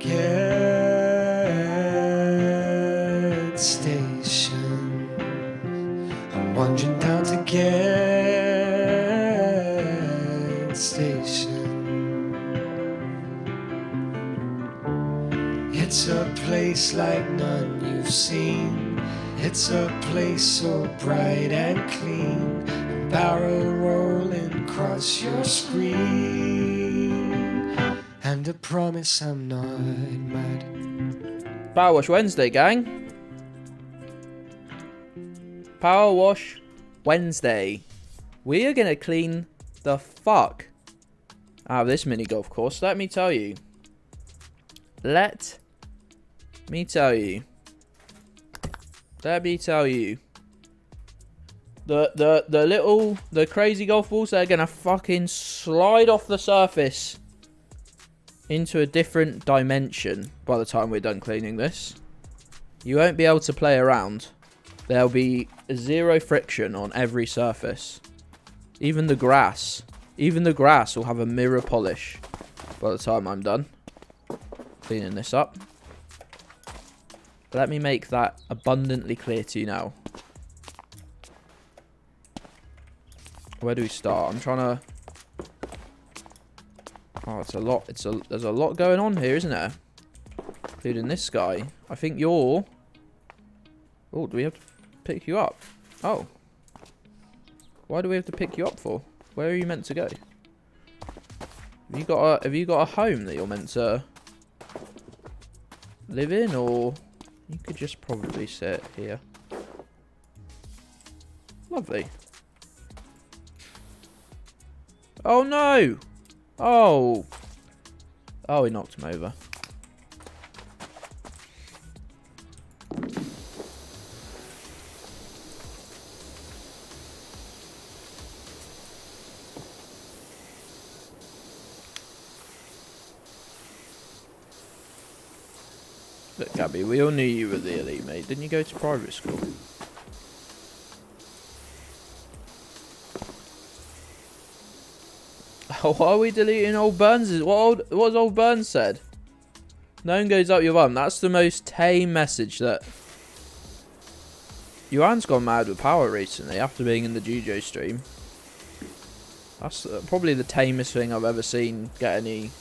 O'Gedds station. I'm wandering down to Geddli station. It's a place like none you've seen. It's a place so bright and clean, and barrel rolling across your screen, and I promise I'm not mad. PowerWash Wednesday, gang. PowerWash Wednesday. We are gonna clean the fuck out of this mini golf course. Let me tell you. Let me tell you. The crazy golf balls, they're gonna fucking slide off the surface into a different dimension by the time we're done cleaning this. You won't be able to play around. There'll be zero friction on every surface. Even the grass will have a mirror polish by the time I'm done cleaning this up. Let me make that abundantly clear to you now. Where do we start? I'm trying to... Oh, it's a lot. There's a lot going on here, isn't there? Including this guy. I think you're... Oh, do we have to pick you up? Oh. Why do we have to pick you up for? Where are you meant to go? Have you got a home that you're meant to live in, or you could just probably sit here? Lovely. Oh no! Oh, he knocked him over. Look, Gabby, we all knew you were the elite, mate. Didn't you go to private school? Why are we deleting old Burns'? What's old Burns said? No one goes up your bum. That's the most tame message that... Yuan's gone mad with power recently after being in the Jujo stream. That's probably the tamest thing I've ever seen get any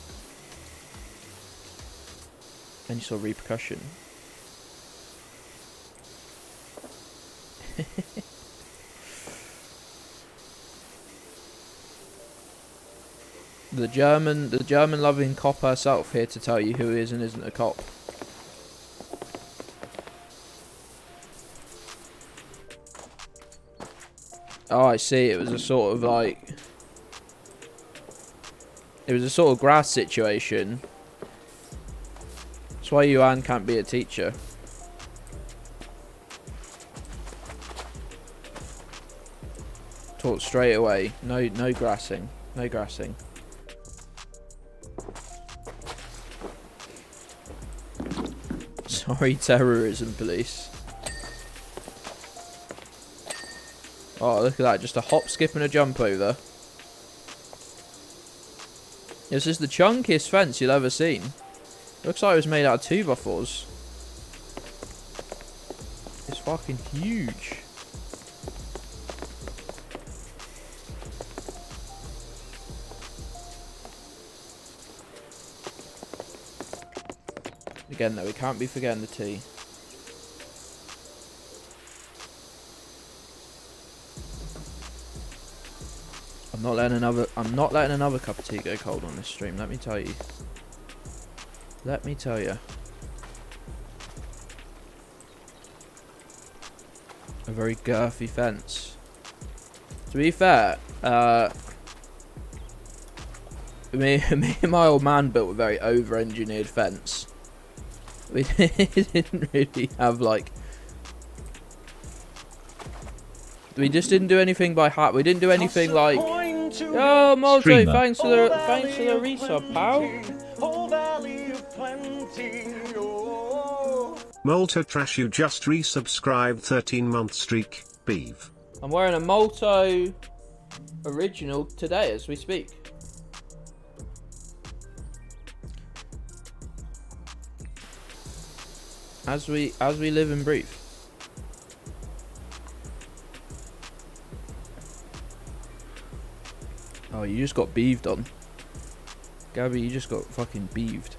sort of repercussion. The German loving cop herself here to tell you who is and isn't a cop. Oh, I see. It was a sort of like... It was a sort of grass situation. That's why Yuan can't be a teacher. Taught straight away. No grassing. No grassing. Sorry, terrorism police. Oh, look at that. Just a hop, skip and a jump over. This is the chunkiest fence you'll ever seen. Looks like it was made out of 2x4s. It's fucking huge. Again, though, we can't be forgetting the tea. I'm not letting another cup of tea go cold on this stream. Let me tell you. Let me tell you. A very girthy fence. To be fair, me and my old man built a very over-engineered fence. We didn't really have like... We just didn't do anything by hat. We didn't do anything like... Oh, Molto, thanks for the resub, pal. Molto Trash, you just resubscribed 13-month streak, beef. I'm wearing a Molto original today as we speak. As we live and breathe. Oh, you just got beaved on. Gabby, you just got fucking beaved.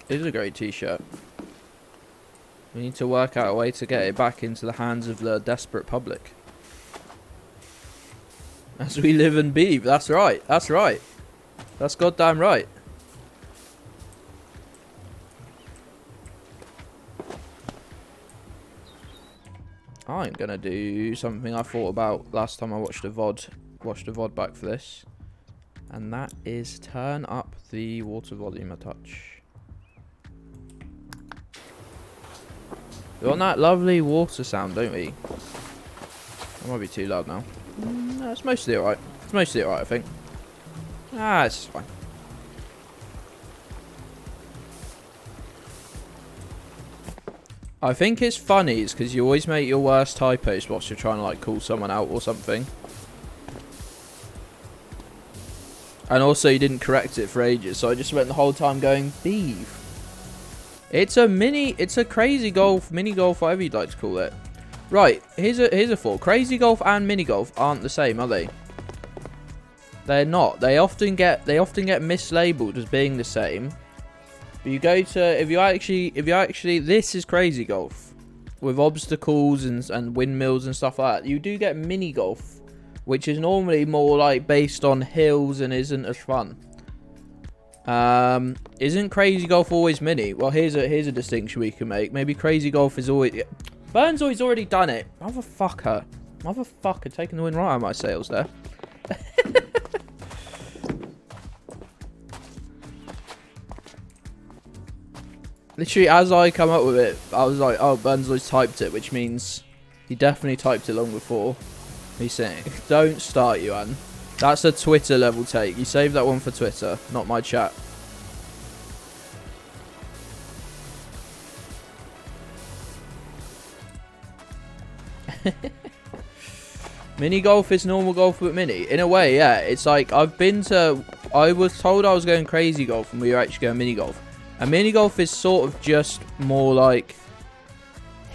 It is a great t-shirt. We need to work out a way to get it back into the hands of the desperate public. As we live and beave. That's right. That's right. That's goddamn right. I'm gonna do something I thought about last time I watched a VOD back for this. And that is turn up the water volume a touch. We want that lovely water sound, don't we? That might be too loud now. No, it's mostly alright. It's mostly alright, I think. Ah, it's fine. I think it's funny is because you always make your worst typos whilst you're trying to like call someone out or something. And also you didn't correct it for ages, so I just spent the whole time going beef. It's a crazy golf, mini golf, whatever you'd like to call it. Right, here's a thought. Crazy golf and mini golf aren't the same, are they? They're not. They often get mislabeled as being the same. But you go to if you actually this is crazy golf with obstacles and windmills and stuff like that. You do get mini golf, which is normally more like based on hills and isn't as fun. Isn't crazy golf always mini? Well, here's a distinction we can make. Maybe crazy golf is always Burns always already done it. Motherfucker, taking the wind right out of my sails there. Literally, as I come up with it, I was like, oh, Burnsley's typed it, which means he definitely typed it long before. He's saying, don't start, Yuan. That's a Twitter level take. You save that one for Twitter, not my chat. Mini golf is normal golf but mini. In a way, yeah. It's like, I was told I was going crazy golf and we were actually going mini golf. And mini golf is sort of just more like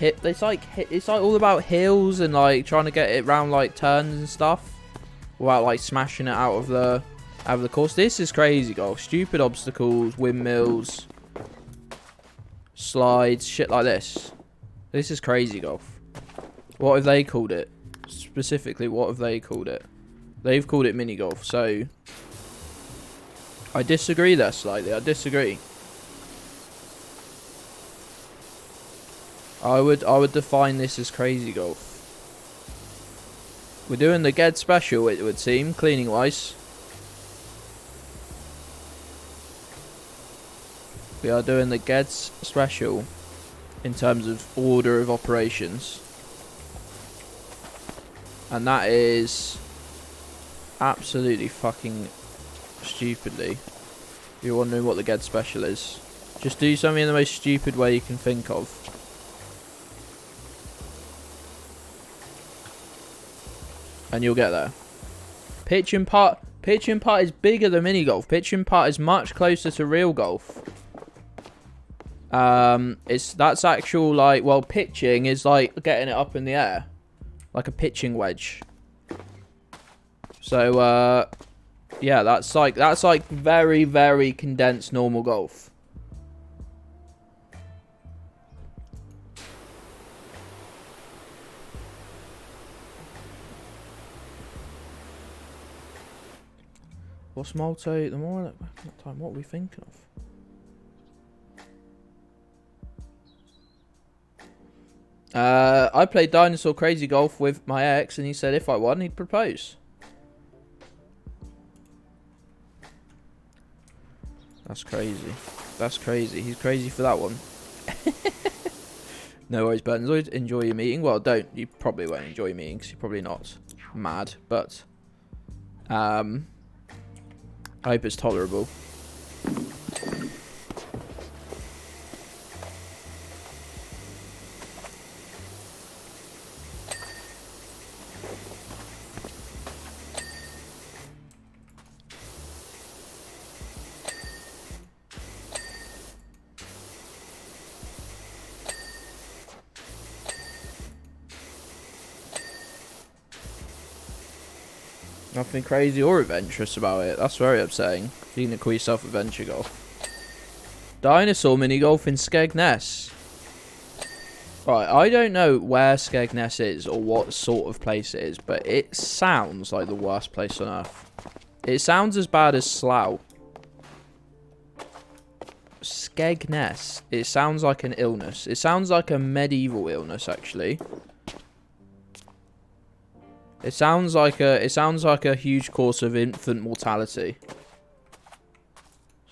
it's like all about hills and like trying to get it round like turns and stuff without like smashing it out of the course. This is crazy golf. Stupid obstacles, windmills, slides, shit like this. This is crazy golf. What have they called it? Specifically, what have they called it? They've called it mini golf. So I disagree there slightly. I disagree. I would define this as crazy golf. We're doing the Ged special, it would seem, cleaning wise. We are doing the Geds special in terms of order of operations. And that is absolutely fucking stupidly. If you're wondering what the Ged special is, just do something in the most stupid way you can think of. And you'll get there. Pitch and putt is bigger than mini golf. Pitch and putt is much closer to real golf. That's actual like, well, pitching is like getting it up in the air, like a pitching wedge. So yeah, that's like very, very condensed normal golf. What's multi? The more time, what are we thinking of? I played Dinosaur Crazy Golf with my ex, and he said if I won, he'd propose. That's crazy. That's crazy. He's crazy for that one. No worries, Burns. Enjoy your meeting. Well, don't. You probably won't enjoy your meeting because you're probably not mad, but I hope it's tolerable. Nothing crazy or adventurous about it. That's very upsetting. You can call yourself adventure golf. Dinosaur mini golf in Skegness. Right, I don't know where Skegness is or what sort of place it is, but it sounds like the worst place on earth. It sounds as bad as Slough. Skegness. It sounds like an illness. It sounds like a medieval illness, actually. It sounds like a huge cause of infant mortality.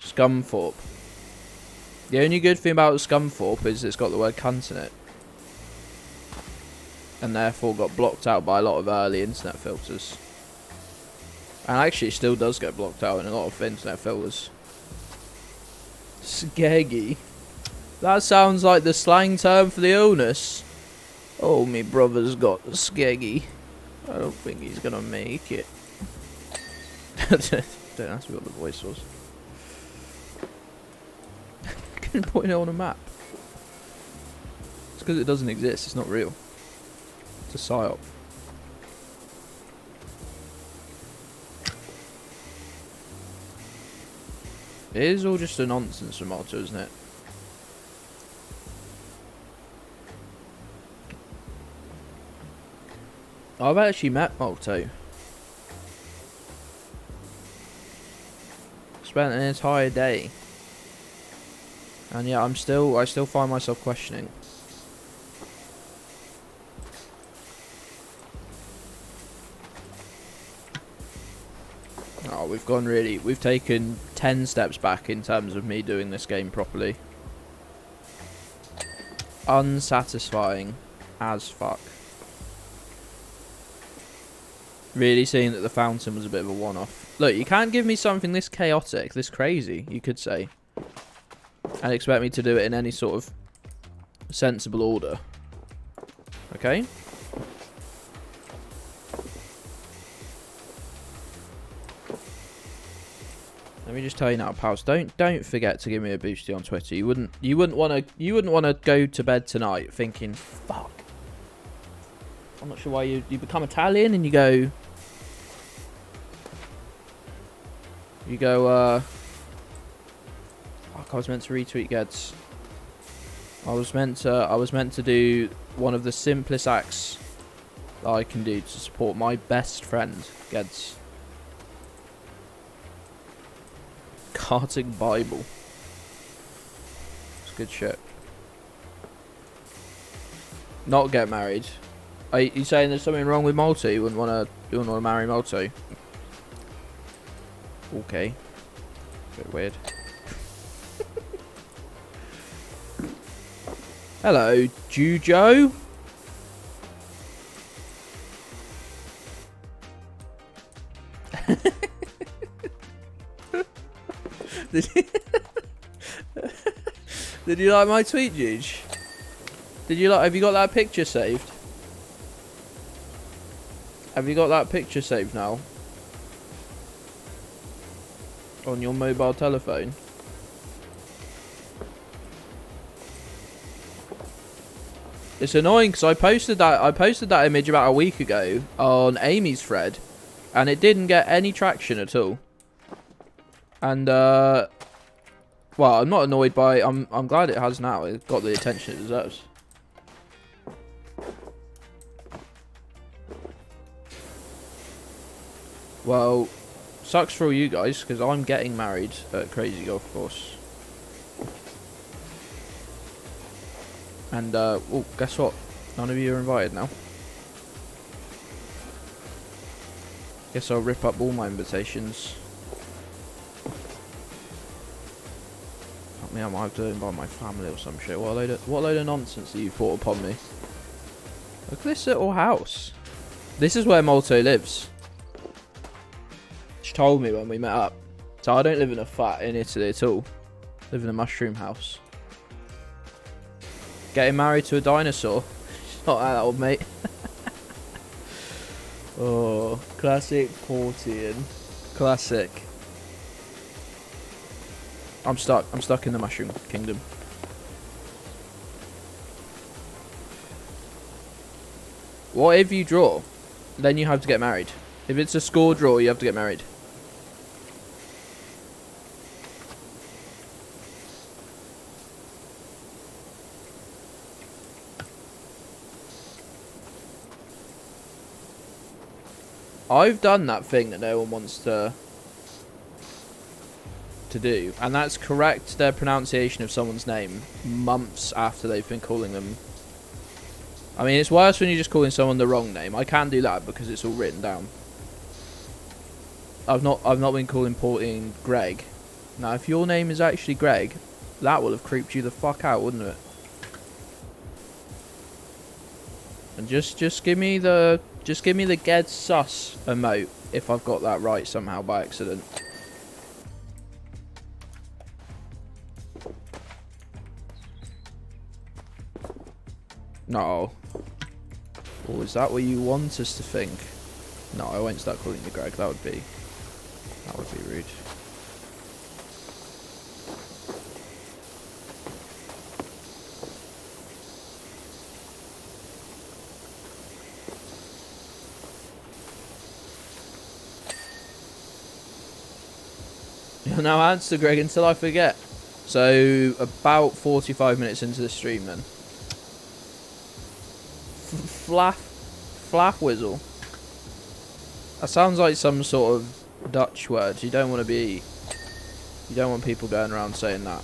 Scunthorpe. The only good thing about Scunthorpe is it's got the word cunt in it. And therefore got blocked out by a lot of early internet filters. And actually it still does get blocked out in a lot of internet filters. Skeggy. That sounds like the slang term for the illness. Oh, me brother's got skeggy. I don't think he's gonna make it. Don't ask me what the voice was. Can put it on a map. It's because it doesn't exist. It's not real. It's a psyop. It is all just a nonsense from Malta, isn't it? I've actually met Malto. Spent an entire day. And yeah, I still find myself questioning. Oh, we've taken 10 steps back in terms of me doing this game properly. Unsatisfying as fuck. Really seeing that the fountain was a bit of a one-off. Look, you can't give me something this chaotic, this crazy, you could say, and expect me to do it in any sort of sensible order. Okay? Let me just tell you now, pals. Don't forget to give me a boosty on Twitter. You wouldn't want to go to bed tonight thinking, fuck. I'm not sure why you become Italian and you go, fuck, I was meant to retweet Gedds. I was meant to do one of the simplest acts that I can do to support my best friend, Gedds. Karting Bible. It's good shit. Not get married. Are you saying there's something wrong with Malta? You wouldn't want to marry Malta? Okay. Bit weird. Hello, Jujo. Did you like my tweet, Juge? Did you like? Have you got that picture saved? Have you got that picture saved now? On your mobile telephone? It's annoying because I posted that image about a week ago on Amy's thread, and it didn't get any traction at all. And well, I'm not annoyed by. I'm glad it has now. It got the attention it deserves. Well, sucks for all you guys because I'm getting married at Crazy Golf Course. And oh, guess what? None of you are invited now. Guess I'll rip up all my invitations. Fuck me, I might have to invite my family or some shit. What a load of nonsense that you brought upon me. Look at this little house. This is where Malto lives. She told me when we met up. So I don't live in a flat in Italy at all. I live in a mushroom house. Getting married to a dinosaur. She's not that old, mate. Oh, classic Portian. Classic. I'm stuck in the mushroom kingdom. What if you draw? Then you have to get married. If it's a score draw, you have to get married. I've done that thing that no one wants to do, and that's correct their pronunciation of someone's name months after they've been calling them. I mean, it's worse when you're just calling someone the wrong name. I can do that because it's all written down. I've not been calling Porting Greg. Now, if your name is actually Greg, that would have creeped you the fuck out, wouldn't it? And just give me the Gedds sus emote if I've got that right somehow by accident. No. Or is that what you want us to think? No, I won't start calling you Greg. That would be rude. You'll now answer, Greg, until I forget. So, about 45 minutes into the stream, then. Flap whistle. That sounds like some sort of Dutch word. You don't want people going around saying that.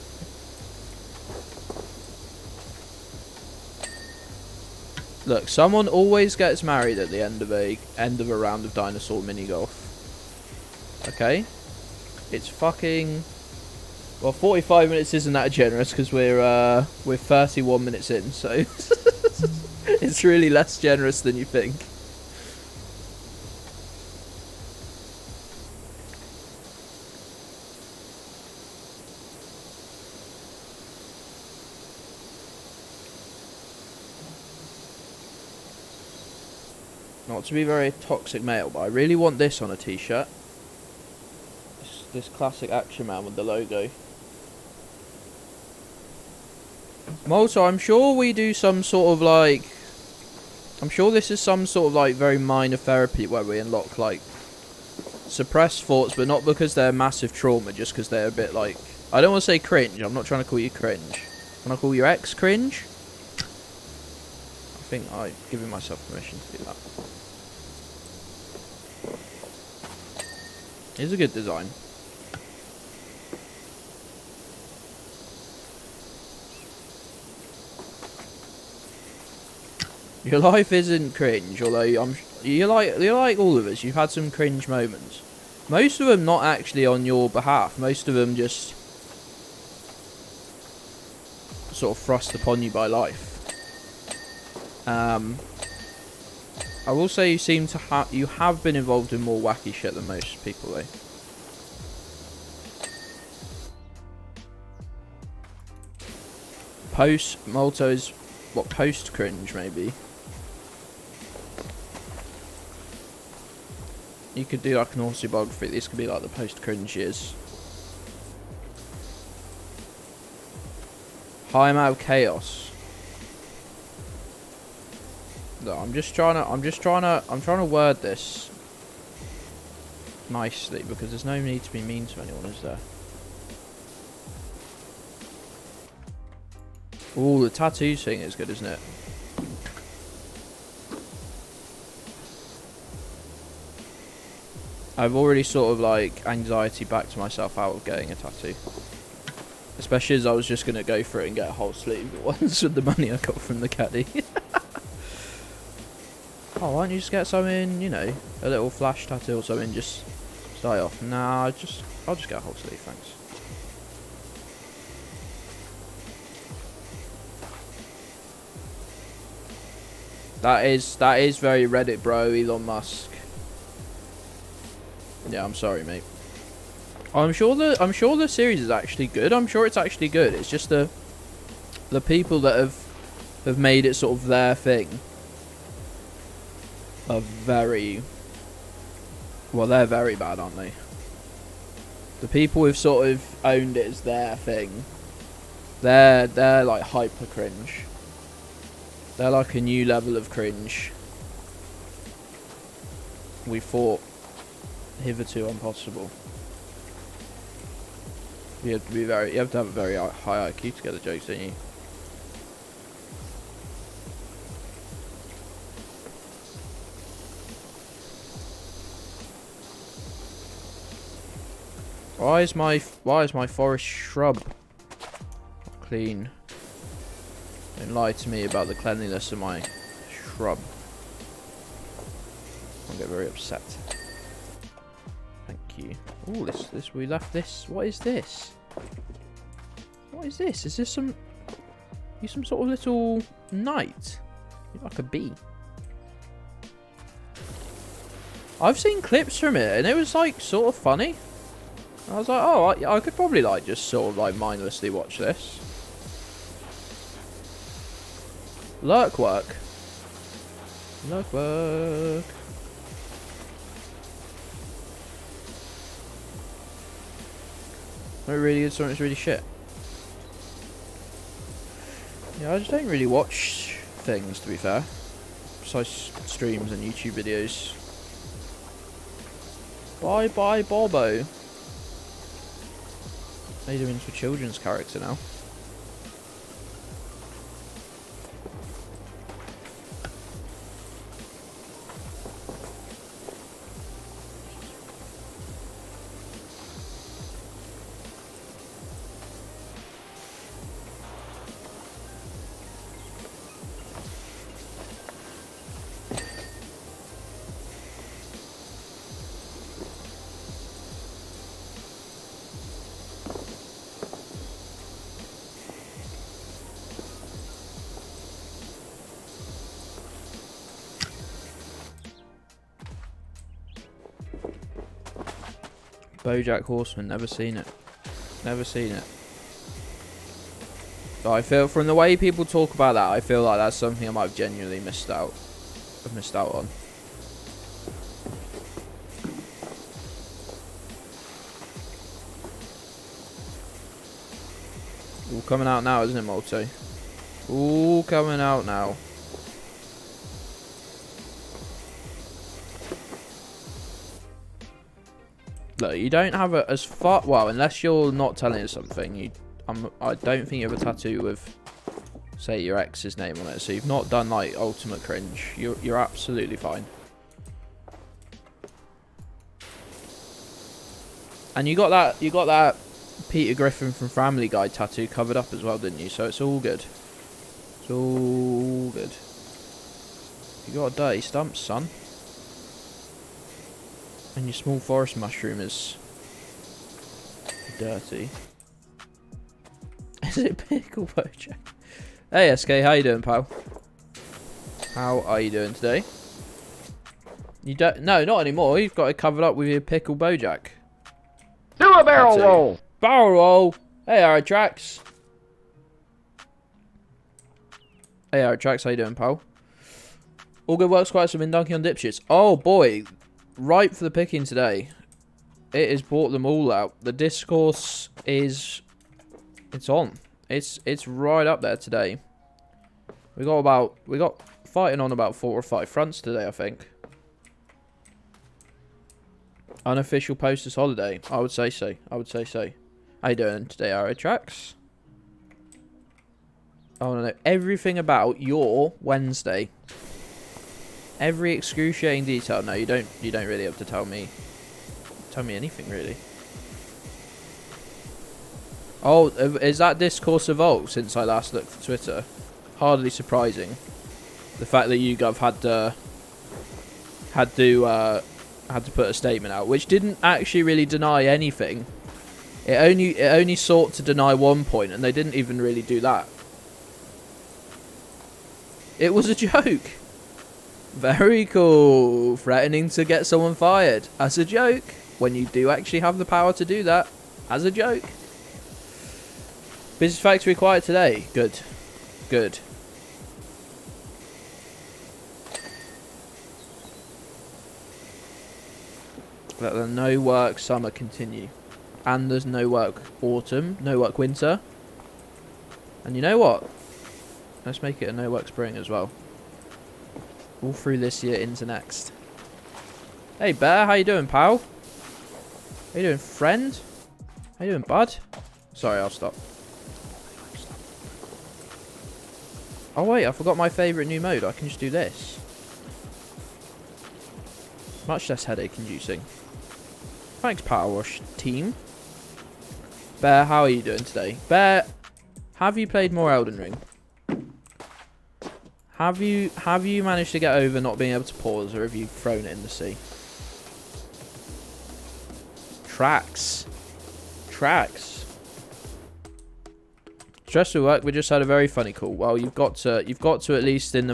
Look, someone always gets married at the end of a round of dinosaur mini golf. Okay? It's fucking... Well, 45 minutes isn't that generous because we're 31 minutes in, so it's really less generous than you think. Not to be very toxic male, but I really want this on a t-shirt. This classic Action Man with the logo. Malta, I'm sure we do some sort of like... I'm sure this is some sort of like very minor therapy where we unlock like suppressed thoughts, but not because they're massive trauma, just because they're a bit like... I don't want to say cringe, I'm not trying to call you cringe. Can I call your ex cringe? I think I've given myself permission to do that. It's a good design. Your life isn't cringe, although you're like all of us. You've had some cringe moments. Most of them not actually on your behalf. Most of them just sort of thrust upon you by life. I will say you have been involved in more wacky shit than most people, though. Malta is what, post cringe maybe. You could do like an autobiography. This could be like the post-cringe years. High amount of chaos. No, I'm trying to word this nicely because there's no need to be mean to anyone, is there? Ooh, the tattoos thing is good, isn't it? I've already sort of like anxiety backed myself out of getting a tattoo. Especially as I was just going to go for it and get a whole sleeve at once with the money I got from the caddy. Oh, why don't you just get something, you know, a little flash tattoo or something, just start off. Nah, I'll just get a whole sleeve, thanks. That is very Reddit bro, Elon Musk. Yeah, I'm sorry, mate. I'm sure the series is actually good. I'm sure it's actually good. It's just the people that have made it sort of their thing are very... Well, they're very bad, aren't they? The people who've sort of owned it as their thing, they're like hyper cringe. They're like a new level of cringe. We thought hitherto impossible. You have to have a very high IQ to get the jokes, don't you? Why is my forest shrub clean? Don't lie to me about the cleanliness of my shrub. I'll get very upset. Thank you. Oh, this we left this. What is this? What is this? Is this some sort of little knight? Like a bee. I've seen clips from it and it was like sort of funny. I was like, oh, I could probably like just sort of like mindlessly watch this. Lurk work. Lurk work. Something really good, something's really shit. Yeah, I just don't really watch things, to be fair. Besides streams and YouTube videos. Bye bye Bobo. Made him into a children's character now. BoJack Horseman, never seen it. Never seen it. But I feel from the way people talk about that, I feel like that's something I might have genuinely missed out. I've missed out on. All coming out now, isn't it, Multi? All coming out now. Look, you don't have a as far well unless you're not telling us something. I don't think you have a tattoo with, say, your ex's name on it. So you've not done like ultimate cringe. You're absolutely fine. And you got that Peter Griffin from Family Guy tattoo covered up as well, didn't you? So it's all good. It's all good. You got a dirty stump, son. And your small forest mushroom is dirty. Is it Pickle BoJack? Hey SK, how you doing, pal? How are you doing today? You don't? No, not anymore. You've got it covered up with your Pickle BoJack. Do a barrel roll. Barrel roll. Hey, Aratrax. Hey, Aratrax, how you doing, pal? All good work squats have been dunking on dipshits. Oh boy. Ripe for the picking today. It has brought them all out. The discourse is... It's on. It's right up there today. We got fighting on about 4 or 5 fronts today, I think. Unofficial posters holiday. I would say so. I would say so. How you doing today, Aratrax? I want to know everything about your Wednesday. Every excruciating detail. No, you don't really have to tell me anything really. Oh, is that discourse evolved since I last looked at Twitter? Hardly surprising. The fact that YouGov had to put a statement out, which didn't actually really deny anything. It only sought to deny one point, and they didn't even really do that. It was a joke. Very cool. Threatening to get someone fired as a joke when you do actually have the power to do that as a joke. Business Factory quiet today. Good. Good. Let the no work summer continue. And there's no work autumn, no work winter. And you know what? Let's make it a no work spring as well. All through this year into next. Hey Bear, how you doing, pal? How you doing, friend? How you doing, bud? Sorry, I'll stop. Oh wait, I forgot my favourite new mode. I can just do this. Much less headache inducing. Thanks, PowerWash team. Bear, how are you doing today? Bear, have you played more Elden Ring? Have you managed to get over not being able to pause, or have you thrown it in the sea? Tracks. Stressful work. We just had a very funny call. Well, you've got to at least in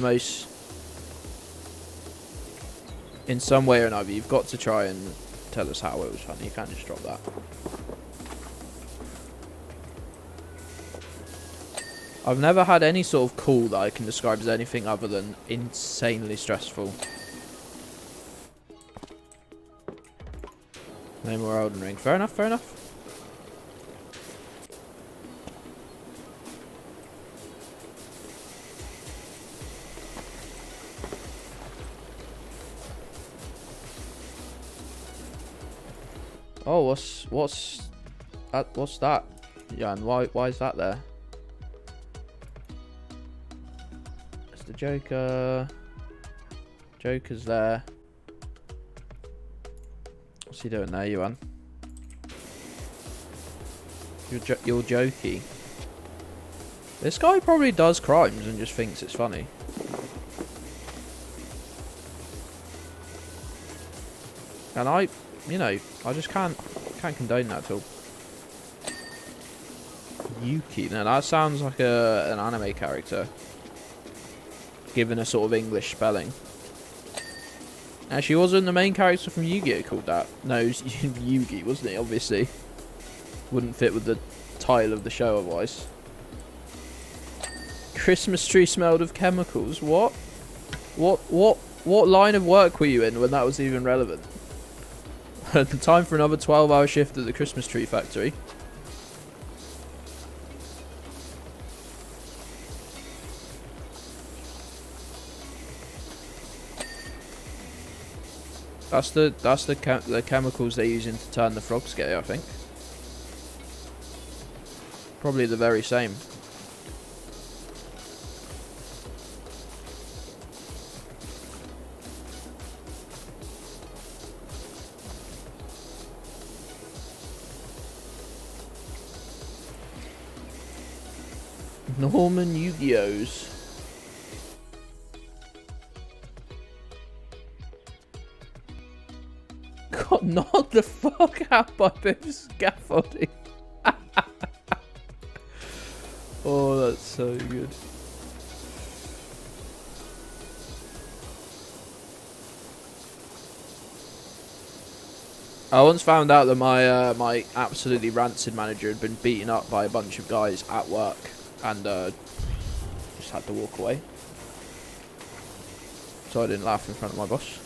some way or another, you've got to try and tell us how it was funny. You can't just drop that. I've never had any sort of call that I can describe as anything other than insanely stressful. No more Elden Ring. Fair enough, fair enough. Oh, what's that? Yeah, and why is that there? It's the Joker. Joker's there. What's he doing there, Yuan? You're jokey. This guy probably does crimes and just thinks it's funny. And I just can't condone that at all. Yuki. Now that sounds like an anime character, given a sort of English spelling. Actually, wasn't the main character from Yu-Gi-Oh called that? No, it was Yugi, wasn't it? Obviously, wouldn't fit with the title of the show otherwise. Christmas tree smelled of chemicals. What line of work were you in when that was even relevant? Time for another 12-hour shift at the Christmas tree factory. That's the chemicals they're using to turn the frogs gay, I think. Probably the very same. Norman Yu-Gi-Ohs. Got knocked the fuck out by Bim's scaffolding. Oh, that's so good. I once found out that my absolutely rancid manager had been beaten up by a bunch of guys at work. And just had to walk away, so I didn't laugh in front of my boss.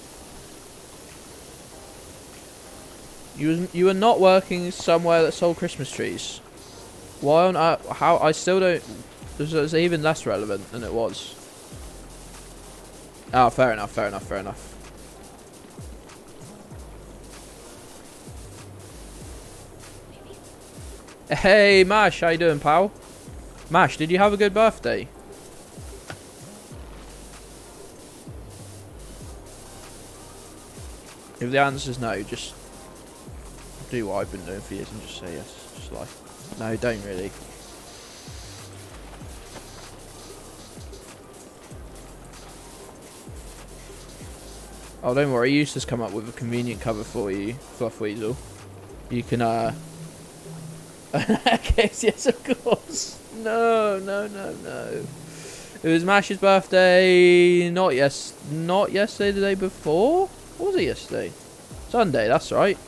You were not working somewhere that sold Christmas trees. Why on earth? How? I still don't. It's even less relevant than it was. Oh, fair enough. Fair enough. Fair enough. Hey, Mash, how you doing, pal? Mash, did you have a good birthday? If the answer's no, just do what I've been doing for years and just say yes. Just like, no, don't really. Oh, don't worry, Eustace come up with a convenient cover for you, Fluff Weasel. You can, yes, of course. No. It was Mash's birthday, not yesterday, the day before? What was it yesterday? Sunday, that's right.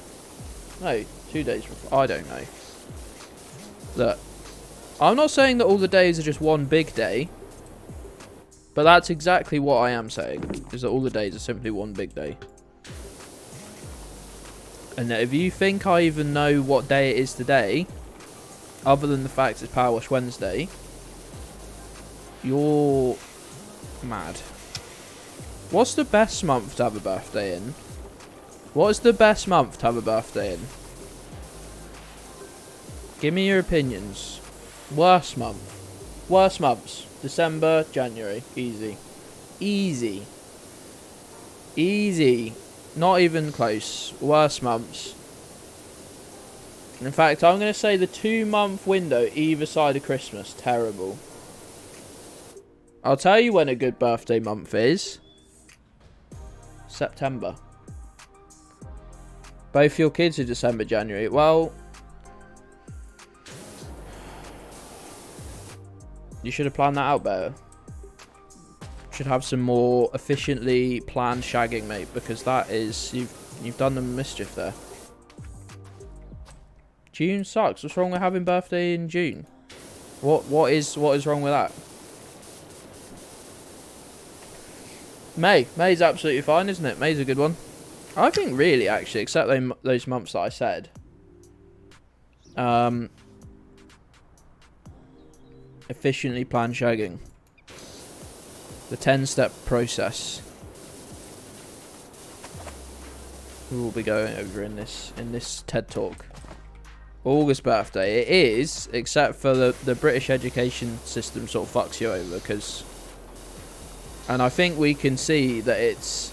No, 2 days before. I don't know. Look, I'm not saying that all the days are just one big day. But that's exactly what I am saying. Is that all the days are simply one big day. And that if you think I even know what day it is today, other than the fact it's PowerWash Wednesday, you're mad. What's the best month to have a birthday in? What is the best month to have a birthday in? Give me your opinions. Worst month. Worst months. December, January. Easy. Easy. Easy. Not even close. Worst months. In fact, I'm going to say the 2-month window either side of Christmas. Terrible. I'll tell you when a good birthday month is. September. Both your kids are December, January. Well, you should have planned that out better. Should have some more efficiently planned shagging, mate, because that is you've done them mischief there. June sucks. What's wrong with having birthday in June? What is wrong with that? May's absolutely fine, isn't it? May's a good one. I think really, actually, except those months that I said. Efficiently planned shagging. The 10-step process. We will be going over in this TED Talk. August birthday. It is, except for the British education system sort of fucks you over, because... And I think we can see that it's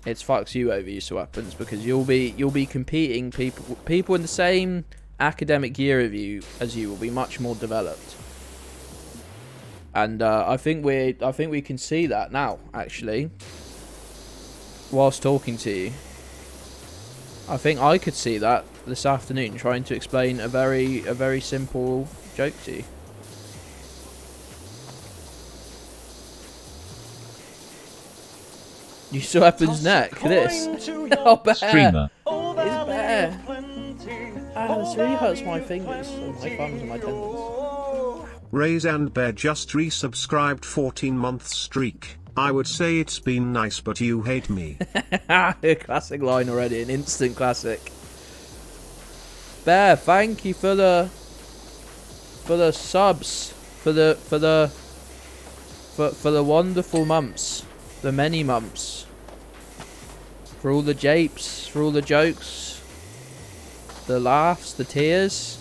fucks you over, used to weapons, because you'll be competing people in the same academic year of you as you will be much more developed. And I think we can see that now, actually. Whilst talking to you, I think I could see that this afternoon, trying to explain a very simple joke to you. You saw Weapons' neck. This. Oh, bear. Streamer. It's bear. Ah, this really hurts my fingers, and my thumbs, and my tendons. Raise and Bear just resubscribed 14-month streak. I would say it's been nice, but you hate me. A classic line already, an instant classic. Bear, thank you for the subs, for the wonderful months, the many months, for all the japes, for all the jokes, the laughs, the tears,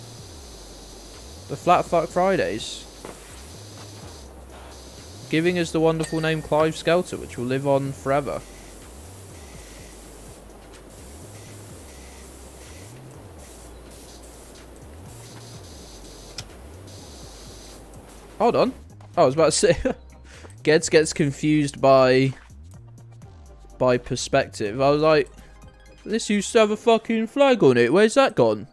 the flat fuck Fridays. Giving us the wonderful name Clive Skelter, which will live on forever. Hold on. I was about to say... Gedds gets confused by perspective. I was like, this used to have a fucking flag on it. Where's that gone?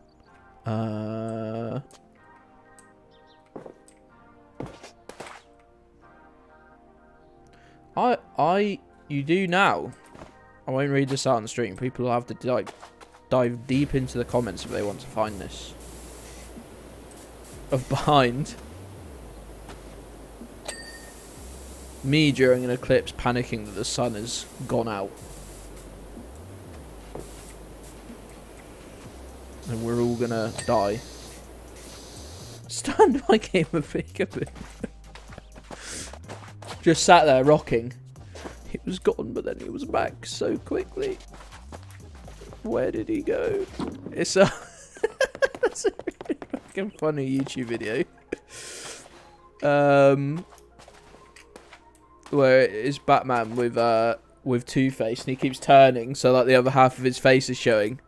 You do now. I won't read this out on the stream. People will have to dive deep into the comments if they want to find this. Of behind me during an eclipse, panicking that the sun has gone out, and we're all gonna die. Stand by game of peekaboo. Just sat there rocking. He was gone, but then he was back so quickly. Where did he go? It's a that's a really fucking funny YouTube video. Where it's Batman with Two-Face, and he keeps turning so like the other half of his face is showing.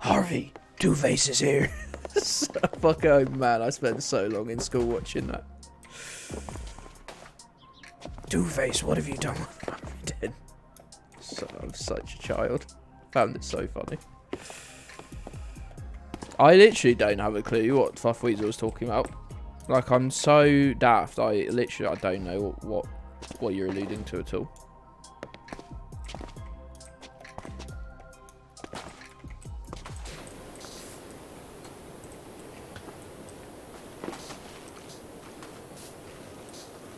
Harvey, Two-Face is here. So fuck, oh man, I spent so long in school watching that. Two-Face, what have you done with Harvey Dent? I'm such a child. Found it so funny. I literally don't have a clue what Fuffweasel was talking about. Like, I'm so daft. I don't know what you're alluding to at all.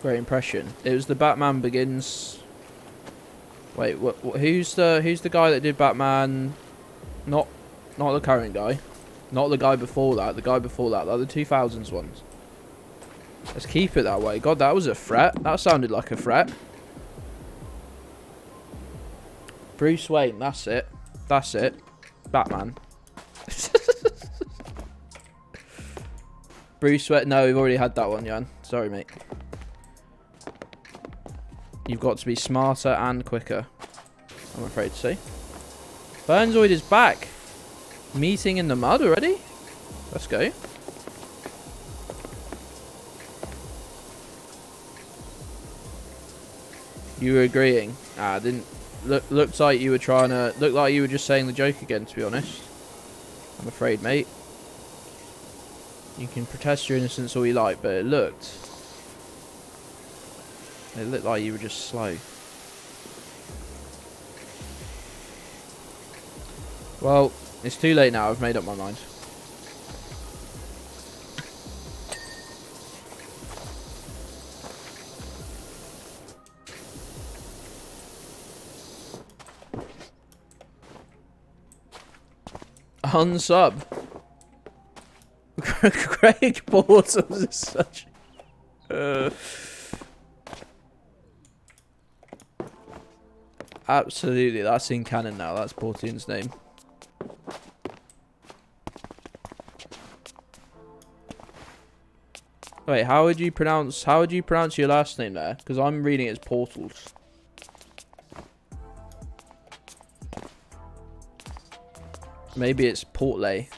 Great impression. It was the Batman Begins. Wait, who's the guy that did Batman? Not the current guy. Not the guy before that. The guy before that. The other 2000s ones. Let's keep it that way. God, that was a threat. That sounded like a threat. Bruce Wayne. That's it. That's it. Batman. Bruce Sweat. No, we've already had that one, Jan. Sorry, mate. You've got to be smarter and quicker, I'm afraid to say. Burnzoid is back. Meeting in the mud already? Let's go. You were agreeing. Ah, didn't looked like you were trying to. Looked like you were just saying the joke again, to be honest. I'm afraid, mate. You can protest your innocence all you like, but it looked like you were just slow. Well, it's too late now. I've made up my mind. Unsub. Craig Portals is such. Absolutely, that's in canon now. That's Portian's name. Wait, how would you pronounce your last name there? Because I'm reading it as Portals. Maybe it's Portlay.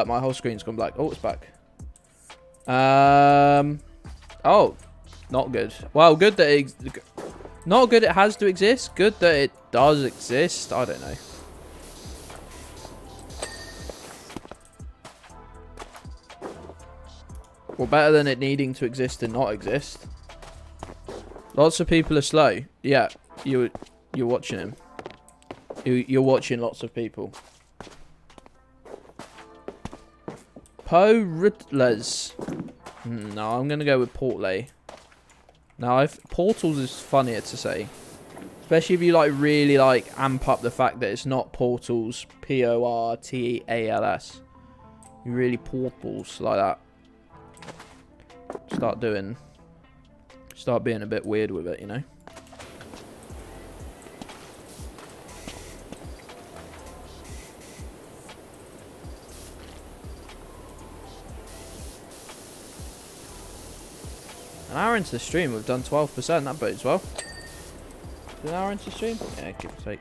My whole screen's gone black. Oh, it's back. Oh, not good. Well, good that it... Not good it has to exist. Good that it does exist. I don't know. Well, better than it needing to exist and not exist. Lots of people are slow. Yeah, you're watching him. You're watching lots of people. Poe Riddlers. No, I'm gonna go with Portlay. Now, Portals is funnier to say, especially if you like really like amp up the fact that it's not Portals, Portals. You really Portals like that. Start being a bit weird with it, you know. An hour into the stream, we've done 12%. That bodes well. An hour into the stream? Yeah, give or take.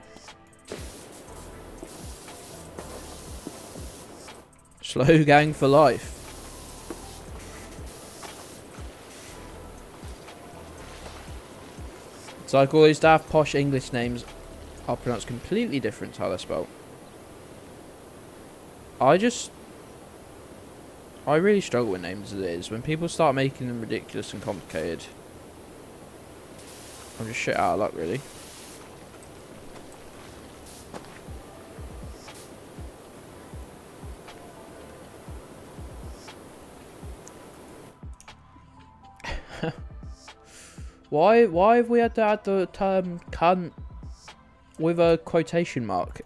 Slow gang for life. It's like all these daft posh English names are pronounced completely different to how they're spelled. I really struggle with names as it is. When people start making them ridiculous and complicated, I'm just shit out of luck, really. Why have we had to add the term cunt with a quotation mark?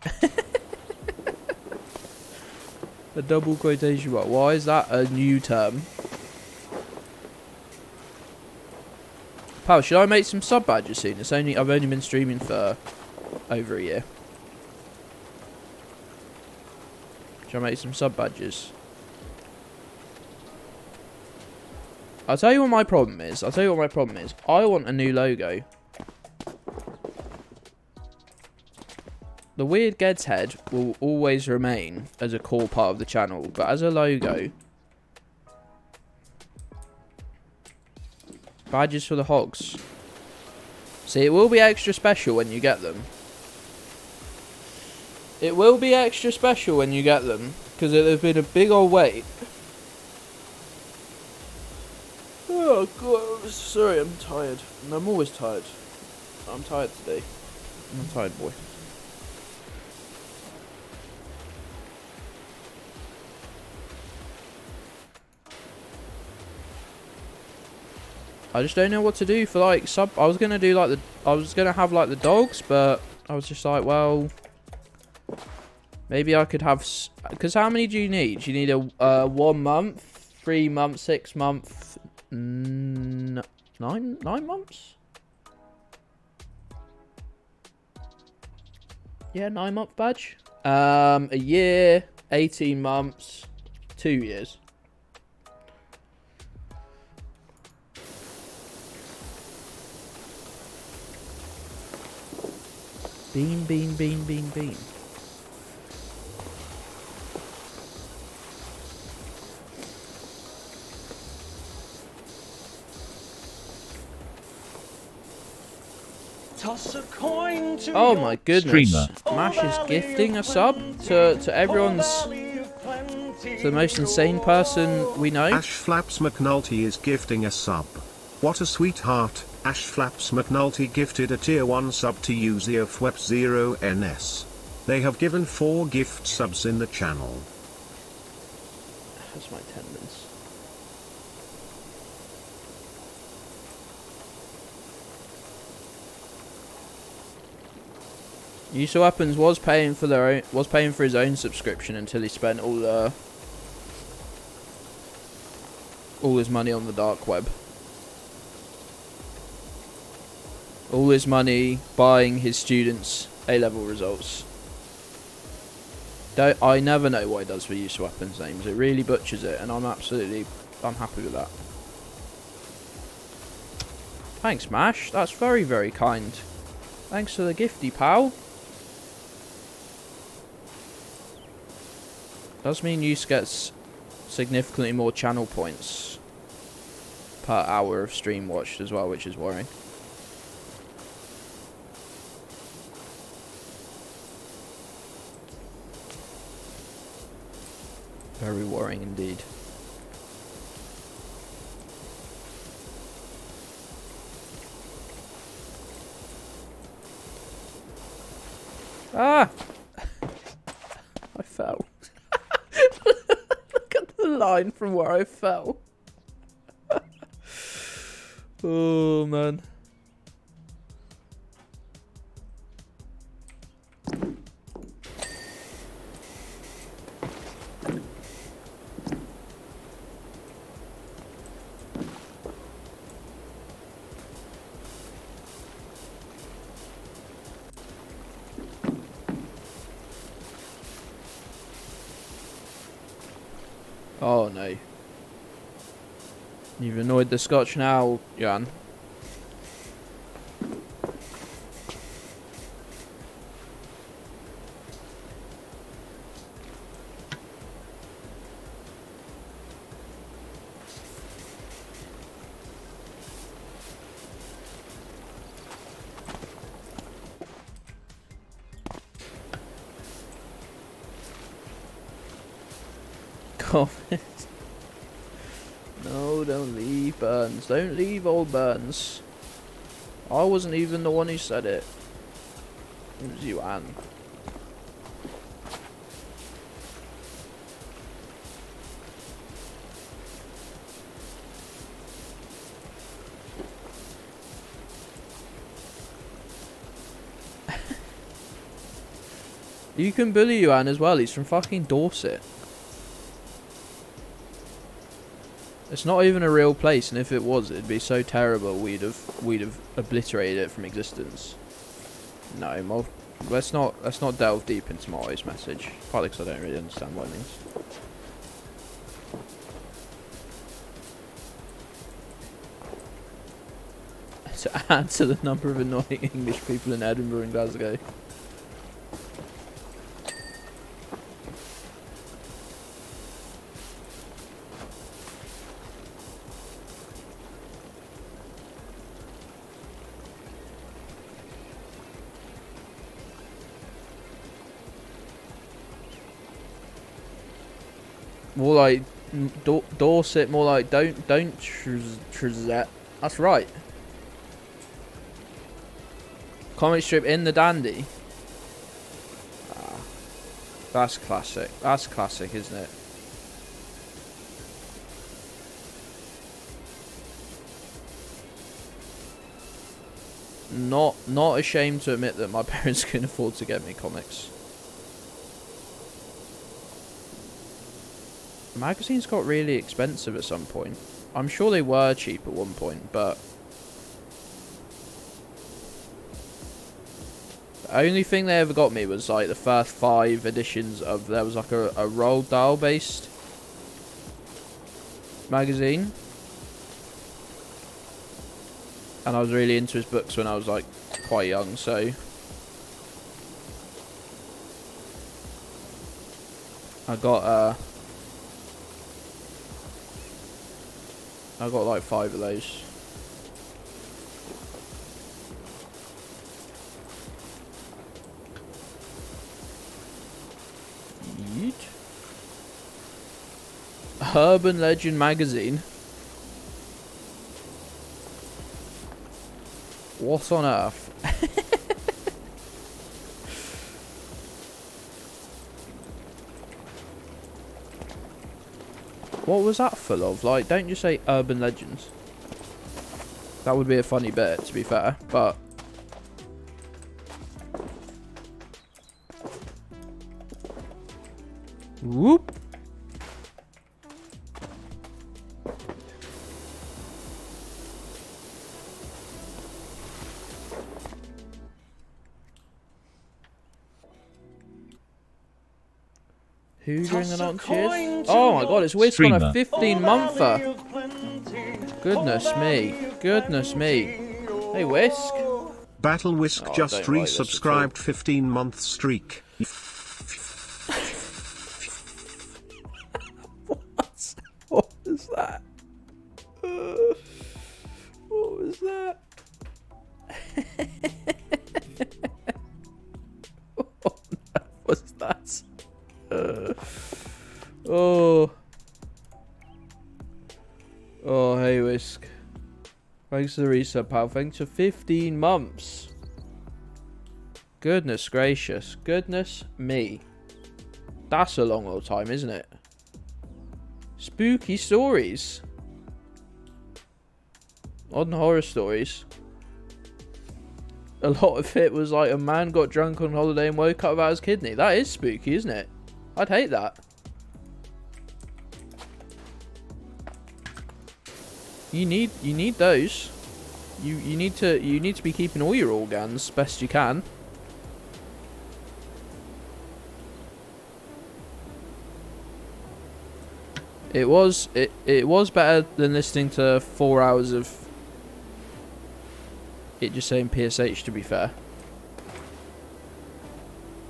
A double quotation mark. Why is that a new term? Pal, should I make some sub badges soon? I've only been streaming for over a year. Should I make some sub badges? I'll tell you what my problem is. I want a new logo. The weird Ged's head will always remain as a core part of the channel, but as a logo, badges for the hogs. See, it will be extra special when you get them. It will be extra special when you get them, because it has been a big old wait. Oh god, sorry, I'm tired. I'm always tired. I'm tired today. I'm a tired boy. I just don't know what to do for like sub. I was gonna have like the dogs, but I was just like, well, maybe I could have. Because how many do you need? You need a 1 month, 3 month, 6 month, 9 months. Yeah, 9 month badge. A year, 18 months, 2 years. Bean, bean, bean, bean, bean. Toss a coin to Oh your my goodness. Streamer. Mash is gifting a sub to everyone's... to the most insane person we know. Ash Flaps McNulty is gifting a sub. What a sweetheart. Ash Flaps McNulty gifted a tier 1 sub to user FWEP0NS. They have given 4 gift subs in the channel. That's my tendons. User Weapons was paying for his own subscription until he spent all his money on the dark web. All his money buying his students' A-level results. I never know what he does for User Weapons names. It really butchers it, and I'm happy with that. Thanks, Mash. That's very, very kind. Thanks for the gifty, pal. Does mean Use gets significantly more channel points per hour of stream watched as well, which is worrying. Very worrying indeed. Ah! I fell. Look at the line from where I fell. Oh, man. Oh no. You've annoyed the Scotch now, Jan. Comment. No, don't leave Burns. Don't leave old Burns. I wasn't even the one who said it. It was you, Anne. You can bully you, Anne, as well. He's from fucking Dorset. It's not even a real place, and if it was, it'd be so terrible we'd have obliterated it from existence. No, well, let's not delve deep into Molly's message, partly because I don't really understand what it means. To add to the number of annoying English people in Edinburgh and Glasgow. More like Dorset, more like don't Trizet. That's right. Comic strip in the Dandy. Ah, that's classic. That's classic, isn't it? Not ashamed to admit that my parents couldn't afford to get me comics. Magazines got really expensive at some point. I'm sure they were cheap at one point, but The only thing they ever got me was like the first 5 editions of, there was like a Roald Dahl based magazine. And I was really into his books when I was like quite young, so I got like 5 of those. Yeet. Urban Legend magazine. What on earth? What was that full of? Like, don't you say urban legends? That would be a funny bit, to be fair, but whoop. Hoodering and on cheers. Oh my god, it's Whisk on a 15-monther. Goodness me. Goodness me. Hey, Whisk. Battle Whisk just resubscribed 15-month streak. What was that? What was that? What was that? Oh. Oh, hey, Whisk. Thanks for the resub, pal. Thanks for 15 months. Goodness gracious. Goodness me. That's a long old time, isn't it? Spooky stories. Odd and horror stories. A lot of it was like a man got drunk on holiday and woke up without his kidney. That is spooky, isn't it? I'd hate that. You need those. You need to be keeping all your organs best you can. It was better than listening to 4 hours of it just saying PSH, to be fair.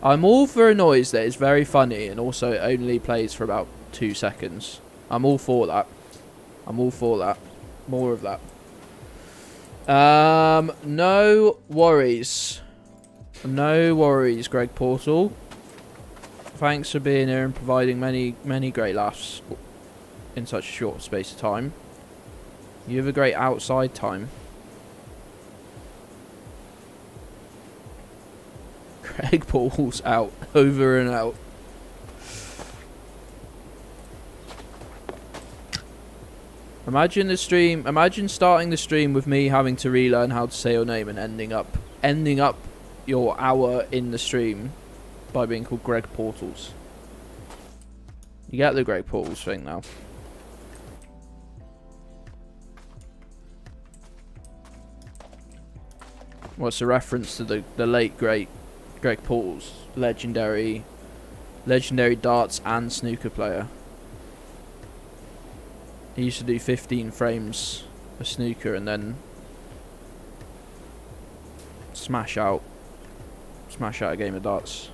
I'm all for a noise that is very funny and also it only plays for about 2 seconds. I'm all for that. I'm all for that. More of that. No worries. No worries, Greg Portal. Thanks for being here and providing many great laughs in such a short space of time. You have a great outside time. Greg Paul's out. Over and out. Imagine the stream. Imagine starting the stream with me having to relearn how to say your name and ending up your hour in the stream by being called Greg Portals. You get the Greg Portals thing now. What's a reference to the late great Greg Portals, legendary darts and snooker player. He used to do 15 frames of snooker and then smash out a game of darts.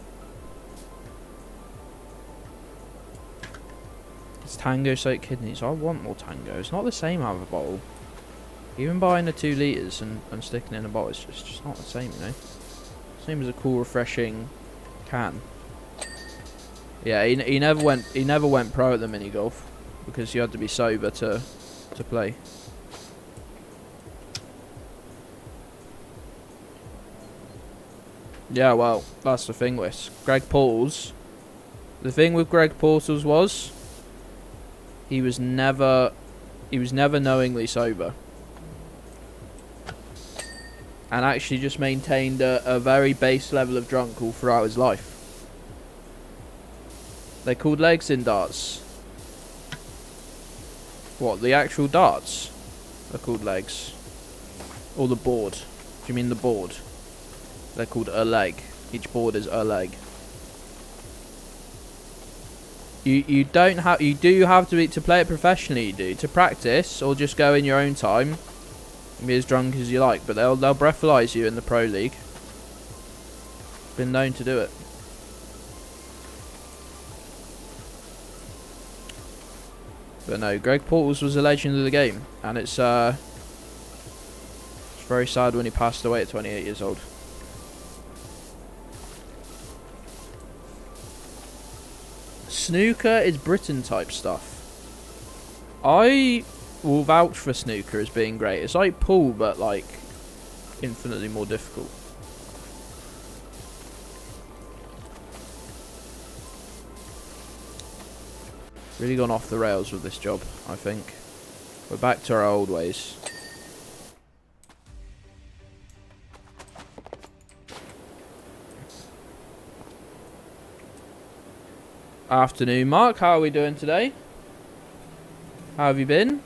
It's Tango soaked kidneys. I want more Tango. It's not the same out of a bottle. Even buying the 2 litres and sticking it in a bottle, it's just not the same, you know. Same as a cool, refreshing can. Yeah, he never went pro at the mini golf because you had to be sober to play. Yeah, well, that's the thing with Greg Portals. The thing with Greg Portals was he was never knowingly sober. And actually just maintained a very base level of drunk all throughout his life. They're called legs in darts. What, the actual darts are called legs? Or the board? Do you mean the board? They're called a leg. Each board is a leg. You don't have, you do have to play it professionally. You do to practice, or just go in your own time and be as drunk as you like. But they'll breathalyze you in the pro league. Been known to do it. But no, Greg Portals was a legend of the game, and it's very sad when he passed away at 28 years old. Snooker is Britain type stuff. I will vouch for snooker as being great. It's like pool, but like infinitely more difficult. Really gone off the rails with this job, I think. We're back to our old ways. Afternoon, Mark. How are we doing today? How have you been?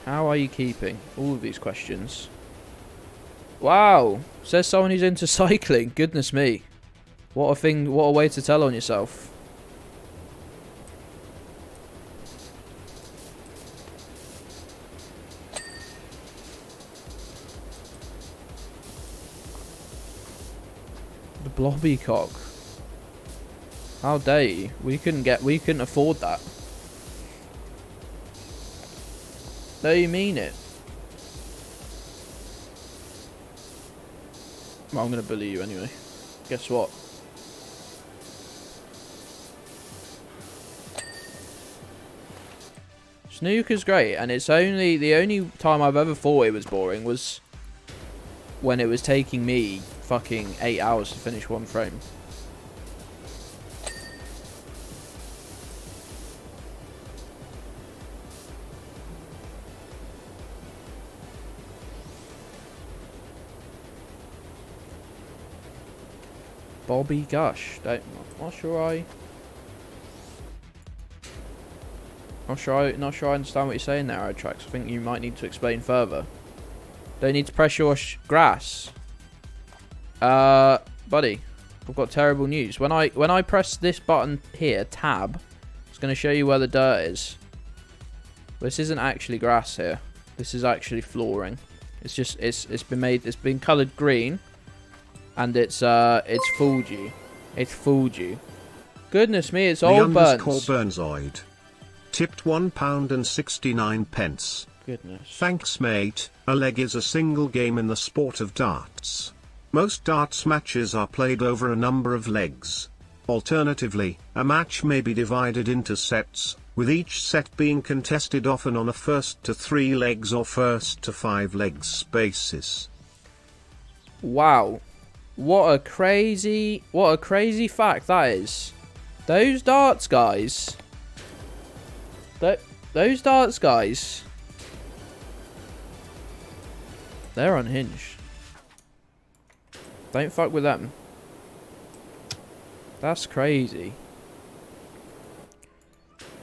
How are you keeping? All of these questions. Wow. Says someone who's into cycling. Goodness me. What a thing. What a way to tell on yourself. The blobby cock. How dare you? We couldn't afford that. No, you mean it. Well, I'm gonna bully you anyway. Guess what? Snooker's great, and it's only the only time I've ever thought it was boring was when it was taking me fucking 8 hours to finish one frame. Bobby Gush. Not sure I understand what you're saying there, Tracks. I think you might need to explain further. Don't need to pressure wash grass. Buddy, I've got terrible news. When I press this button here, tab, it's going to show you where the dirt is. This isn't actually grass here. This is actually flooring. It's just it's been coloured green. And it's fooled you. It's fooled you. Goodness me, it's old Burns. Burnzoid. Tipped £1.69. Goodness. Thanks, mate. A leg is a single game in the sport of darts. Most darts matches are played over a number of legs. Alternatively, a match may be divided into sets, with each set being contested often on a first to 3 legs or first to 5 legs basis. Wow. What a crazy fact that is. Those darts guys. Those darts guys. They're unhinged. Don't fuck with them. That's crazy.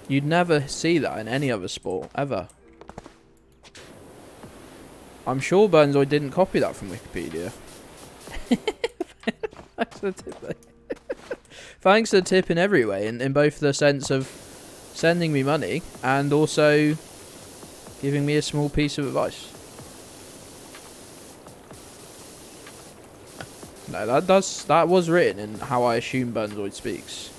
You'd never see that in any other sport, ever. I'm sure Burnzoid didn't copy that from Wikipedia. Thanks for the tip. Thanks for the tip in every way, in both the sense of sending me money and also giving me a small piece of advice. No, that was written in how I assume Burnzoid speaks.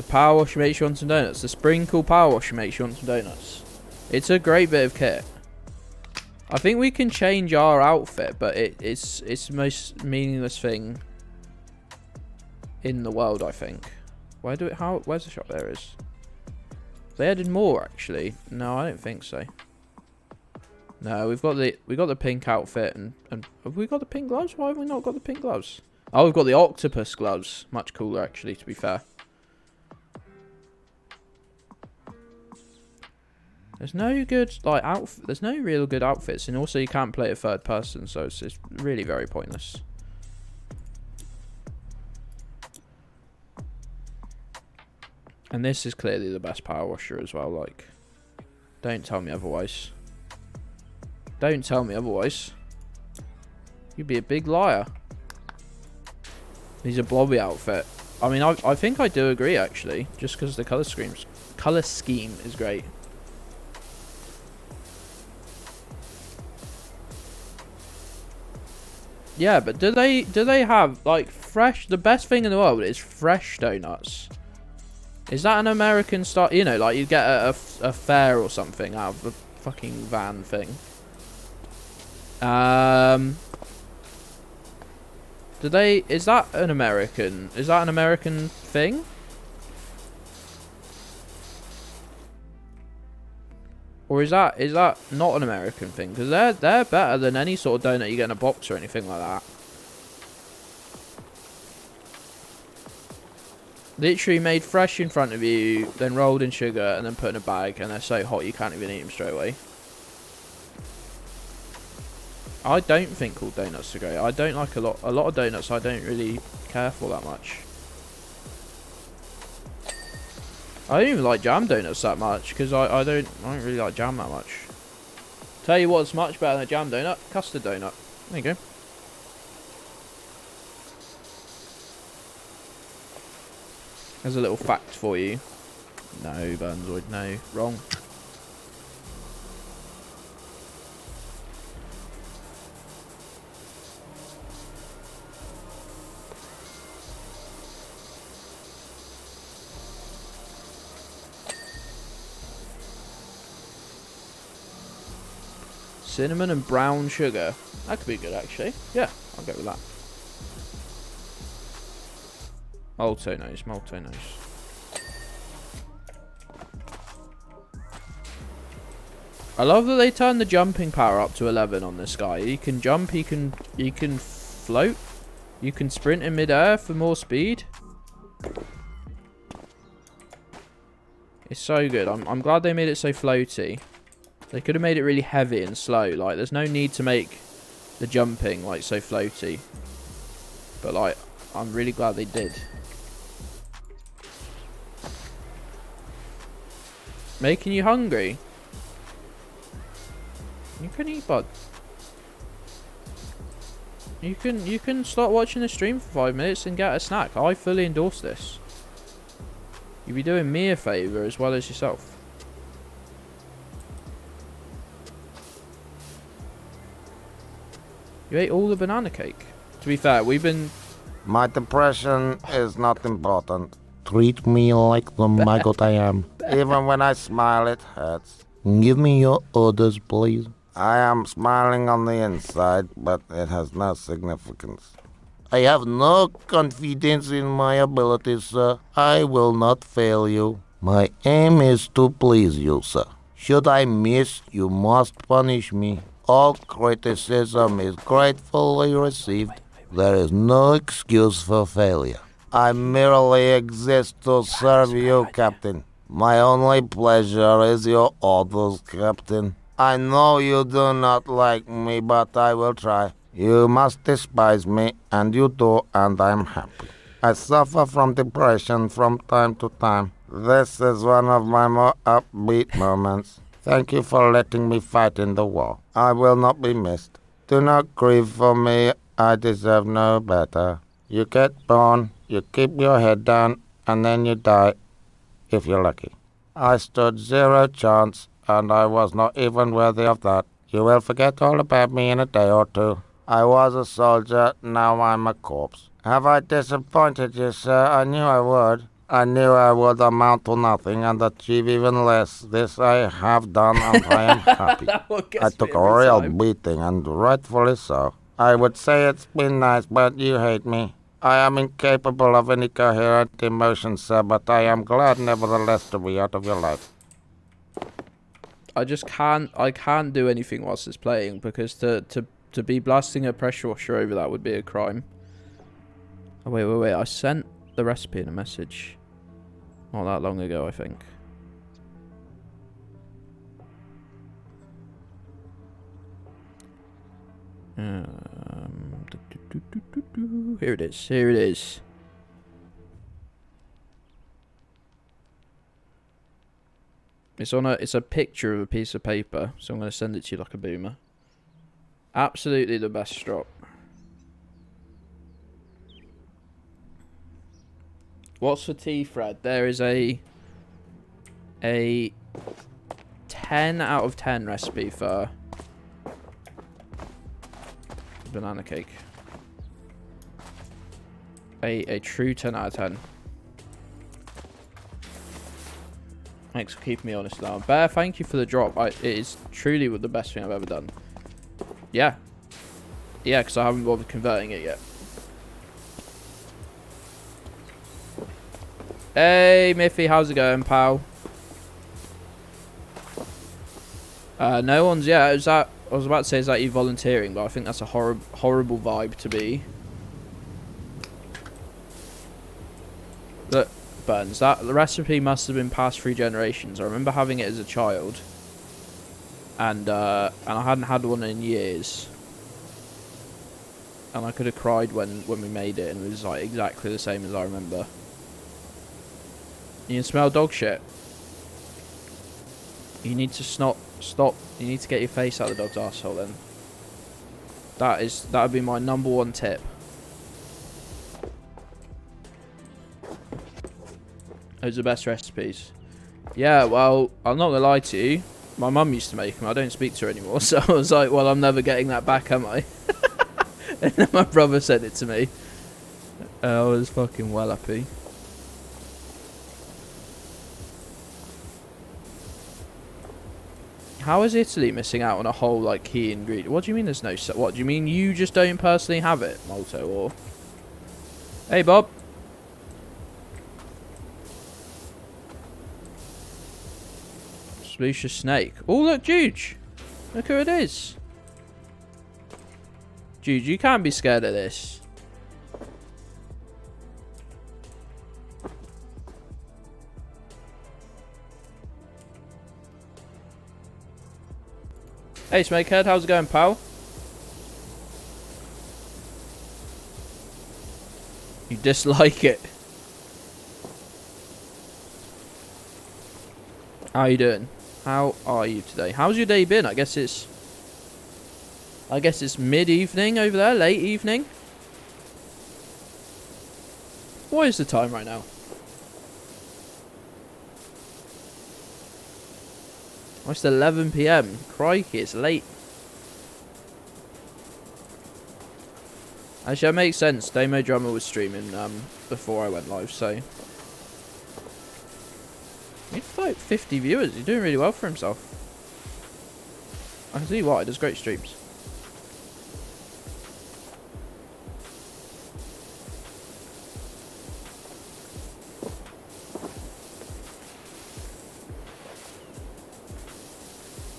Power wash makes you want some donuts. The sprinkle power wash makes you want some donuts. It's a great bit of kit. I think we can change our outfit, but it's the most meaningless thing in the world, I think. Where's the shop? There is. They added more actually. No, I don't think so. No, we've got the pink outfit and have we got the pink gloves? Why have we not got the pink gloves? Oh, we've got the octopus gloves. Much cooler actually, to be fair. There's no good like outfit. There's no real good outfits, and also you can't play it third person, so it's really very pointless. And this is clearly the best power washer as well. Like, don't tell me otherwise. Don't tell me otherwise. You'd be a big liar. He's a blobby outfit. I mean, I think I do agree actually, just because the color scheme is great. Yeah, but do they have like fresh? The best thing in the world is fresh donuts. Is that an American style? You know, like you get a fair or something out of the fucking van thing. Do they? Is that an American? Is that an American thing? Or is that not an American thing? Because they're better than any sort of donut you get in a box or anything like that. Literally made fresh in front of you, then rolled in sugar, and then put in a bag, and they're so hot you can't even eat them straight away. I don't think all donuts are great. I don't like a lot of donuts I don't really care for that much. I don't even like jam donuts that much, because I don't really like jam that much. Tell you what's much better than a jam donut, custard donut. There you go. There's a little fact for you. No, Burnzoid, no. Wrong. Cinnamon and brown sugar. That could be good, actually. Yeah, I'll go with that. Malto nose. I love that they turned the jumping power up to 11 on this guy. He can jump, he can float, you can sprint in midair for more speed. It's so good. I'm glad they made it so floaty. They could have made it really heavy and slow. Like, there's no need to make the jumping like so floaty. But like, I'm really glad they did. Making you hungry. You can eat, bud. You can start watching the stream for 5 minutes and get a snack. I fully endorse this. You'd be doing me a favour as well as yourself. You ate all the banana cake. To be fair, we've been... My depression is not important. Treat me like the maggot I am. Even when I smile, it hurts. Give me your orders, please. I am smiling on the inside, but it has no significance. I have no confidence in my abilities, sir. I will not fail you. My aim is to please you, sir. Should I miss, you must punish me. All criticism is gratefully received. There is no excuse for failure. I merely exist to serve you, Captain. My only pleasure is your orders, Captain. I know you do not like me, but I will try. You must despise me, and you do, and I'm happy. I suffer from depression from time to time. This is one of my more upbeat moments. Thank you for letting me fight in the war. I will not be missed. Do not grieve for me. I deserve no better. You get born, you keep your head down, and then you die, if you're lucky. I stood zero chance, and I was not even worthy of that. You will forget all about me in a day or two. I was a soldier, now I'm a corpse. Have I disappointed you, sir? I knew I would. I knew I would amount to nothing and achieve even less. This I have done, and I am happy. I took a real beating, and rightfully so. I would say it's been nice, but you hate me. I am incapable of any coherent emotion, sir, but I am glad nevertheless to be out of your life. I can't do anything whilst it's playing, because to be blasting a pressure washer over that would be a crime. Oh, wait. I sent the recipe in a message. Not that long ago, I think. Here it is. Here it is. It's a picture of a piece of paper, so I'm going to send it to you like a boomer. Absolutely the best strop. What's for tea, Fred? There is a 10 out of 10 recipe for banana cake. A true 10 out of 10. Thanks for keeping me honest now. Bear, thank you for the drop. It is truly the best thing I've ever done. Yeah. Yeah, because I haven't bothered converting it yet. Hey, Miffy, how's it going, pal? No one's... Yeah, is that... I was about to say, is that you volunteering? But I think that's a horrible vibe to be. Look, Burns, the recipe must have been passed through generations. I remember having it as a child. And I hadn't had one in years. And I could have cried when we made it, and it was like exactly the same as I remember. You can smell dog shit. You need to stop. You need to get your face out of the dog's arsehole then. That would be my #1 tip. Those are the best recipes. Yeah, well, I'm not gonna lie to you. My mum used to make them. I don't speak to her anymore, so I was like, well, I'm never getting that back, am I? And then my brother sent it to me. I was fucking well happy. How is Italy missing out on a whole, like, key ingredient? What do you mean there's no... What, do you mean you just don't personally have it, Malto, or... Hey, Bob. Lucius Snake. Oh, look, Juge. Look who it is. Juge, you can't be scared of this. Hey, Snakehead, how's it going, pal? You dislike it. How you doing? How are you today? How's your day been? I guess it's mid-evening over there, late evening. What is the time right now? Oh, it's 11 PM. Crikey, it's late. Actually, that makes sense. Damo Drummer was streaming before I went live, so... He's like 50 viewers. He's doing really well for himself. I can see why. He does great streams.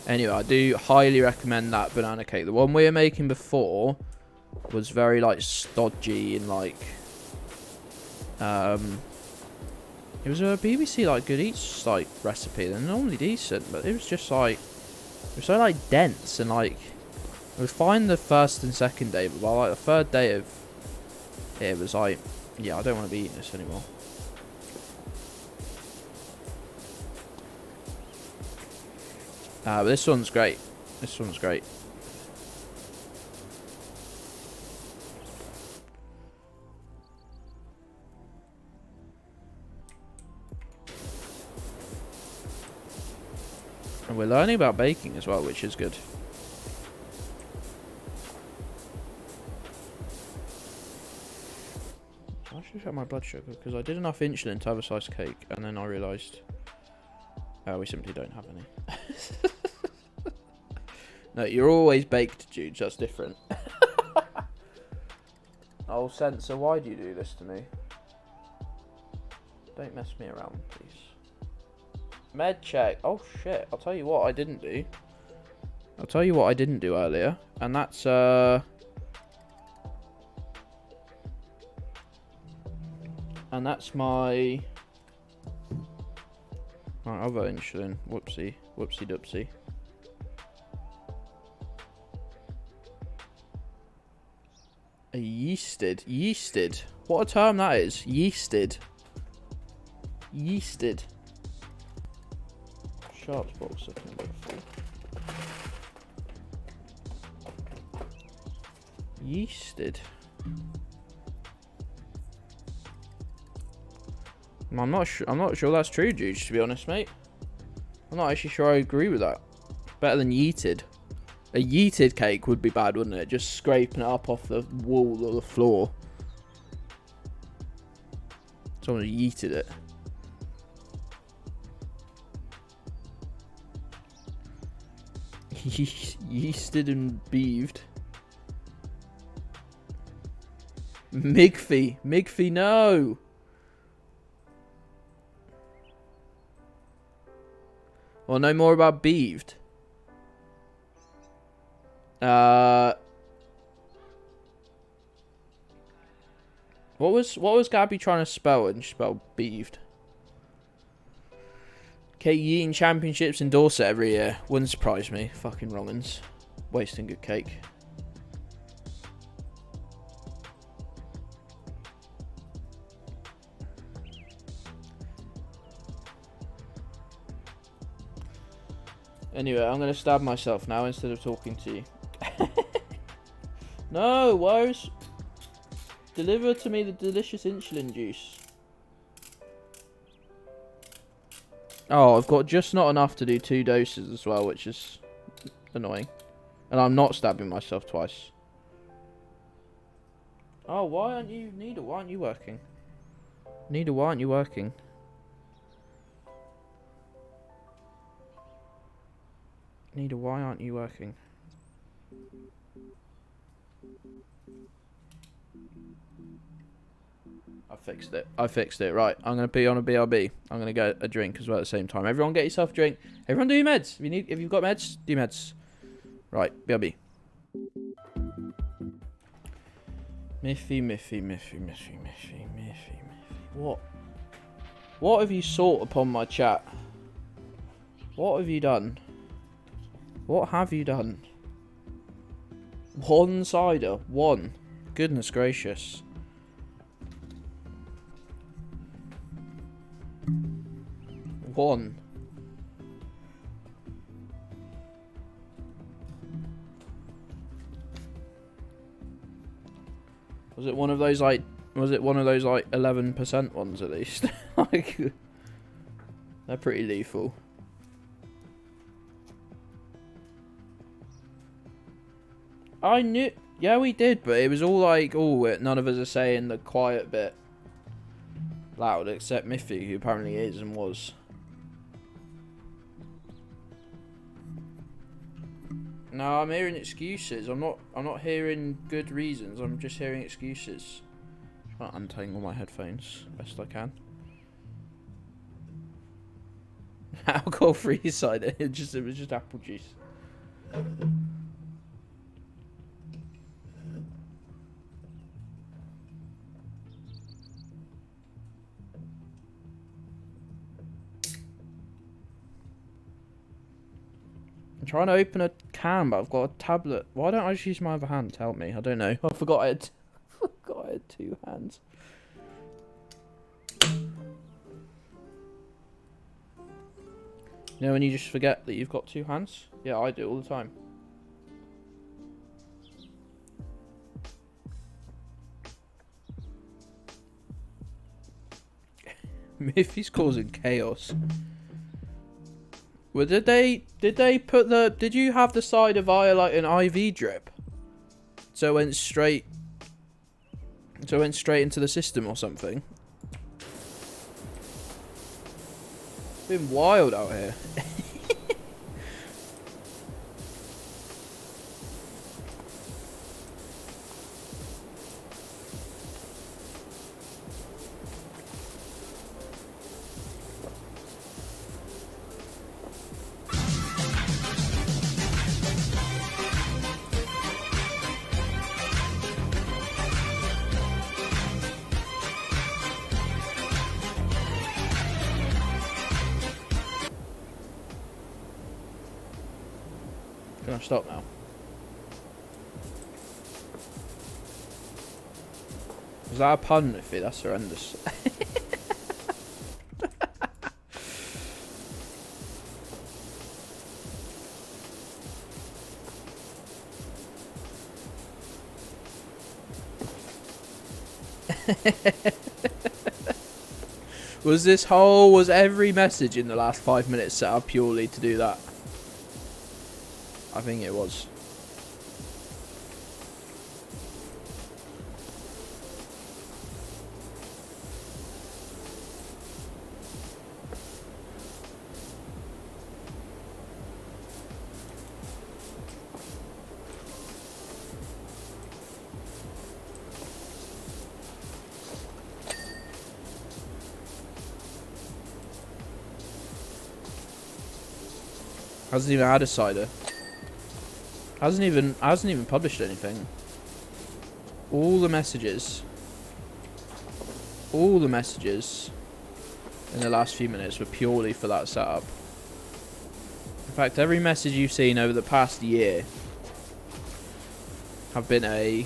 Anyway, I do highly recommend that banana cake. The one we were making before was very like stodgy and like it was a BBC like Good Eats like recipe. They're normally decent, but it was just like it was so like dense and like it was fine the first and second day, but by like the third day of it was like, yeah, I don't want to be eating this anymore. But this one's great. This one's great. And we're learning about baking as well, which is good. I should check my blood sugar because I did enough insulin to have a slice of cake, and then I realised we simply don't have any. No, you're always baked, Jude. That's different. Oh, Sensor, why do you do this to me? Don't mess me around, please. Med check. Oh shit! I'll tell you what I didn't do. I'll tell you what I didn't do earlier, and that's my other insulin. Whoopsie doopsie. A yeasted. Yeasted. What a term that is. Yeasted. Yeasted. Sharps box. I can go full. Yeasted. I'm not sure that's true, Juge, to be honest, mate. I'm not actually sure I agree with that. Better than yeeted. A yeeted cake would be bad, wouldn't it? Just scraping it up off the wall or the floor. Someone yeeted it. Yeasted and beeved. Migfy. Migfy, no! Well, know more about beeved. What was Gabby trying to spell when she spelled beeved? Cake eating championships in Dorset every year. Wouldn't surprise me. Fucking wrong'uns. Wasting good cake. Anyway, I'm going to stab myself now instead of talking to you. No, wires. Deliver to me the delicious insulin juice. Oh, I've got just not enough to do 2 doses as well, which is annoying. And I'm not stabbing myself twice. Oh, why aren't you... Nida, why aren't you working? Nida, why aren't you working? Nida, why aren't you working? I fixed it. I fixed it. Right, I'm going to be on a BRB. I'm going to get a drink as well at the same time. Everyone get yourself a drink. Everyone do your meds. If you've got meds, do your meds. Right, BRB. Miffy. What? What have you sought upon my chat? What have you done? What have you done? One cider. One. Goodness gracious. One. Was it one of those like 11% ones at least? Like, they're pretty lethal. I knew, yeah, we did, but it was all like, oh, none of us are saying the quiet bit loud, except Miffy, who apparently is and was. No, I'm hearing excuses. I'm not hearing good reasons. I'm just hearing excuses. Trying to untangle my headphones best I can. Alcohol-free cider. It was just apple juice. I'm trying to open a can, but I've got a tablet. Why don't I just use my other hand to help me? I don't know. I forgot I had 2 hands. You know when you just forget that you've got 2 hands? Yeah, I do all the time. Miffy's causing chaos. Well, did they put the... Did you have the cider via, like, an IV drip? So it went straight... So it went straight into the system or something? It's been wild out here. Can I stop now? that a pun, Miffy? That's horrendous. Was every message in the last 5 minutes set up purely to do that? I think it was. Hasn't even had a cider. Hasn't even published anything. All the messages in the last few minutes were purely for that setup. In fact, every message you've seen over the past year have been a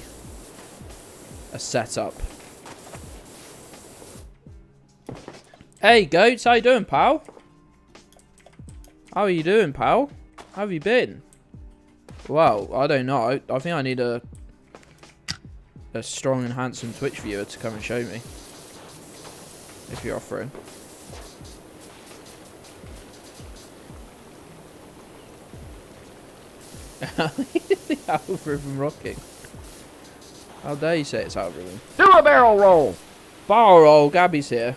setup. Hey, Goats, how you doing, pal? How are you doing, pal? How have you been? Well, I don't know. I think I need a strong and handsome Twitch viewer to come and show me. If you're offering. The algorithm rocking. How dare you say it's algorithm? Do a barrel roll. Barrel roll, Gabby's here.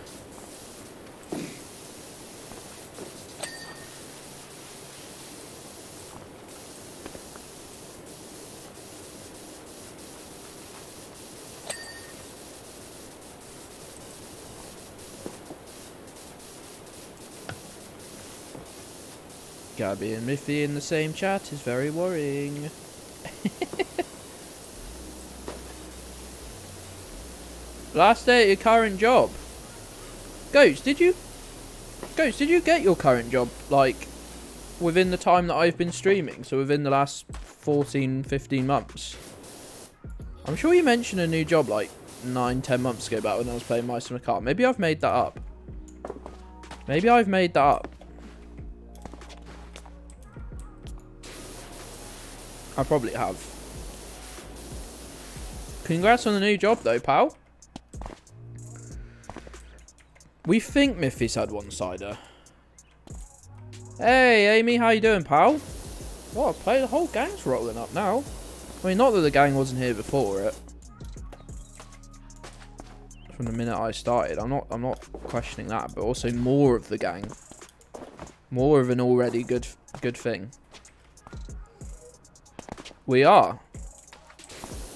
Gabby and Miffy in the same chat is very worrying. Last day at your current job. Ghost, did you get your current job, like, within the time that I've been streaming? So within the last 14, 15 months? I'm sure you mentioned a new job, like, 9, 10 months ago back when I was playing Mice and a Car. Maybe I've made that up. I probably have. Congrats on the new job though, pal. We think Miffy's had one cider. Hey, Amy, how you doing, pal? What, the whole gang's rolling up now. I mean, not that the gang wasn't here before it. From the minute I started. I'm not questioning that, but also more of the gang. More of an already good thing. We are.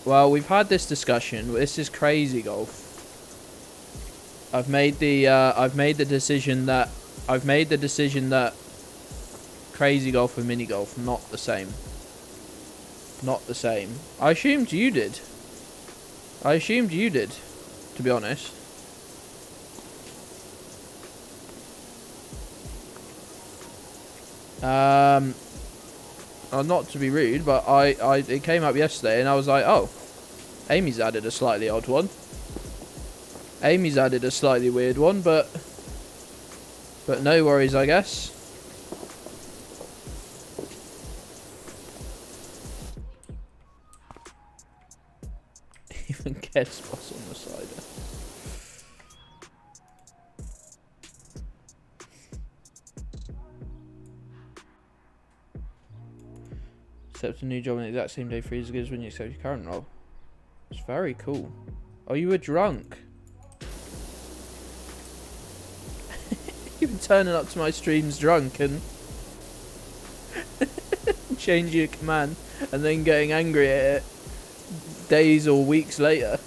Well, we've had this discussion. This is crazy golf. I've made the decision that crazy golf and mini golf not the same. Not the same. I assumed you did. To be honest. Not to be rude, but it came up yesterday and I was like, oh, Amy's added a slightly odd one. Amy's added a slightly weird one, but no worries, I guess. Even guest spots on the cider. Accept a new job on the exact same day 3 years ago as when you accept your current role. It's very cool. Oh, you were drunk. You've been turning up to my streams drunk and changing your command and then getting angry at it days or weeks later.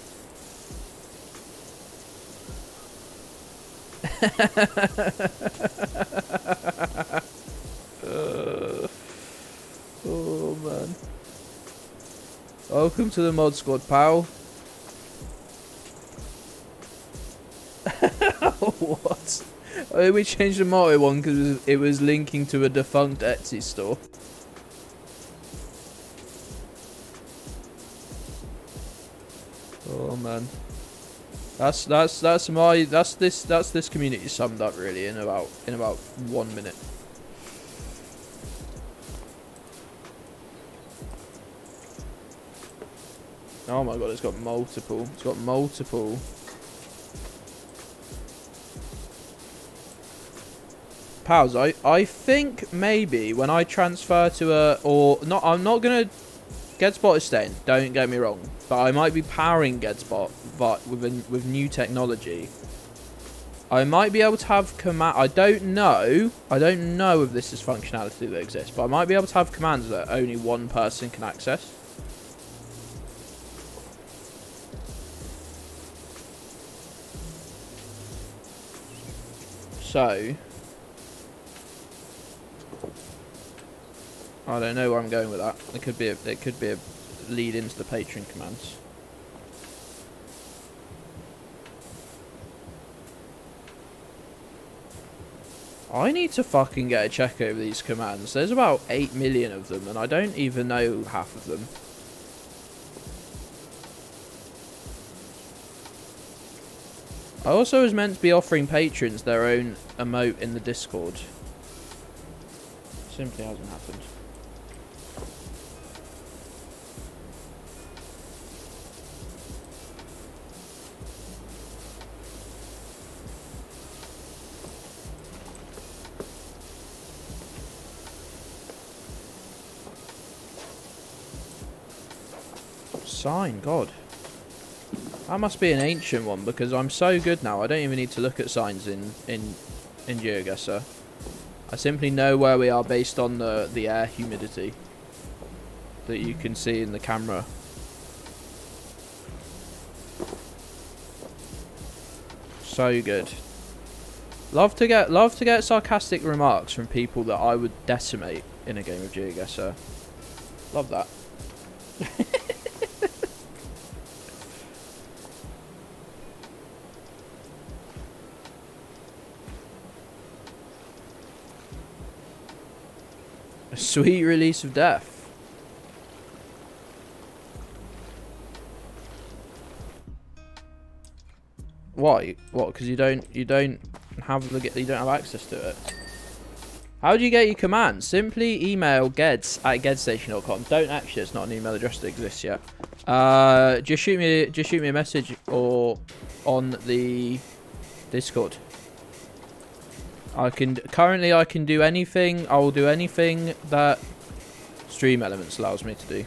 Oh man. Welcome to the mod squad, pal. What? Oh, we changed the motto one because it was linking to a defunct Etsy store. Oh man. That's this community summed up really in about 1 minute. Oh my god, it's got multiple. It's got multiple. Pals, I think maybe when I transfer to a, or not, I'm not gonna, Geddspot is staying, don't get me wrong, but I might be powering Geddspot, but with new technology. I might be able to have command, I don't know if this is functionality that exists, but I might be able to have commands that only one person can access. So, I don't know where I'm going with that. It could be a lead into the Patreon commands. I need to fucking get a check over these commands. There's about 8 million of them, and I don't even know half of them. I also was meant to be offering patrons their own emote in the Discord. Simply hasn't happened. Sign, God. That must be an ancient one because I'm so good now. I don't even need to look at signs in GeoGuessr. I simply know where we are based on the air humidity that you can see in the camera. So good. Love to get sarcastic remarks from people that I would decimate in a game of GeoGuessr. Love that. A sweet release of death. Why? What? Because you don't have access to it. How do you get your commands? Simply email gedds@geddstation.com. Don't actually. It's not an email address that exists yet. Just shoot me a message or on the Discord. I can do anything. I will do anything that Stream Elements allows me to do.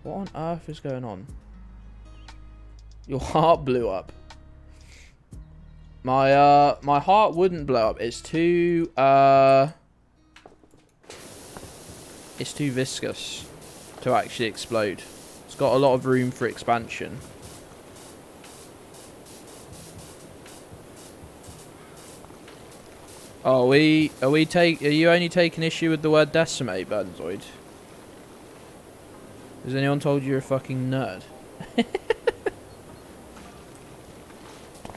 What on earth is going on? Your heart blew up. My heart wouldn't blow up. It's too viscous to actually explode. It's got a lot of room for expansion. Oh, are you only taking issue with the word decimate, Burnzoid? Has anyone told you you're a fucking nerd?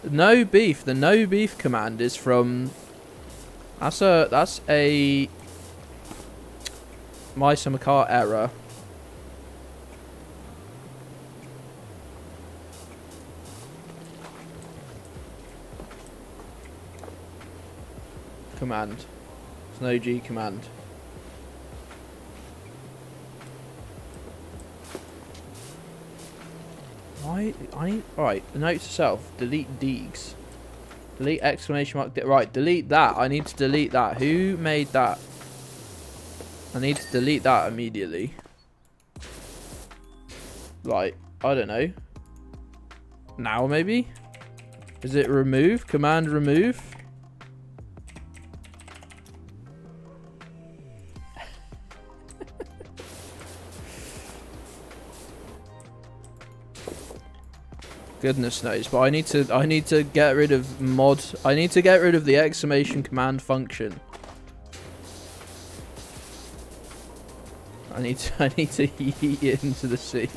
No beef. The no beef command is from. That's a MySummerCart error. Command. It's no G command. Alright, note to self, delete Deegs. Delete exclamation mark, right, delete that. I need to delete that. Who made that? I need to delete that immediately. Right, I don't know. Now maybe? Is it remove? Command remove? Goodness knows, but I need to get rid of mod. I need to get rid of the exclamation command function. I need to yeet it into the sea.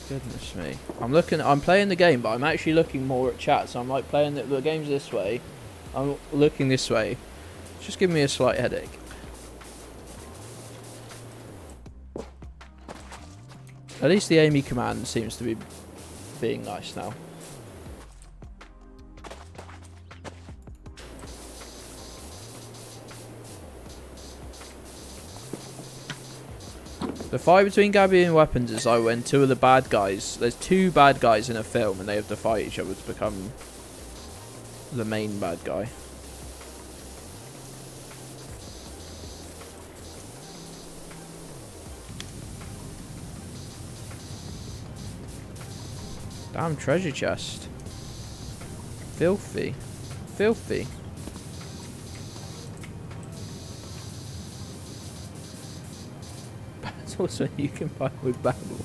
Goodness me. I'm playing the game, but I'm actually looking more at chat. So I'm like playing the game's this way. I'm looking this way. It's just giving me a slight headache. At least the Amy command seems to be being nice now. The fight between Gabby and Weapons is like when two of the bad guys... There's two bad guys in a film and they have to fight each other to become the main bad guy. Damn treasure chest. Filthy. Filthy. That's also you can buy with battle.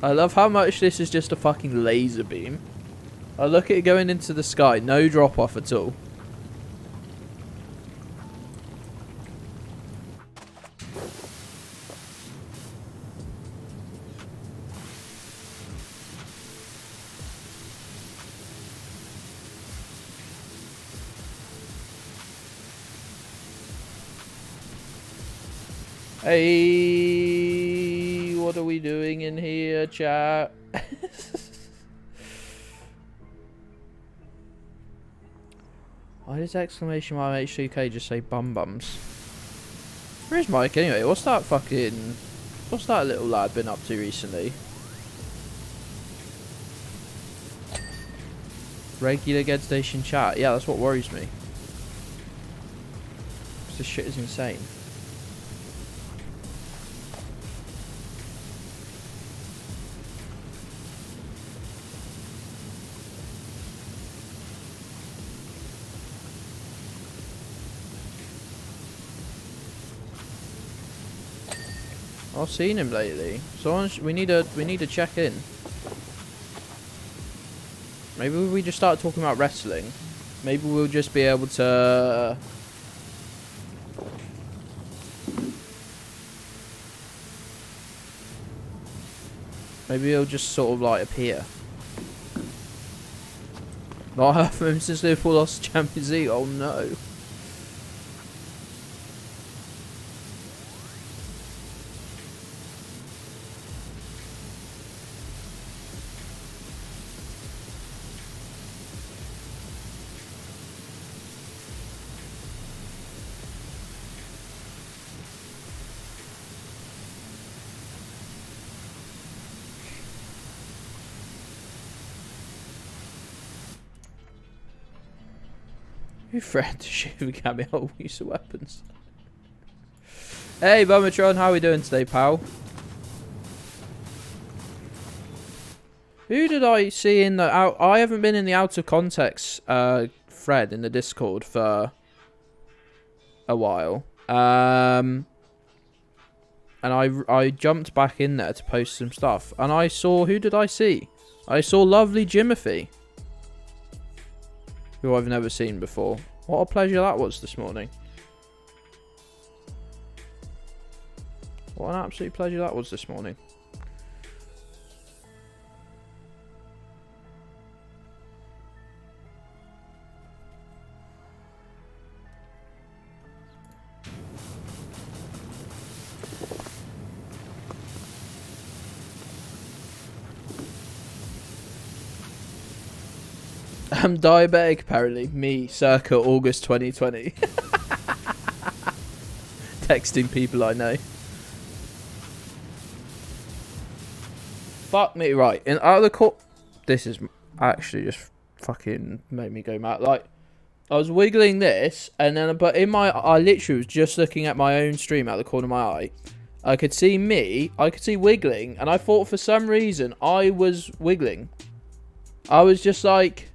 I love how much this is just a fucking laser beam. I look at it going into the sky, no drop off at all. Hey, what are we doing in here, chat? Why does exclamation mark H2K just say bum bums? Where's Mike anyway? What's that little lad been up to recently? Regular Geddli Station chat. Yeah, that's what worries me. This shit is insane. I've seen him lately. So we need to check in. Maybe we just start talking about wrestling. Maybe we'll just be able to. Maybe he'll just sort of like appear. Not heard from him since Liverpool lost the Champions League. Oh no. Who threatened to shoot the cameo use of weapons? Hey Bummertron, how are we doing today, pal? Who did I see in the out? I haven't been in the out of context thread in the Discord for a while. And I jumped back in there to post some stuff, and I saw, who did I see? I saw lovely Jimothy, who I've never seen before. What a pleasure that was this morning. What an absolute pleasure that was this morning. I'm diabetic, apparently. Me, circa August 2020. Texting people I know. Fuck me, right. And out of the court. This is actually just fucking made me go mad. Like, I was wiggling this, and then, but in my, I literally was just looking at my own stream out of the corner of my eye. I could see me, I could see wiggling, and I thought for some reason I was wiggling. I was just like,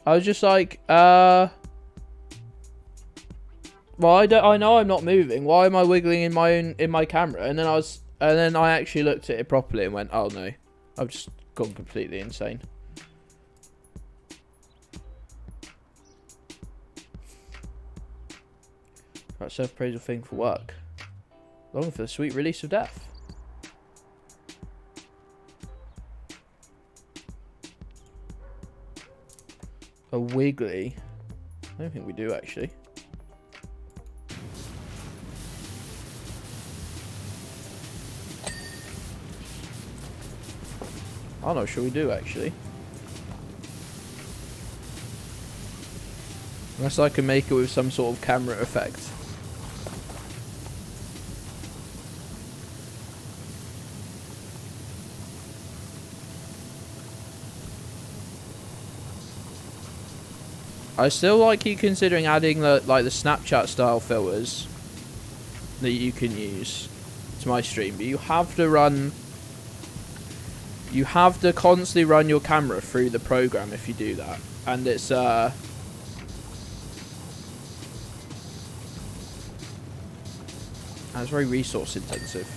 well, I know I'm not moving. Why am I wiggling in my camera? And then I actually looked at it properly and went, oh no, I've just gone completely insane. Right, self-appraisal thing for work. Longing for the sweet release of death. A wiggly. I don't think we do actually. I'm not sure we do actually. Unless I can make it with some sort of camera effect. I still like you considering adding the the Snapchat style filters that you can use to my stream, but you have to constantly run your camera through the program if you do that, and it's very resource intensive.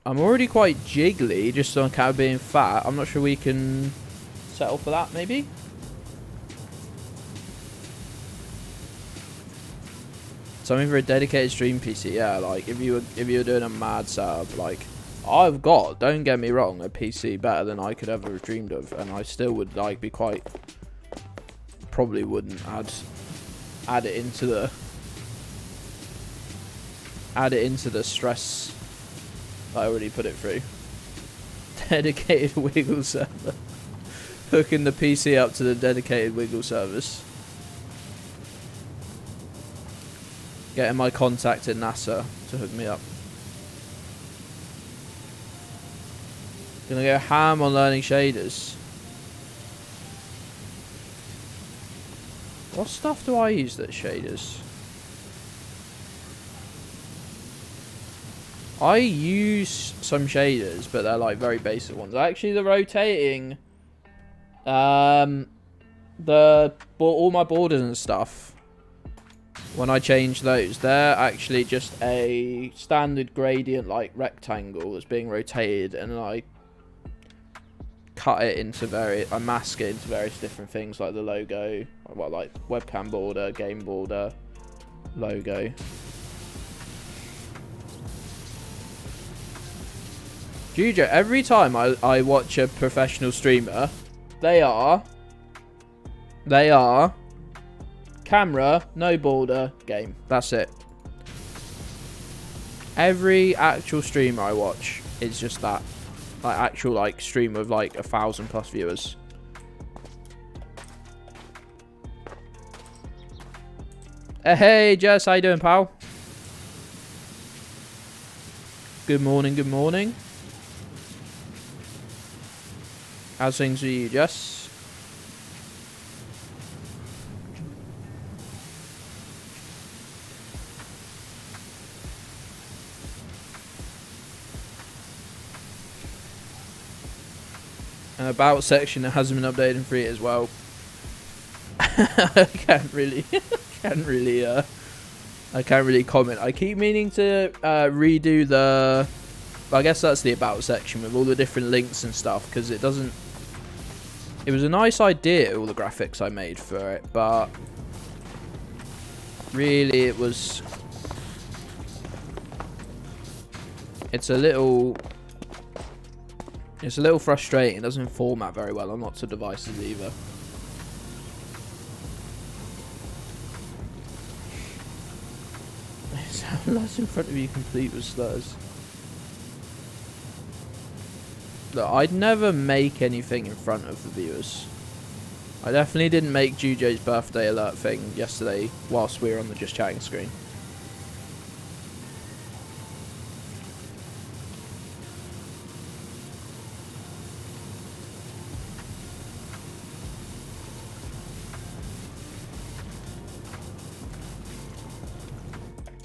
I'm already quite jiggly just on account of being fat. I'm not sure we can settle for that, maybe? Something for a dedicated stream PC, yeah, like if you were doing a mad setup, like I've got, don't get me wrong, a PC better than I could ever have dreamed of, and I still would be quite, probably wouldn't add it into the stress I already put it through. Dedicated wiggle server. Hooking the PC up to the dedicated wiggle service. Getting my contact at NASA to hook me up. Gonna go ham on learning shaders. What stuff do I use that's shaders? I use some shaders, but they're like very basic ones. Actually, the rotating, all my borders and stuff, when I change those, they're actually just a standard gradient like rectangle that's being rotated, and then I cut it into I mask it into various different things like the logo, like webcam border, game border, logo. Jujo, every time I watch a professional streamer, they are camera, no border, game. That's it. Every actual streamer I watch is just that. Like actual stream with 1,000+ viewers. Hey Jess, how you doing, pal? Good morning, good morning. How's things with you, Jess? An about section that hasn't been updated in 3 as well. I can't really comment. I keep meaning to redo the, I guess that's the about section with all the different links and stuff, because it doesn't. It was a nice idea, all the graphics I made for it, but really it's a little frustrating. It doesn't format very well on lots of devices either. Unless in front of you complete with slurs. Look, I'd never make anything in front of the viewers. I definitely didn't make Jujo's birthday alert thing yesterday whilst we were on the just chatting screen.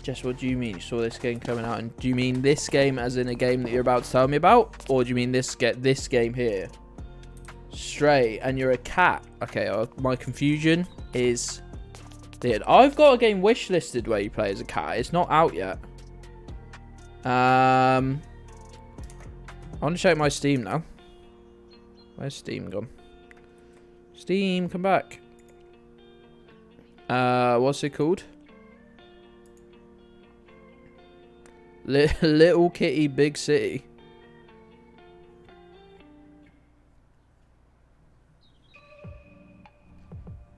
Jess, what do you mean? You saw this game coming out, and do you mean this game as in a game that you're about to tell me about, or do you mean this game here? stray and you're a cat. Okay, my confusion is weird. I've got a game wishlisted where you play as a cat. It's not out yet. I want to check my Steam now. Where's Steam gone? Steam, come back. What's it called? Little Kitty Big City.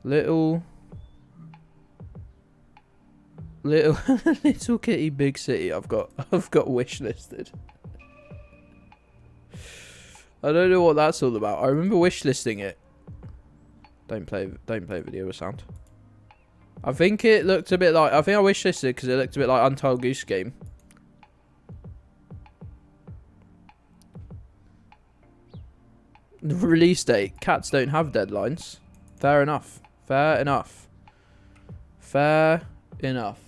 Little Kitty Big City. I've got wishlisted. I don't know what that's all about. I remember wishlisting it. Don't play video with sound. I think it looked a bit like. I think I wishlisted because it looked a bit like Untitled Goose Game. Release date. Cats don't have deadlines. Fair enough. Fair enough. Fair enough.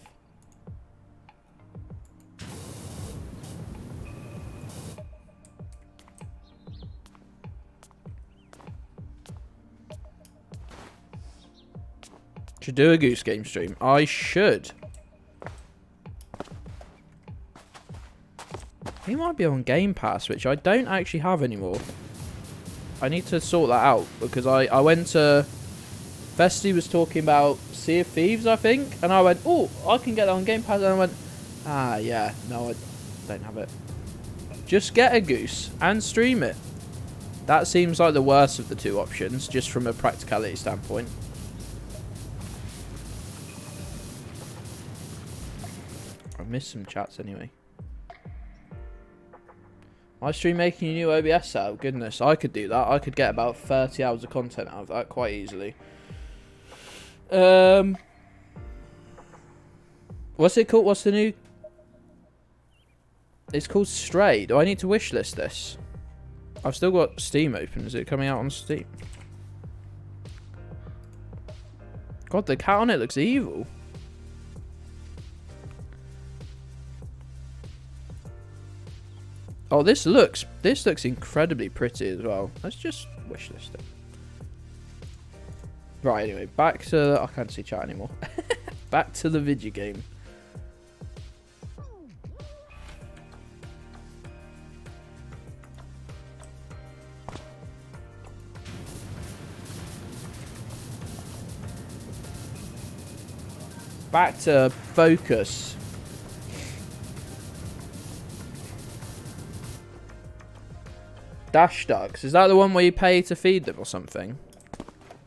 Should do a Goose Game stream. I should. He might be on Game Pass, which I don't actually have anymore. I need to sort that out because I went to... Festy was talking about Sea of Thieves, I think, and I went, oh, I can get that on Game Pass, and I went, ah, yeah, no, I don't have it. Just get a Goose and stream it. That seems like the worst of the two options, just from a practicality standpoint. I missed some chats anyway. My stream making a new OBS setup, goodness, I could do that. I could get about 30 hours of content out of that quite easily. What's it called? What's the new? It's called Stray. Do I need to wishlist this? I've still got Steam open. Is it coming out on Steam? God, the cat on it looks evil. Oh, this looks incredibly pretty as well. Let's just wishlist it. Right, anyway, back to... I can't see chat anymore. Back to the video game. Back to focus. Dash ducks. Is that the one where you pay to feed them or something?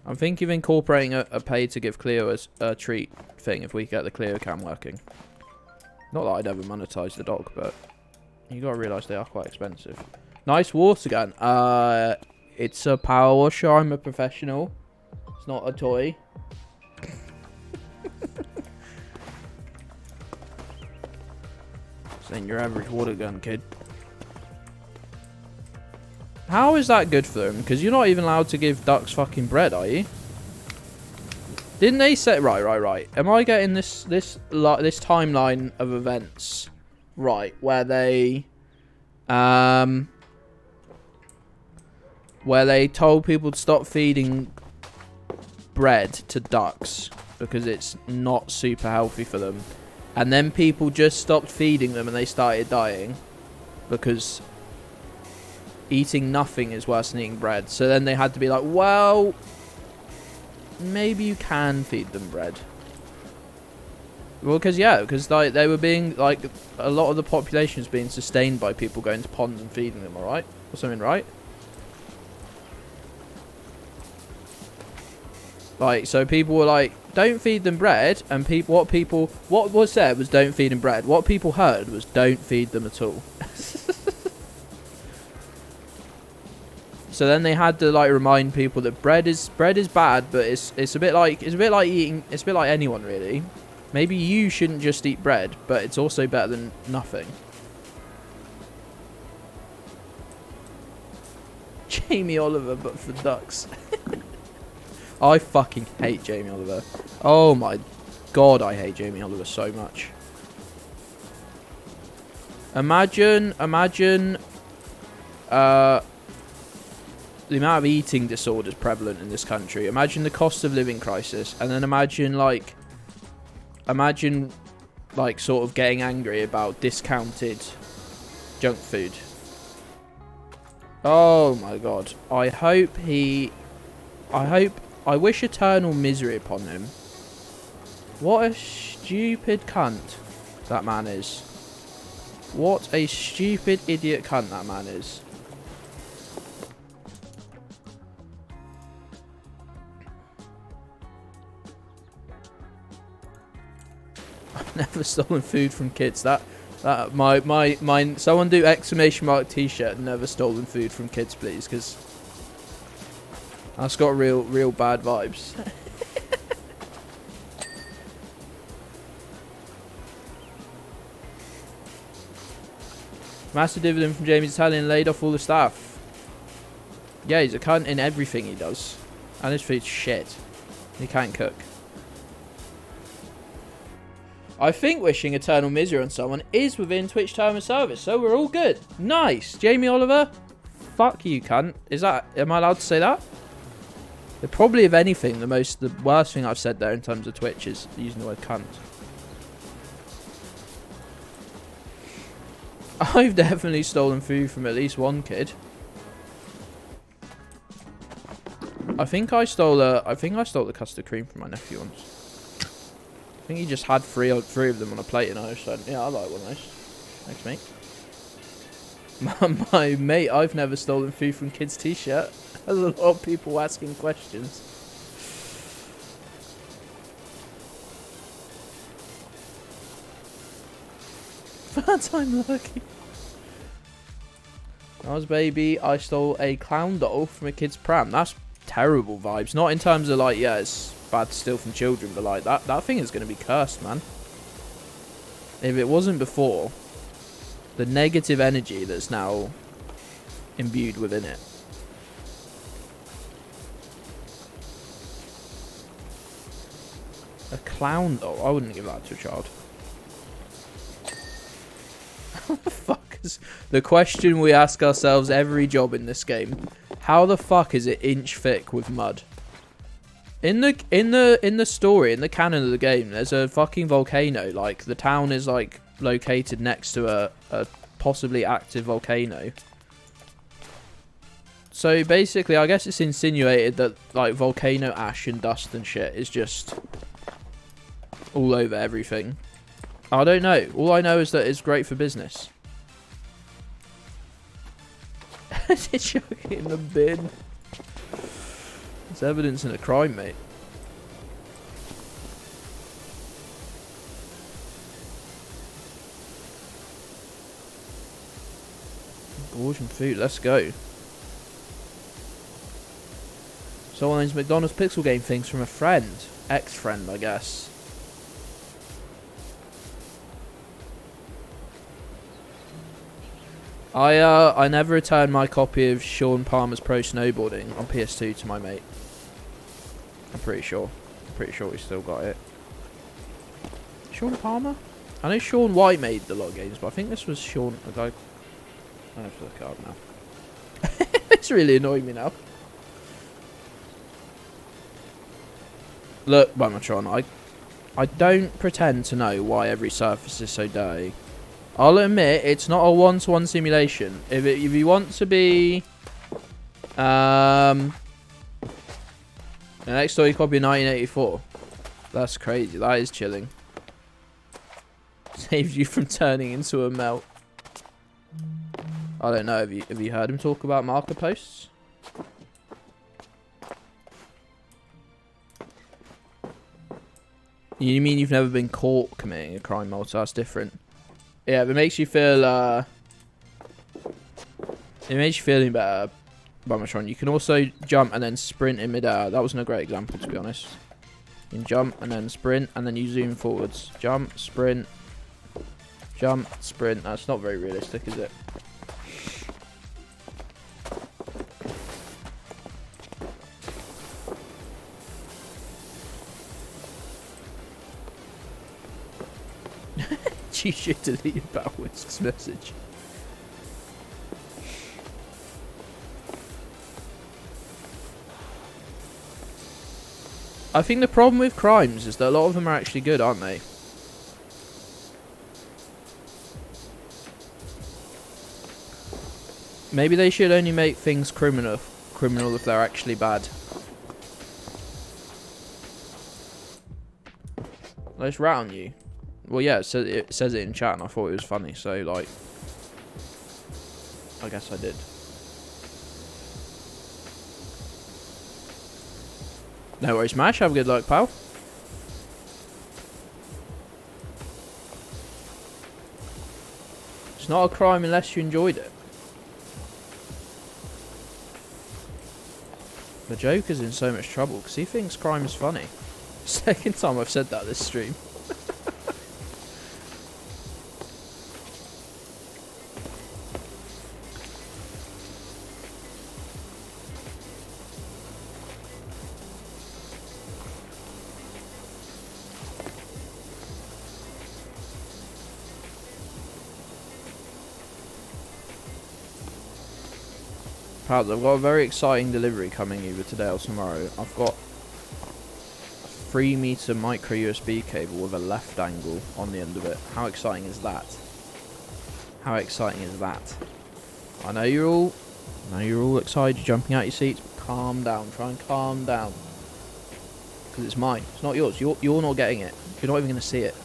I'm thinking of incorporating a pay to give Cleo a treat thing if we get the Cleo cam working. Not that I'd ever monetize the dog, but you gotta realise they are quite expensive. Nice water gun. It's a power washer. I'm a professional. It's not a toy. This ain't your average water gun, kid. How is that good for them? Because you're not even allowed to give ducks fucking bread, are you? Didn't they say... Right. Am I getting this timeline of events right? Where they... where they told people to stop feeding bread to ducks because it's not super healthy for them. And then people just stopped feeding them and they started dying because... eating nothing is worse than eating bread. So then they had to be like, well, maybe you can feed them bread. Well, because like they were being like a lot of the population is being sustained by people going to ponds and feeding them. All right, or something, right? Like, so people were like, don't feed them bread, and what was said was don't feed them bread. What people heard was don't feed them at all. So then they had to like remind people that bread is bad, but it's a bit like anyone really. Maybe you shouldn't just eat bread, but it's also better than nothing. Jamie Oliver, but for ducks. I fucking hate Jamie Oliver. Oh my god, I hate Jamie Oliver so much. Imagine the amount of eating disorders prevalent in this country. Imagine the cost of living crisis, and then imagine like sort of getting angry about discounted junk food. Oh my god. I wish eternal misery upon him. What a stupid cunt that man is. What a stupid idiot cunt that man is. I've never stolen food from kids. Someone do exclamation mark t-shirt, never stolen food from kids, please, because that's got real bad vibes. Massive dividend from Jamie's Italian, laid off all the staff. Yeah, he's a cunt in everything he does. And his food's shit. He can't cook. I think wishing eternal misery on someone is within Twitch term of service, so we're all good. Nice. Jamie Oliver, fuck you, cunt. Am I allowed to say that? Probably, if anything, the worst thing I've said there in terms of Twitch is using the word cunt. I've definitely stolen food from at least one kid. I think I stole the custard cream from my nephew once. I think he just had three of them on a plate, and I said, "Yeah, I like one of those." Thanks, mate. My mate, I've never stolen food from kids' t-shirt. There's a lot of people asking questions. Third time lucky. When I was a baby, I stole a clown doll from a kid's pram. That's terrible vibes. Not in terms of like, yeah, it's bad to steal from children, but like that thing is going to be cursed, man. If it wasn't before, the negative energy that's now imbued within it. A clown doll? I wouldn't give that to a child. How the fuck is the question we ask ourselves every job in this game? How the fuck is it inch thick with mud? In the story, in the canon of the game, there's a fucking volcano. Like, the town is like located next to a possibly active volcano. So basically, I guess it's insinuated that like volcano ash and dust and shit is just all over everything. I don't know. All I know is that it's great for business. It's chucking it in the bin. It's evidence in a crime, mate. Gorgeous food. Let's go. Someone owns McDonald's Pixel Game things from a friend. Ex-friend, I guess. I never returned my copy of Sean Palmer's Pro Snowboarding on PS2 to my mate. I'm pretty sure. We still got it. Sean Palmer? I know Sean White made the lot of games, but I think this was Sean... I have to look it up now. It's really annoying me now. Look, Bumatron, I don't pretend to know why every surface is so dirty. I'll admit, it's not a one-to-one simulation. If you want to be... the next story copy of 1984. That's crazy. That is chilling. Saves you from turning into a melt. I don't know. Have you heard him talk about marker posts? You mean you've never been caught committing a crime, Malta? That's different. Yeah, if it makes you feel feeling better, Bumatron. You can also jump and then sprint in midair. That wasn't a great example, to be honest. You can jump and then sprint, and then you zoom forwards. Jump, sprint, jump, sprint. That's not very realistic, is it? You should delete your Batwhisk's message. I think the problem with crimes is that a lot of them are actually good, aren't they? Maybe they should only make things criminal if they're actually bad. Let's rat on you. Well, yeah, it says it in chat, and I thought it was funny, so, like, I guess I did. No worries, Mash. Have a good luck, pal. It's not a crime unless you enjoyed it. The Joker's in so much trouble because he thinks crime is funny. Second time I've said that this stream. Pals, I've got a very exciting delivery coming either today or tomorrow. I've got a 3 meter micro USB cable with a left angle on the end of it. How exciting is that? How exciting is that? I know you're all excited, you're jumping out your seats, but calm down, try and calm down. Because it's mine, it's not yours. You're not getting it. You're not even going to see it.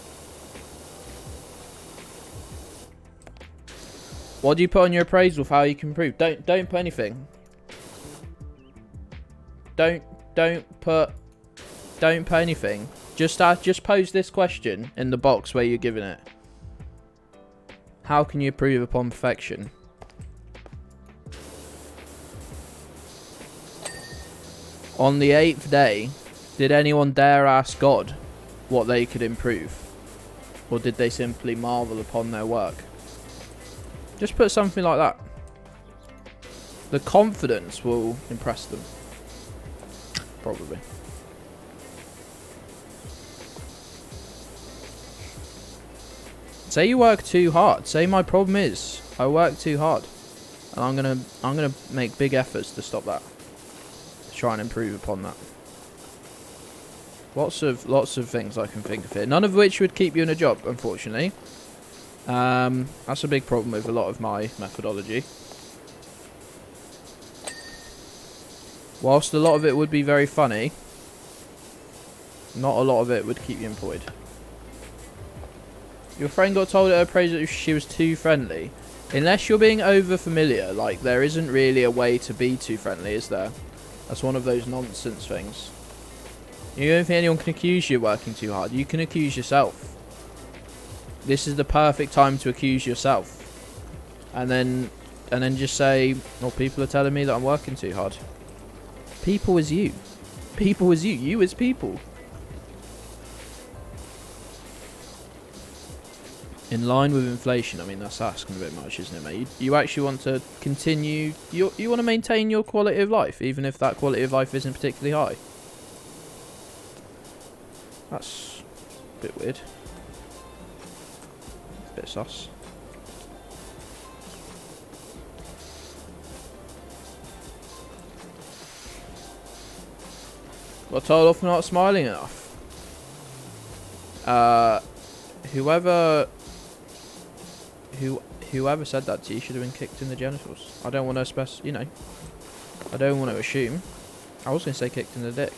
What do you put on your appraisal for how you can improve? Don't put anything. Don't put anything. Just pose this question in the box where you're giving it. How can you improve upon perfection? On the 8th day, did anyone dare ask God what they could improve? Or did they simply marvel upon their work? Just put something like that. The confidence will impress them. Probably. Say you work too hard. Say my problem is I work too hard, and I'm gonna make big efforts to stop that. To try and improve upon that. Lots of things I can think of here. None of which would keep you in a job, unfortunately. That's a big problem with a lot of my methodology. Whilst a lot of it would be very funny, not a lot of it would keep you employed. Your friend got told at her appraisal that she was too friendly. Unless you're being over familiar, like, there isn't really a way to be too friendly, is there? That's one of those nonsense things. You don't think anyone can accuse you of working too hard. You can accuse yourself. This is the perfect time to accuse yourself. And then just say, well, people are telling me that I'm working too hard. People is you. People is you. You is people. In line with inflation. I mean, that's asking a bit much, isn't it, mate? You actually want to continue... You want to maintain your quality of life, even if that quality of life isn't particularly high. That's a bit weird. Bit sus. Got told off for not smiling enough. Whoever said that to you should have been kicked in the genitals. I don't want to I don't want to assume. I was going to say kicked in the dick.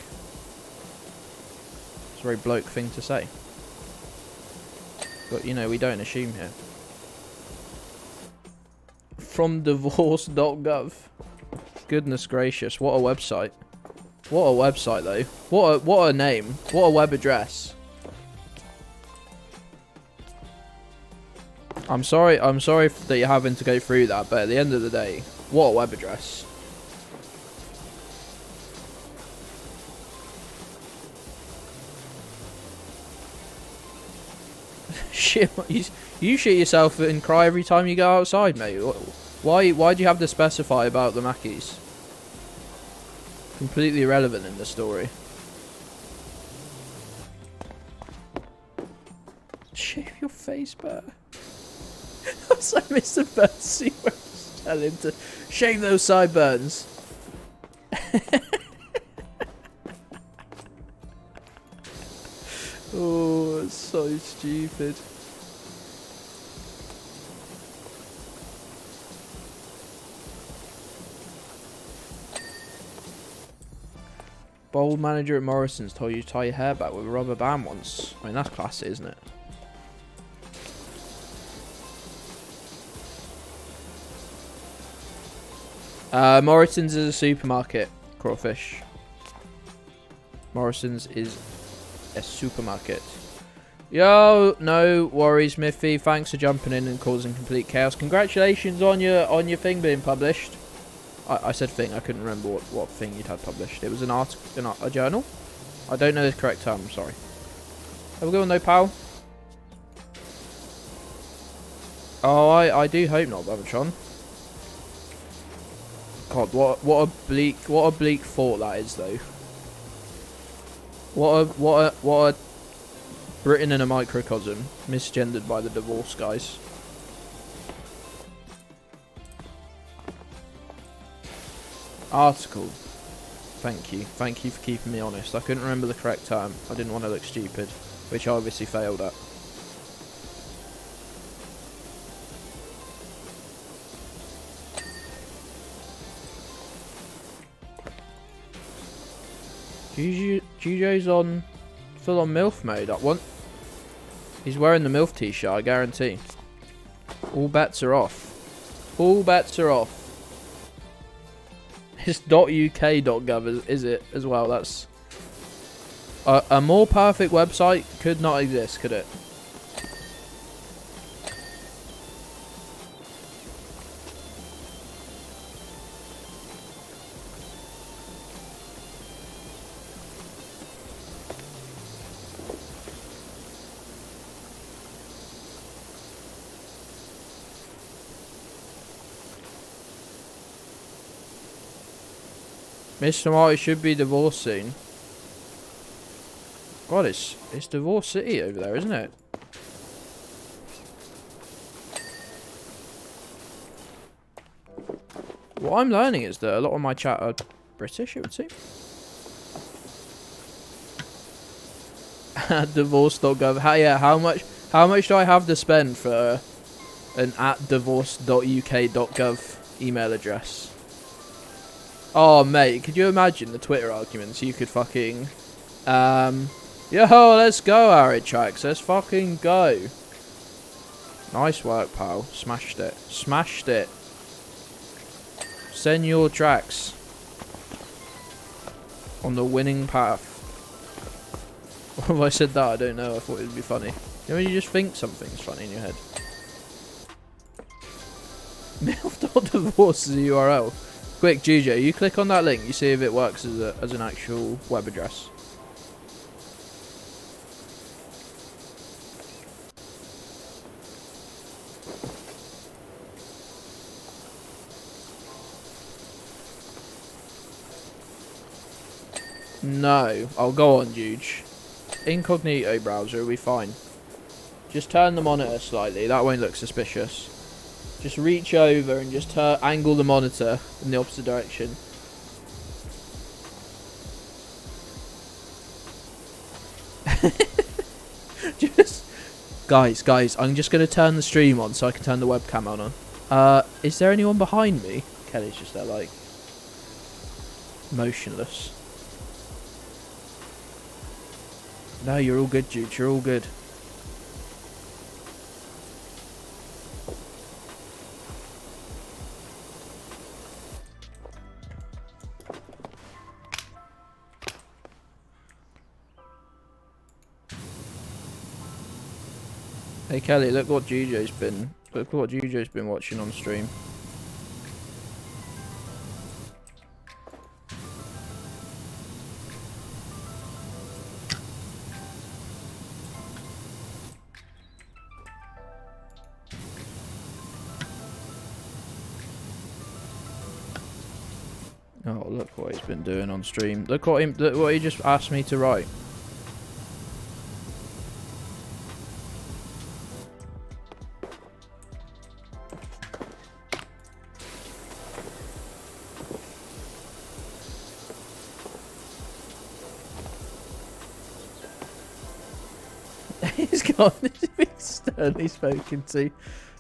It's a very bloke thing to say. But, we don't assume here. From divorce.gov. Goodness gracious, what a website. What a website, though. What a name. What a web address. I'm sorry that you're having to go through that, but at the end of the day, what a web address. Shit, you shit yourself and cry every time you go outside, mate. Why do you have to specify about the Mackies? Completely irrelevant in the story. Shave your face, Bert. So Mr. Percy was telling him to shave those sideburns. Oh, it's so stupid. Bold manager at Morrison's told you to tie your hair back with a rubber band once. I mean, that's classy, isn't it? Morrison's is a supermarket, Crawfish. Morrison's is a supermarket. Yo, no worries, Miffy. Thanks for jumping in and causing complete chaos. Congratulations on your thing being published. I said thing. I couldn't remember what thing you'd had published. It was an article, a journal. I don't know the correct term. I'm sorry. Have a good one, though, pal. Oh, I do hope not, Babatron. God, what a bleak thought that is, though. What a Britain in a microcosm, misgendered by the divorce guys. Article. Thank you for keeping me honest. I couldn't remember the correct term. I didn't want to look stupid, which I obviously failed at. Jujo's on full on MILF mode. He's wearing the MILF t-shirt, I guarantee. All bets are off. All bets are off. It's .uk.gov, is it, as well? That's... a more perfect website could not exist, could it? Mr. Marty should be divorced soon. God, it's Divorce City over there, isn't it? What I'm learning is that a lot of my chat are British, it would seem. Divorce.gov. How much do I have to spend for an @divorce.uk.gov email address? Oh, mate, could you imagine the Twitter arguments? You could fucking... yo, let's go, Arid Tracks. Let's fucking go. Nice work, pal. Smashed it. Smashed it. Send your tracks on the winning path. What if I said that? I don't know. I thought it would be funny. You know when you just think something's funny in your head? MILF.divorce is the URL. Quick, GJ, you click on that link, you see if it works as an actual web address. No. Oh, go on, Juge. Incognito browser will be fine. Just turn the monitor slightly, that won't look suspicious. Just reach over and just angle the monitor in the opposite direction. Guys, I'm just going to turn the stream on so I can turn the webcam on. Is there anyone behind me? Kelly's just there, like, motionless. No, you're all good, Jude. You're all good. Hey Kelly, look what Jujo's been watching on stream. Oh, look what he's been doing on stream. Look what he just asked me to write. He's gone. He's been sternly spoken to.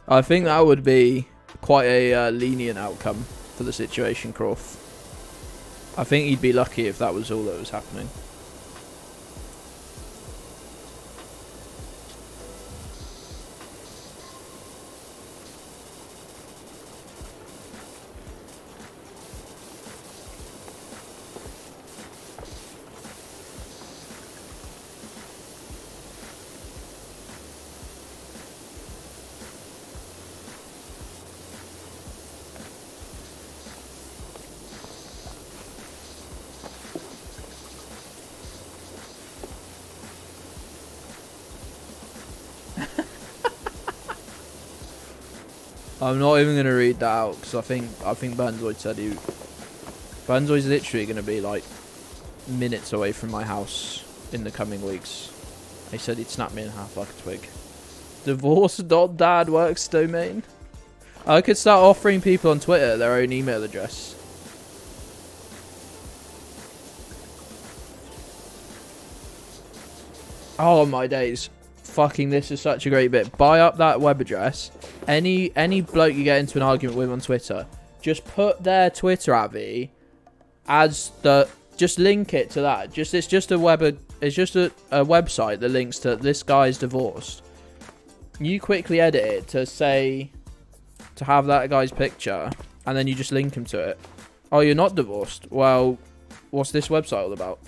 I think that would be quite a lenient outcome for the situation, Croft. I think he'd be lucky if that was all that was happening. I'm not even going to read that out because I think Banzoid said he... Banzoid's literally going to be like minutes away from my house in the coming weeks. He said he'd snap me in half like a twig. Divorce.dadworks domain. I could start offering people on Twitter their own email address. Oh my days. Fucking this is such a great bit. Buy up that web address. Any bloke you get into an argument with on Twitter, just put their Twitter Abby as the... Just link it to that. It's just a website that links to this guy's divorced. You quickly edit it to say... To have that guy's picture. And then you just link him to it. Oh, you're not divorced? Well, what's this website all about?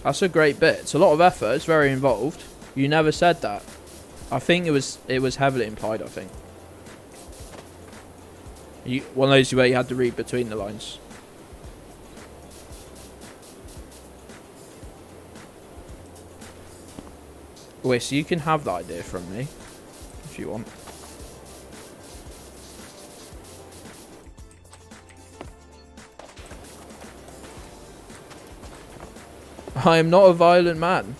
That's a great bit. It's a lot of effort. It's very involved. You never said that. I think it was heavily implied, I think. One of those where you had to read between the lines. Wait, so you can have that idea from me if you want. I am not a violent man.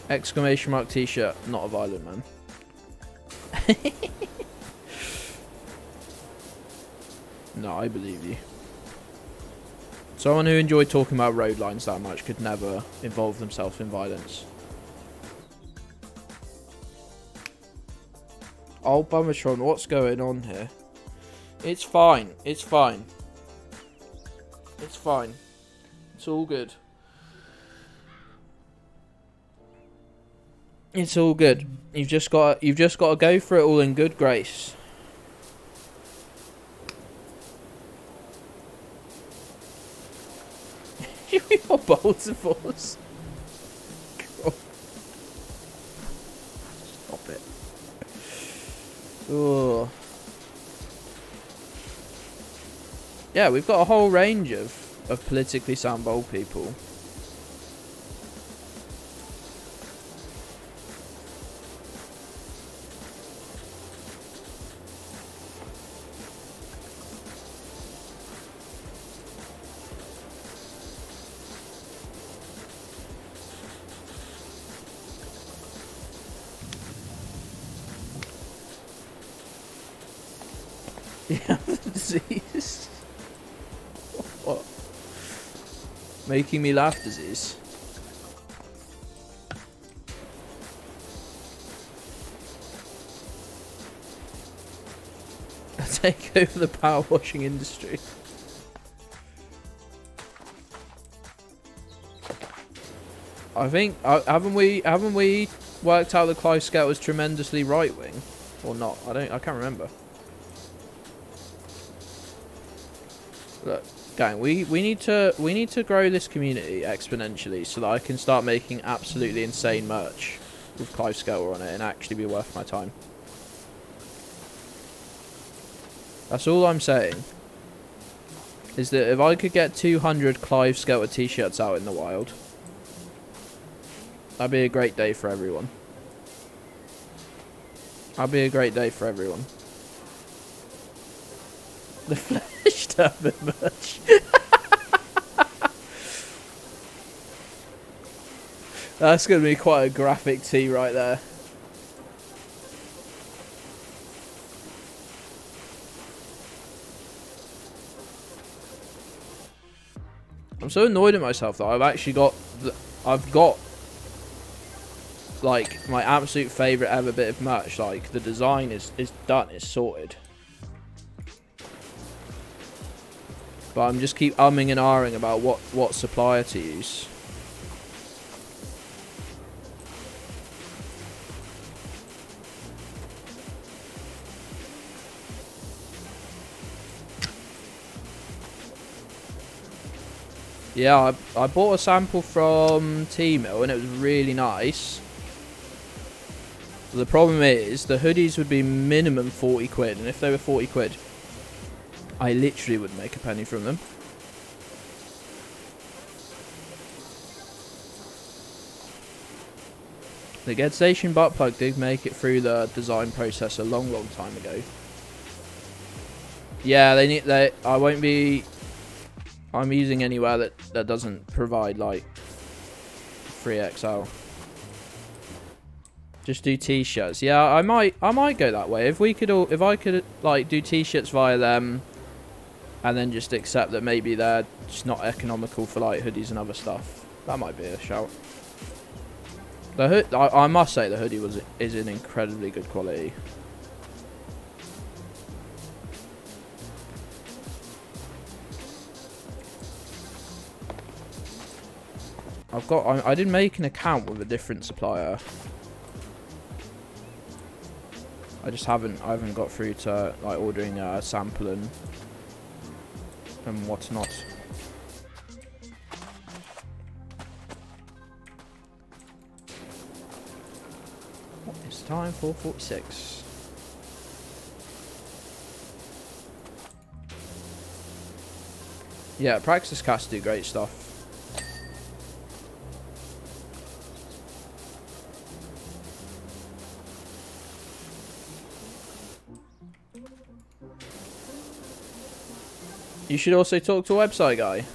Exclamation mark t-shirt. Not a violent man. No, I believe you. Someone who enjoyed talking about road lines that much could never involve themselves in violence. Oh, Bummertron, what's going on here? It's fine. It's fine. It's fine. It's all good. It's all good. You've just got to go for it all in good grace. Your Baltimore's. Stop it. Oh. Yeah, we've got a whole range of politically sound bold people. Yeah, the disease. What? Making me laugh disease. Take over the power washing industry. I think haven't we worked out that Clive Scott was tremendously right wing, or not? I can't remember. Look, gang, we need to grow this community exponentially so that I can start making absolutely insane merch with Clive Skelter on it and actually be worth my time. That's all I'm saying. Is that if I could get 200 Clive Skelter t-shirts out in the wild, that'd be a great day for everyone. That'd be a great day for everyone. The flesh tablet merch. That's going to be quite a graphic tee right there. I'm so annoyed at myself that I've actually got... I've got... like, my absolute favourite ever bit of merch. Like, the design is done. It's sorted. But I'm just keep umming and ahhing about what supplier to use. Yeah, I bought a sample from Temu and it was really nice. The problem is the hoodies would be minimum 40 quid, and if they were 40 quid, I literally wouldn't make a penny from them. The Get Station butt plug did make it through the design process a long time ago. Yeah, I won't be... I'm using anywhere that doesn't provide like 3XL. Just do t-shirts. Yeah, I might go that way. If I could like do t-shirts via them, and then just accept that maybe they're just not economical for like hoodies and other stuff. That might be a shout. I must say the hoodie is in incredibly good quality. I did make an account with a different supplier. I haven't got through to like ordering a sample and whatnot. It's time for 46. Yeah, Praxis Cast do great stuff. You should also talk to a website guy.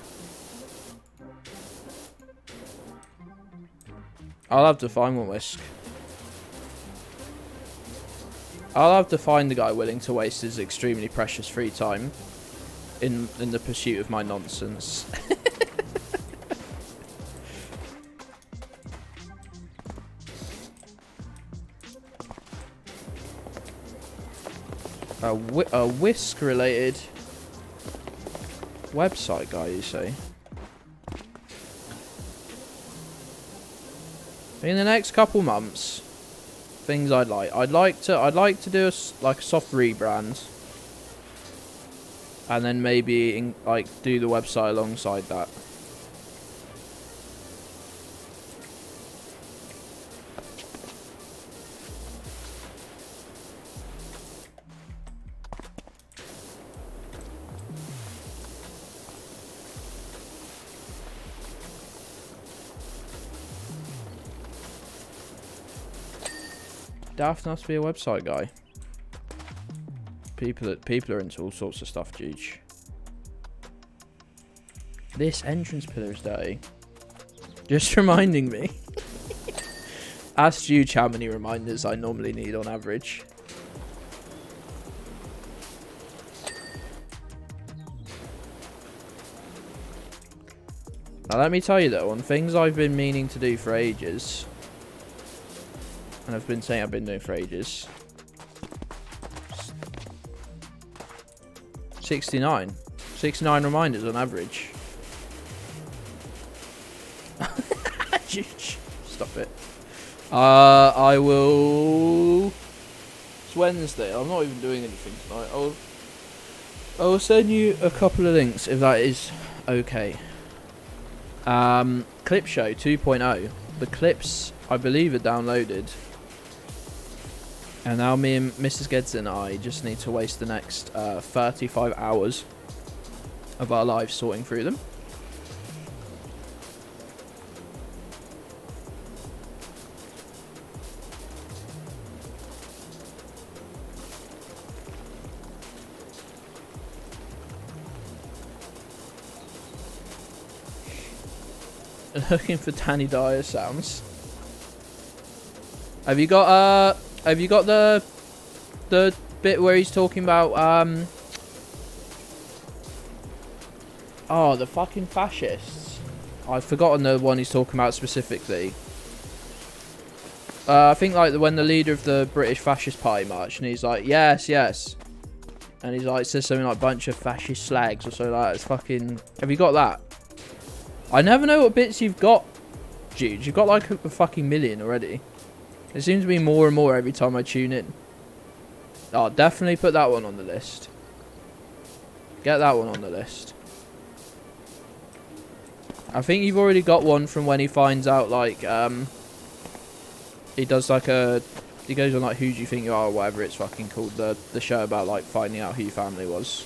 I'll have to find one, Whisk. I'll have to find the guy willing to waste his extremely precious free time in the pursuit of my nonsense. A Whisk related website guy, you say? In the next couple months, things I'd like to do a soft rebrand, and then maybe do the website alongside that. Daft must be a website guy. People are into all sorts of stuff, Juge. This entrance pillar is dirty. Just reminding me. Ask Juge how many reminders I normally need on average. Now let me tell you though, on things I've been meaning to do for ages, and I've been saying I've been doing for ages. 69 reminders on average. Stop it. I will... It's Wednesday. I'm not even doing anything tonight. I'll send you a couple of links if that is okay. Clip Show 2.0. The clips, I believe, are downloaded. And now me and Mrs. Gedds and I just need to waste the next 35 hours of our lives sorting through them. Looking for Danny Dyer sounds. Have you got the bit where he's talking about Oh, the fucking fascists. I've forgotten the one he's talking about specifically. I think like when the leader of the British Fascist Party marched, and he's like, yes, yes. And he's like, says something like bunch of fascist slags or something like that. It's fucking... Have you got that? I never know what bits you've got, Jude. You've got like a fucking million already. It seems to be more and more every time I tune in. Oh, definitely put that one on the list. Get that one on the list. I think you've already got one from when he finds out, like, he does like a... He goes on like Who Do You Think You Are or whatever it's fucking called. The show about like finding out who your family was.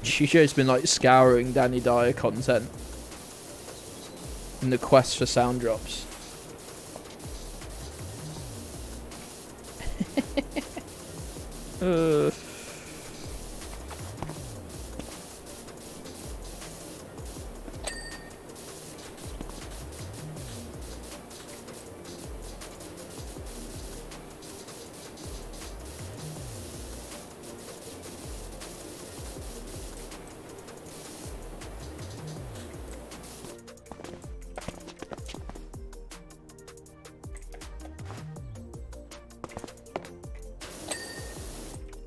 Shisho's been like scouring Danny Dyer content in the quest for sound drops.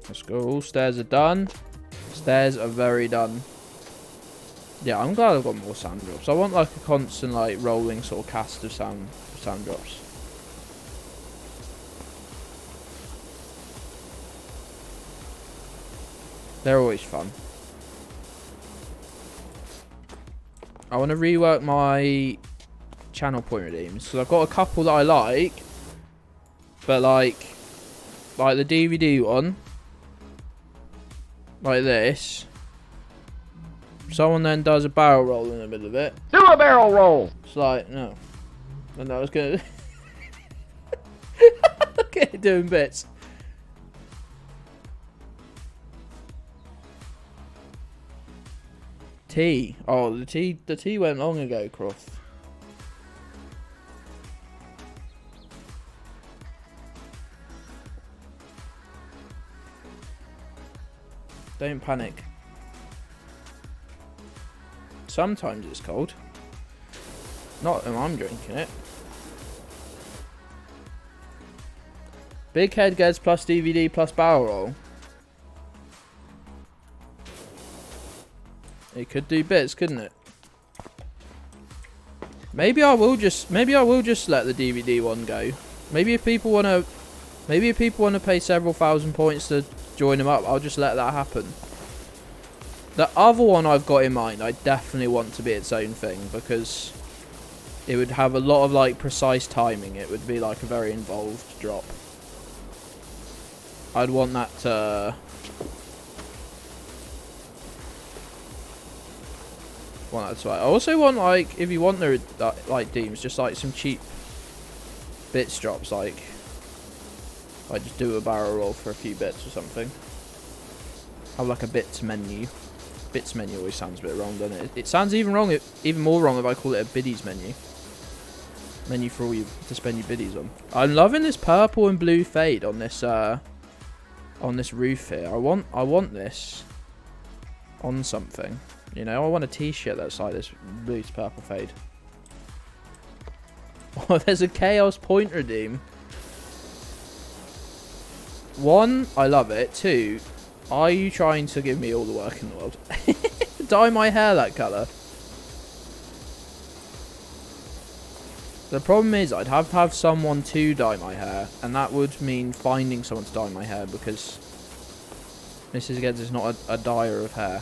Let's go. All stairs are done. Stairs are very done. Yeah, I'm glad I've got more sound drops. I want like a constant like rolling sort of cast of sound drops. They're always fun. I want to rework my channel point redeems. So I've got a couple that I like, but like the DVD one. Like this. Someone then does a barrel roll in the middle of it. Do a barrel roll. It's like, no. And I was going to... Look at it doing bits. Tea. Oh, the tea went long ago, Croft. Don't panic. Sometimes it's cold. Not when I'm drinking it. Big head gets plus DVD plus barrel roll. It could do bits, couldn't it? Maybe I will just let the DVD one go. Maybe if people want to pay several thousand points to join them up, I'll just let that happen. The other one I've got in mind, I definitely want to be its own thing, because it would have a lot of like precise timing. It would be like a very involved drop. I'd want that to... I also want, like, if you want the like deems, just like some cheap bits drops, like I just do a barrel roll for a few bits or something. Have like a bits menu. Bits menu always sounds a bit wrong, doesn't it? It sounds even more wrong if I call it a biddies menu. Menu for all you to spend your biddies on. I'm loving this purple and blue fade on this roof here. I want this on something. You know, I want a t-shirt that's like this blue to purple fade. Oh, there's a chaos point redeem. 1, I love it. 2, are you trying to give me all the work in the world? Dye my hair that colour. The problem is I'd have to have someone to dye my hair, and that would mean finding someone to dye my hair, because Mrs. Gedds is not a dyer of hair.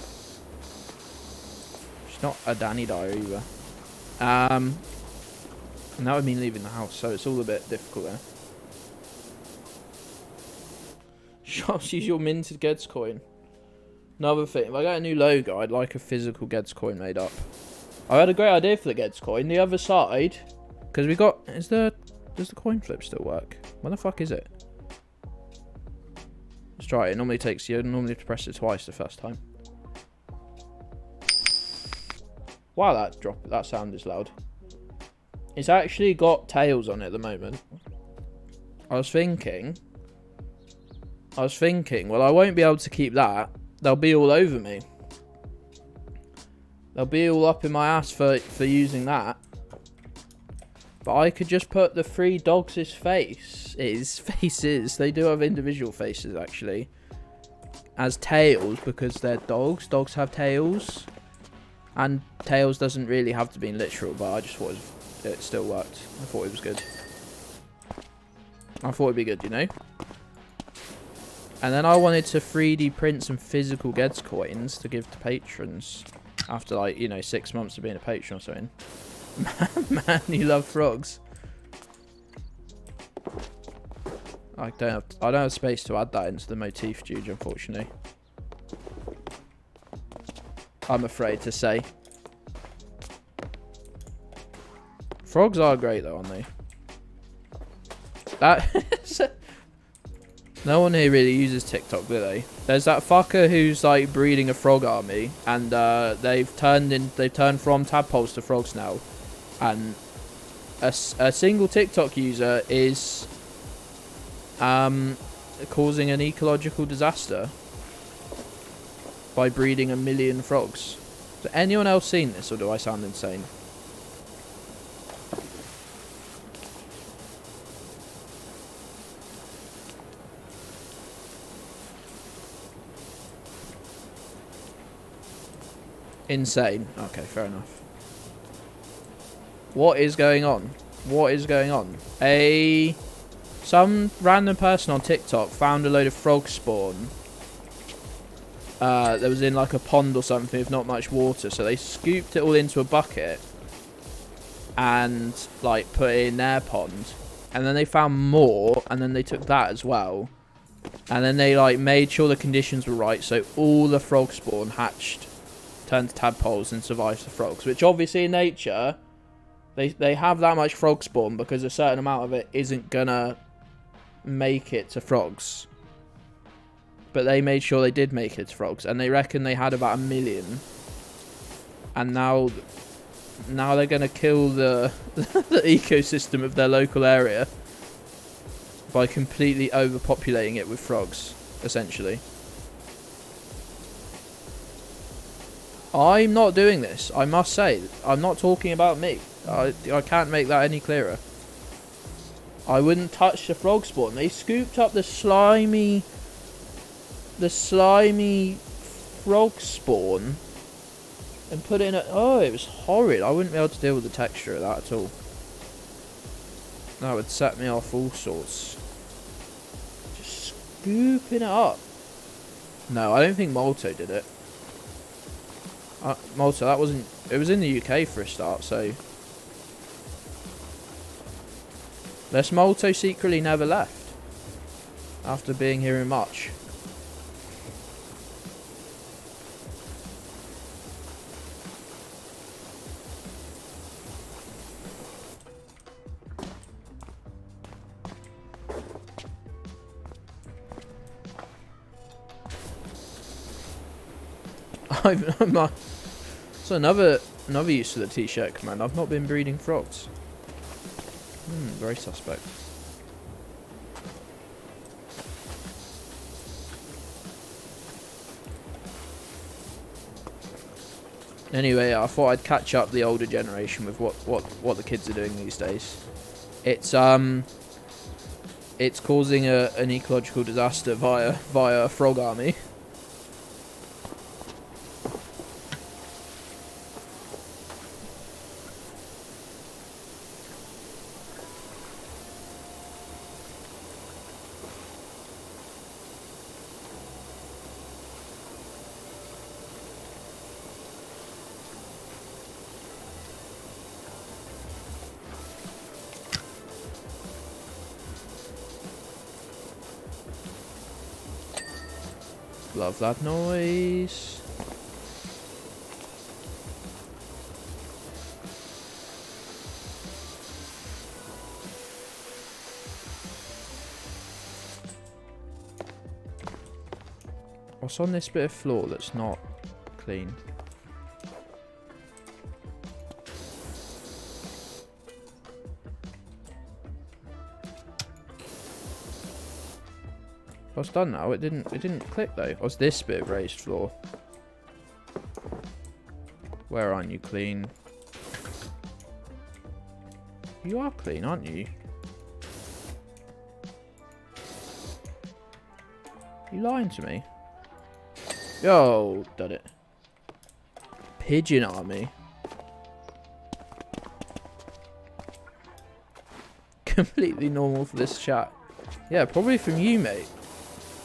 She's not a Danny dyer either. And that would mean leaving the house, so it's all a bit difficult there. Shops, use your minted Gedds coin. Another thing, if I get a new logo, I'd like a physical Gedds coin made up. I had a great idea for the Gedds coin. The other side, because we got... does the coin flip still work? Where the fuck is it? Let's try it. It normally takes... You normally have to press it twice the first time. Wow, that sound is loud. It's actually got tails on it at the moment. I was thinking... I was thinking, well, I won't be able to keep that. They'll be all over me. They'll be all up in my ass for using that. But I could just put the 3 dogs' faces. They do have individual faces, actually. As tails, because they're dogs. Dogs have tails. And tails doesn't really have to be literal, but I just thought it still worked. I thought it was good. I thought it'd be good, you know? And then I wanted to 3D print some physical Gedds coins to give to patrons. After, like, you know, 6 months of being a patron or something. Man, you love frogs. I don't have space to add that into the motif, Juge, unfortunately. I'm afraid to say. Frogs are great though, aren't they? That no one here really uses TikTok, do they? There's that fucker who's like breeding a frog army, and they've turned from tadpoles to frogs now, and a single TikTok user is causing an ecological disaster by breeding 1 million frogs. Has anyone else seen this, or do I sound insane? Insane. Okay, fair enough. What is going on? What is going on? Some random person on TikTok found a load of frog spawn that was in like a pond or something with not much water, so they scooped it all into a bucket and like put it in their pond, and then they found more, and then they took that as well, and then they like made sure the conditions were right, so all the frog spawn hatched, turned to tadpoles, and survived the frogs, which obviously in nature they have that much frog spawn because a certain amount of it isn't gonna make it to frogs. But they made sure they did make it to frogs, and they reckon they had about 1 million. And now they're gonna kill the the ecosystem of their local area by completely overpopulating it with frogs, essentially. I'm not doing this, I must say. I'm not talking about me. I can't make that any clearer. I wouldn't touch the frog spawn. They scooped up the slimy frog spawn and put it in a... Oh, it was horrid. I wouldn't be able to deal with the texture of that at all. That would set me off all sorts. Just scooping it up. No, I don't think Malto did it. Malta, that wasn't... It was in the UK for a start, so... Unless Malto secretly never left. After being here in March. So another use of the t-shirt command. I've not been breeding frogs. Very suspect. Anyway, I thought I'd catch up the older generation with what the kids are doing these days. It's causing an ecological disaster via a frog army. Love that noise. What's on this bit of floor that's not clean? it's done now. It didn't click though. What's this bit of raised floor? Where aren't you clean? You are clean, aren't you? You lying to me? Yo, done it. Pigeon army. Completely normal for this chat. Yeah, probably from you, mate.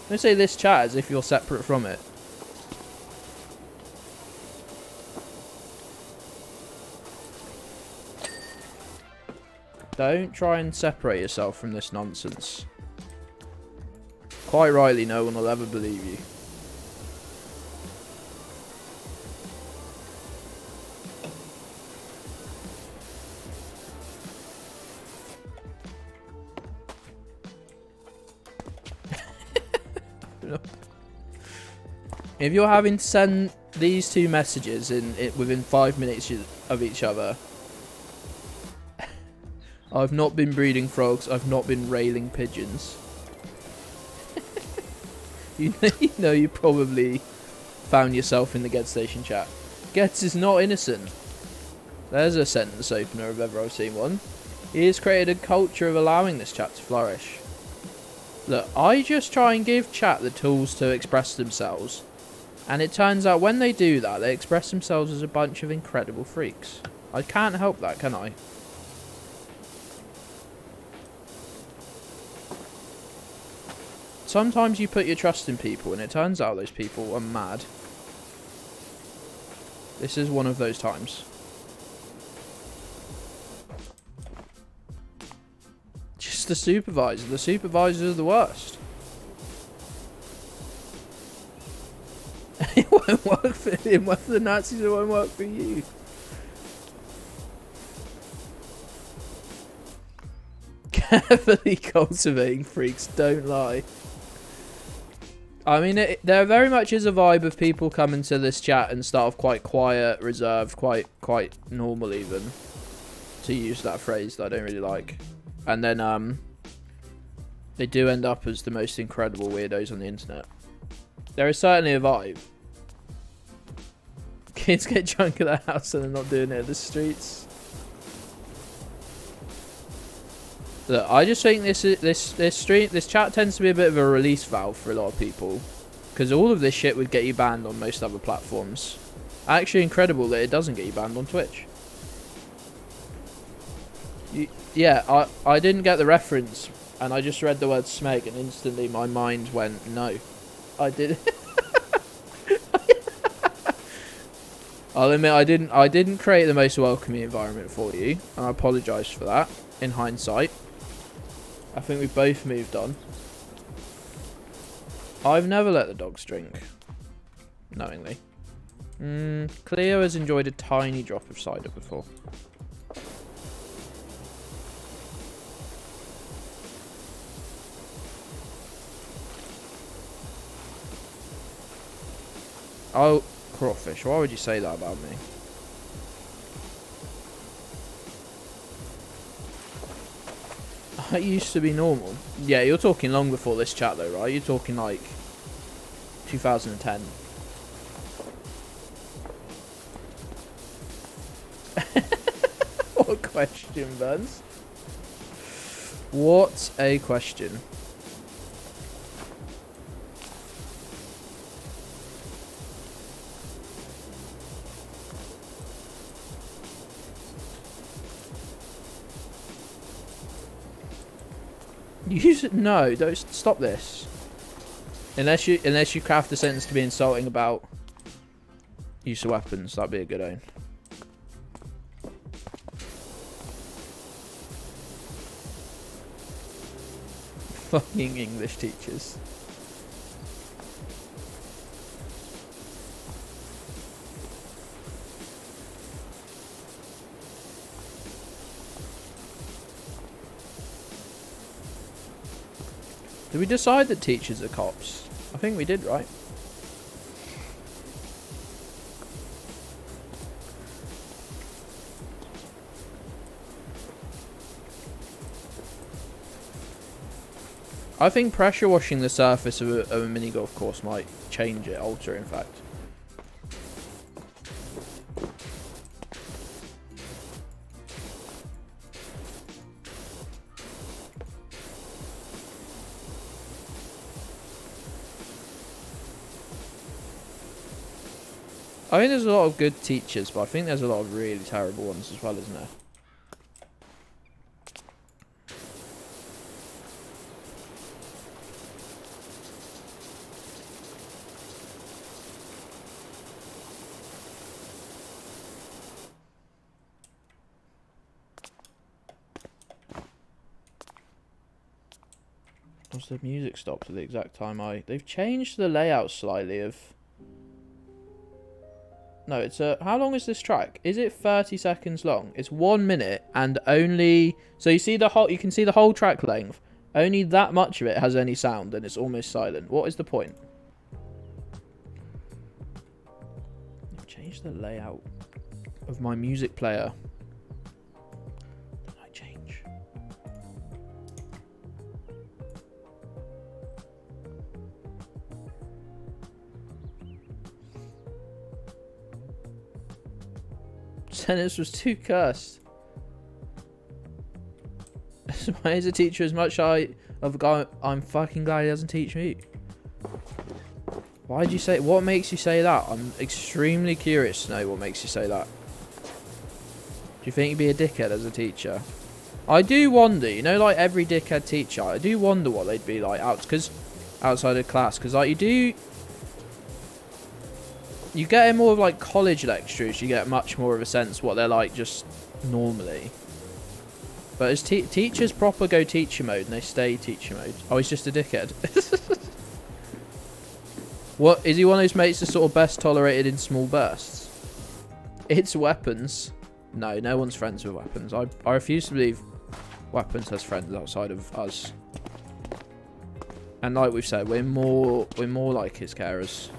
Don't say this chat as if you're separate from it. Don't try and separate yourself from this nonsense. Quite rightly, no one will ever believe you. If you're having to send these two messages within 5 minutes of each other, I've not been breeding frogs, I've not been railing pigeons. you know you probably found yourself in the Ged Station chat. Gedds is not innocent. There's a sentence opener if ever I've seen one. He has created a culture of allowing this chat to flourish. Look, I just try and give chat the tools to express themselves. And it turns out when they do that, they express themselves as a bunch of incredible freaks. I can't help that, can I? Sometimes you put your trust in people and it turns out those people are mad. This is one of those times. Just the supervisor. The supervisors are the worst. It won't work for him. Work for the Nazis, it won't work for you. Carefully cultivating freaks, don't lie. I mean, there very much is a vibe of people coming to this chat and start off quite quiet, reserved, quite normal even. To use that phrase that I don't really like. And then they do end up as the most incredible weirdos on the internet. There is certainly a vibe. Kids get drunk at the house and they're not doing it in the streets. Look, I just think this chat tends to be a bit of a release valve for a lot of people, because all of this shit would get you banned on most other platforms. Actually, incredible that it doesn't get you banned on Twitch. Yeah, I didn't get the reference, and I just read the word smeg, and instantly my mind went no. I did. I'll admit I didn't create the most welcoming environment for you, and I apologise for that. In hindsight, I think we both moved on. I've never let the dogs drink, knowingly. Cleo has enjoyed a tiny drop of cider before. Oh, crawfish. Why would you say that about me? That used to be normal. Yeah, you're talking long before this chat though, right? You're talking like 2010. What a question, Burns. What a question. Use it. No, don't stop this. Unless you craft the sentence to be insulting about use of weapons, that'd be a good aim. Fucking English teachers. Did we decide that teachers are cops? I think we did, right? I think pressure washing the surface of a mini golf course might change it, alter it, in fact. I think there's a lot of good teachers, but I think there's a lot of really terrible ones as well, isn't there? Was the music stopped at the exact time They've changed the layout slightly of... No, it's a... How long is this track? Is it 30 seconds long? It's 1 minute and only... So you see the whole... You can see the whole track length. Only that much of it has any sound and it's almost silent. What is the point? I've changed the layout of my music player. Did I change? Sentence was too cursed. Why is a teacher as much of a guy? I'm fucking glad he doesn't teach me. Why did you say? What makes you say that? I'm extremely curious to know what makes you say that. Do you think you'd be a dickhead as a teacher? I do wonder. You know, like every dickhead teacher, I do wonder what they'd be like outside of class, because like you get in more of like college lecturers, you get much more of a sense what they're like just normally. But as teachers proper go teacher mode and they stay teacher mode. Oh, he's just a dickhead. What, is he one of those mates that's sort of best tolerated in small bursts? It's weapons. No, no one's friends with weapons. I refuse to believe weapons has friends outside of us. And like we've said, we're more like his carers.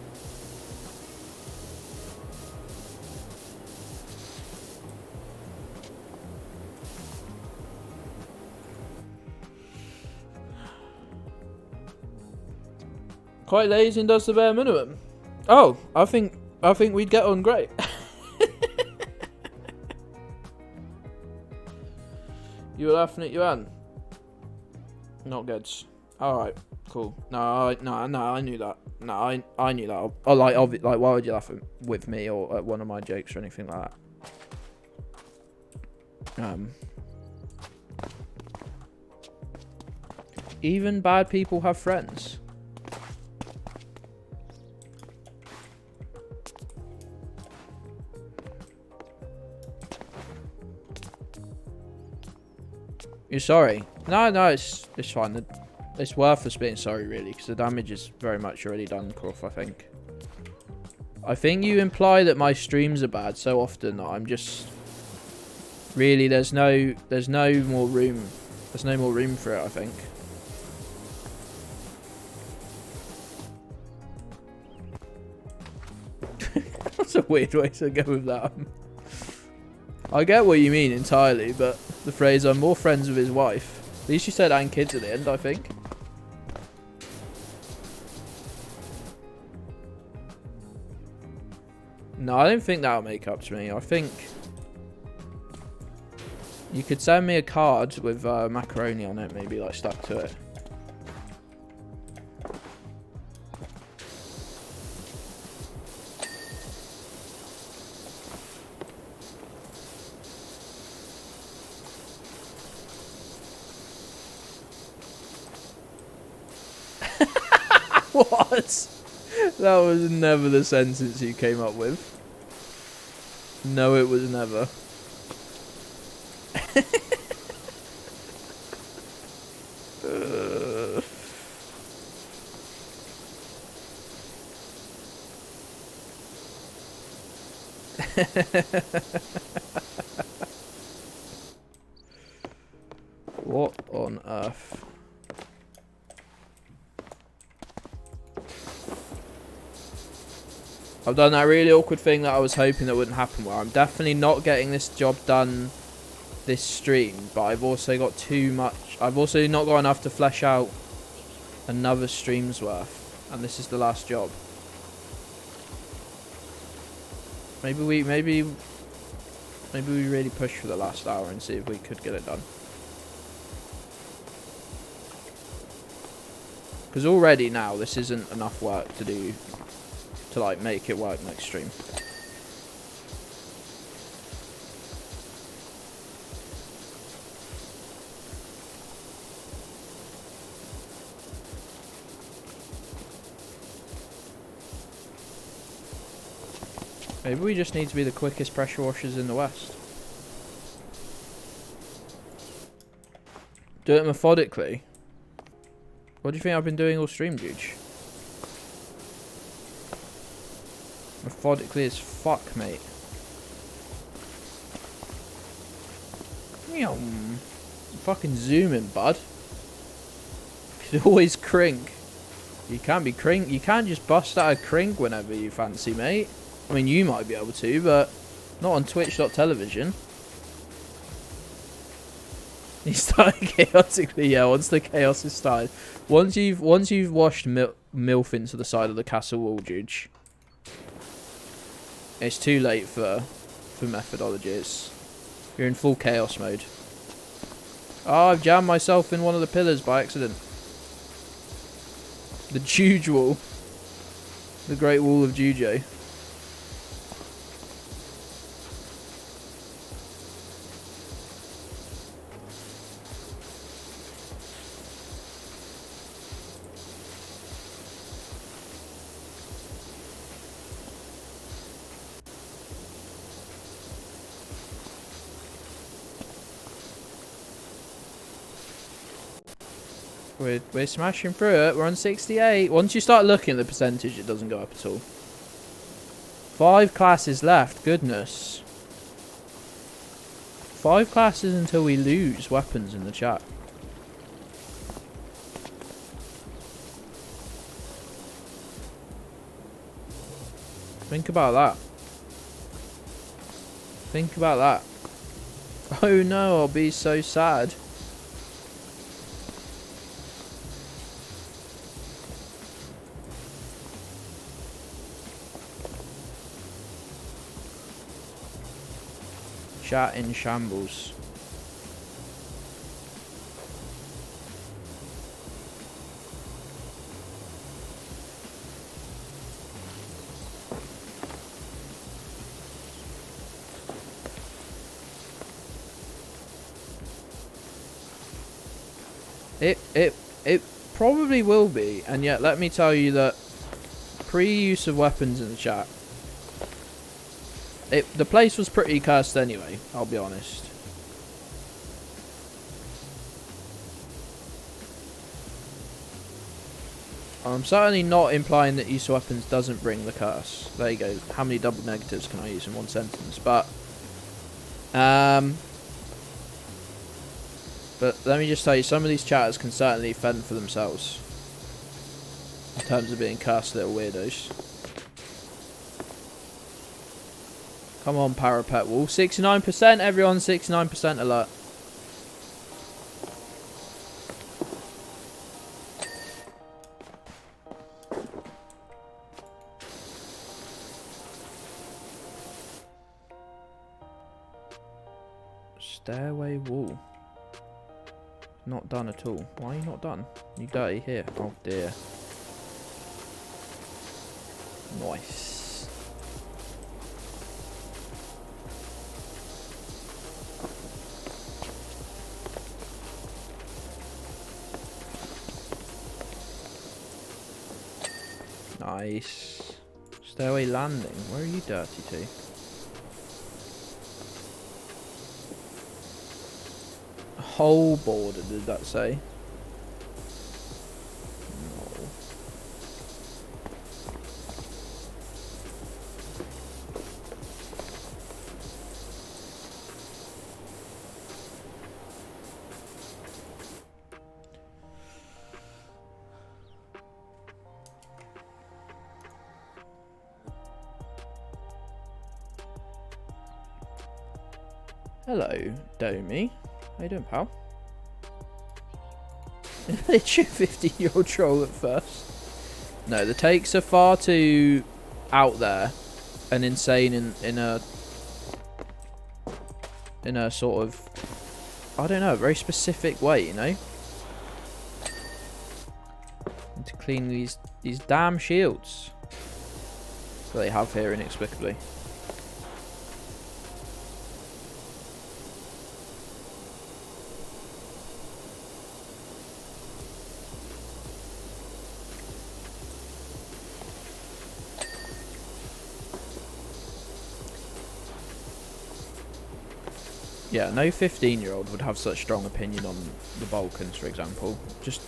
Quite lazy and does the bare minimum. Oh, I think we'd get on great. You were laughing at Yuan. Not good. All right, cool. No, I knew that. No, I knew that. Oh, like why would you laugh with me or at one of my jokes or anything like that? Even bad people have friends. You're sorry? No, it's fine. It's worth us being sorry, really, because the damage is very much already done, Croft, I think. I think you imply that my streams are bad so often that I'm just... Really, there's no more room. There's no more room for it, I think. That's a weird way to go with that. I get what you mean entirely, but the phrase "I'm more friends with his wife." At least you said "and kids" at the end, I think. No, I don't think that'll make up to me. I think you could send me a card with macaroni on it, maybe like stuck to it. What? That was never the sentence you came up with. No, it was never. What on earth? I've done that really awkward thing that I was hoping that wouldn't happen, where I'm definitely not getting this job done this stream, but I've also got too much. I've also not got enough to flesh out another stream's worth, and this is the last job. Maybe we really push for the last hour and see if we could get it done. Because already now this isn't enough work to do to like make it work next stream. Maybe we just need to be the quickest pressure washers in the West. Do it methodically. What do you think I've been doing all stream, dude? Methodically as fuck, mate. Fucking zoom in, bud. You can always crink. You can't be crink. You can't just bust out a crink whenever you fancy, mate. I mean, you might be able to, but not on Twitch.television. You started chaotically, yeah. Once the chaos is started, once you've washed milf into the side of the castle wall, Juge, it's too late for methodologies. You're in full chaos mode. Oh, I've jammed myself in one of the pillars by accident. The Juge wall, the Great Wall of Jujo. We're smashing through it. We're on 68. Once you start looking at the percentage, it doesn't go up at all. 5 classes left. Goodness. 5 classes until we lose weapons in the chat. Think about that. Think about that. Oh no, I'll be so sad. Chat in shambles. It probably will be, and yet let me tell you that pre-use of weapons in the chat, the place was pretty cursed anyway, I'll be honest. I'm certainly not implying that use of weapons doesn't bring the curse. There you go. How many double negatives can I use in one sentence? But let me just tell you, some of these chatters can certainly fend for themselves in terms of being cursed little weirdos. Come on, parapet wall. 69%, everyone, 69% alert. Stairway wall. Not done at all. Why are you not done? You dirty here. Oh dear. Nice. Nice. Stairway landing. Where are you dirty to? Whole border, did that say? No. Hello, Domi. How you doing, pal? Literally 15-year-old troll at first. No, the takes are far too out there and insane in a sort of, I don't know, a very specific way, you know? And to clean these damn shields that they have here inexplicably. Yeah, no 15-year-old would have such strong opinion on the Balkans, for example. Just...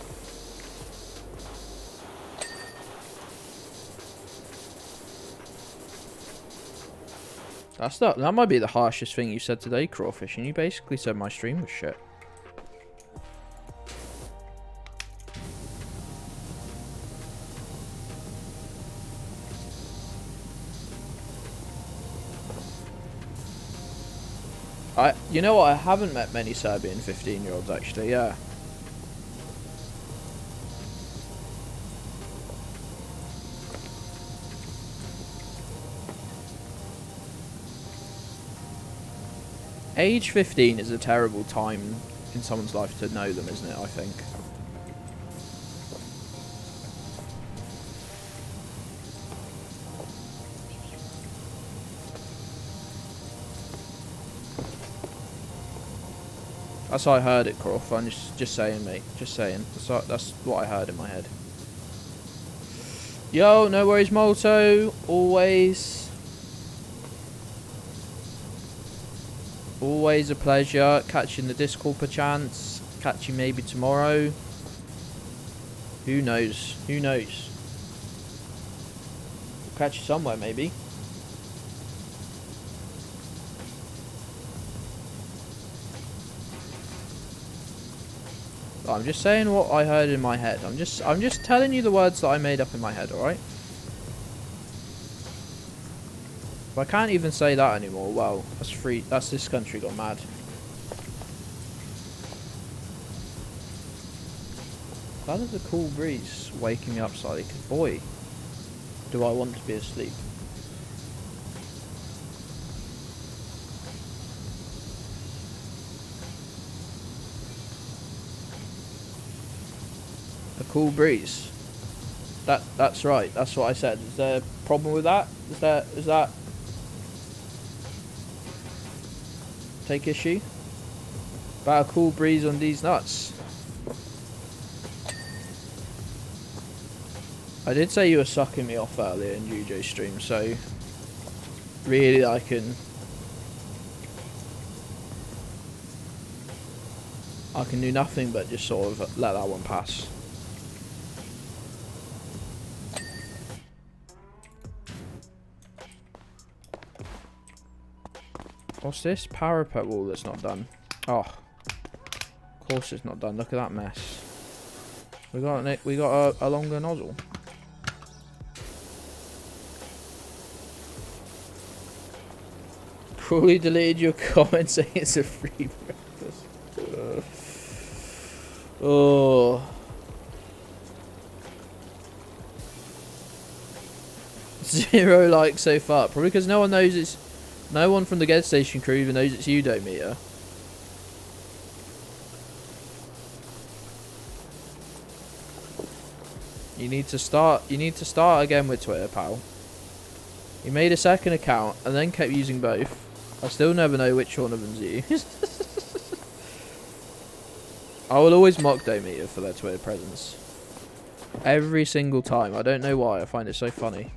that might be the harshest thing you said today, Crawfish, and you basically said my stream was shit. You know what, I haven't met many Serbian 15-year-olds actually, yeah. Age 15 is a terrible time in someone's life to know them, isn't it, I think. That's how I heard it, Croft. I'm just saying, mate. Just saying. That's what I heard in my head. Yo, no worries, Molto. Always a pleasure. Catch you in the Discord perchance. Catch you maybe tomorrow. Who knows? Who knows? We'll catch you somewhere, maybe. I'm just saying what I heard in my head. I'm just telling you the words that I made up in my head, alright? If I can't even say that anymore, well, that's this country got mad. That is a cool breeze waking me up slightly, 'cause boy, do I want to be asleep. A cool breeze. That's right. That's what I said. Is there a problem with that? Is that take issue? About a cool breeze on these nuts. I did say you were sucking me off earlier in Jujo's stream, so really I can do nothing but just sort of let that one pass. What's this? Parapet wall that's not done. Oh, of course it's not done. Look at that mess. We got a longer nozzle. Cruelly deleted your comment saying it's a free breakfast. Oh. Zero likes so far. Probably because no one knows it's. No one from the gas station crew even knows it's you, Domita. You need to start again with Twitter, pal. You made a second account and then kept using both. I still never know which one of them's you. I will always mock Domita for their Twitter presence. Every single time. I don't know why. I find it so funny.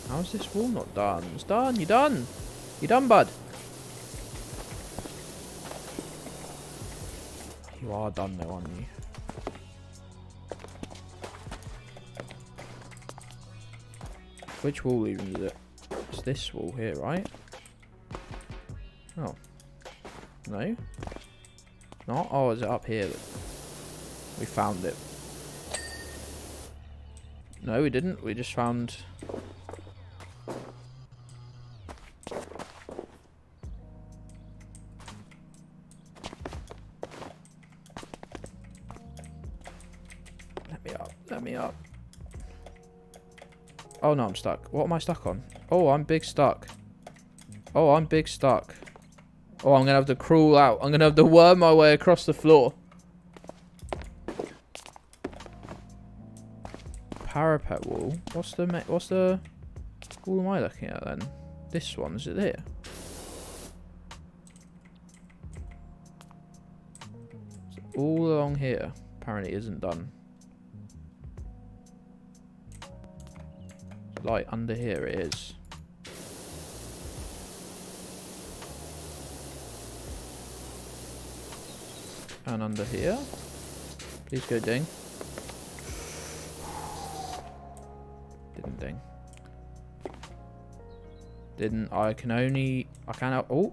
How's this wall not done? It's done. You're done. You're done, bud. You are done though, aren't you? Which wall even is it? It's this wall here, right? Oh. No? Not? Oh, is it up here? We found it. No, we didn't. We just found... Let me up. Let me up. Oh, no, I'm stuck. What am I stuck on? Oh, I'm big stuck. Oh, I'm big stuck. Oh, I'm going to have to crawl out. I'm going to have to worm my way across the floor. Parapet wall. What's the wall am I looking at then? This one, is it here? So all along here apparently isn't done. Like under here it is. And under here. Please go ding. Didn't ding. Didn't. I can't. Oh.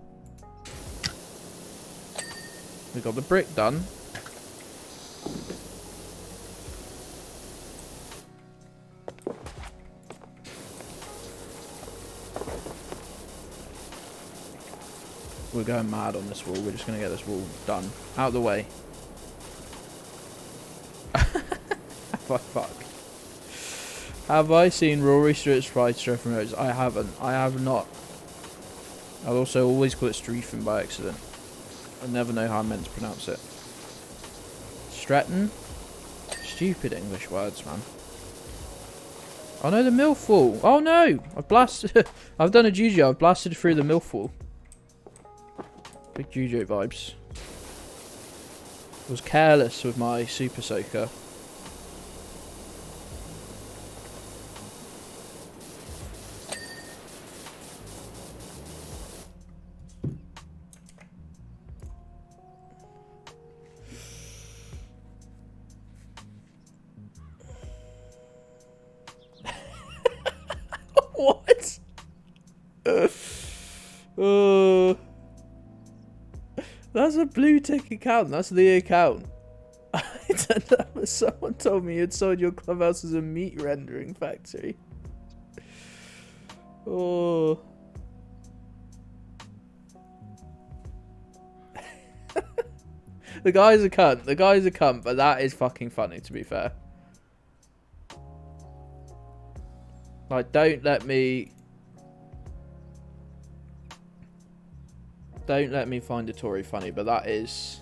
We got the brick done. We're going mad on this wall. We're just going to get this wall done. Out of the way. Fuck. Have I seen Rory Stewart's fried Streffen roads? I haven't. I have not. I'll also always call it Streffen by accident. I never know how I'm meant to pronounce it. Stretton? Stupid English words, man. Oh no, the milk wall. Oh no! I've blasted. I've done a juju. I've blasted through the milk wall. Big juju vibes. Was careless with my super soaker. What? That's a blue tick account. That's the account. I don't know, but someone told me you'd sold your clubhouse as a meat rendering factory. Oh. The guy's a cunt. The guy's a cunt, but that is fucking funny, to be fair. Like, don't let me find a Tory funny, but that is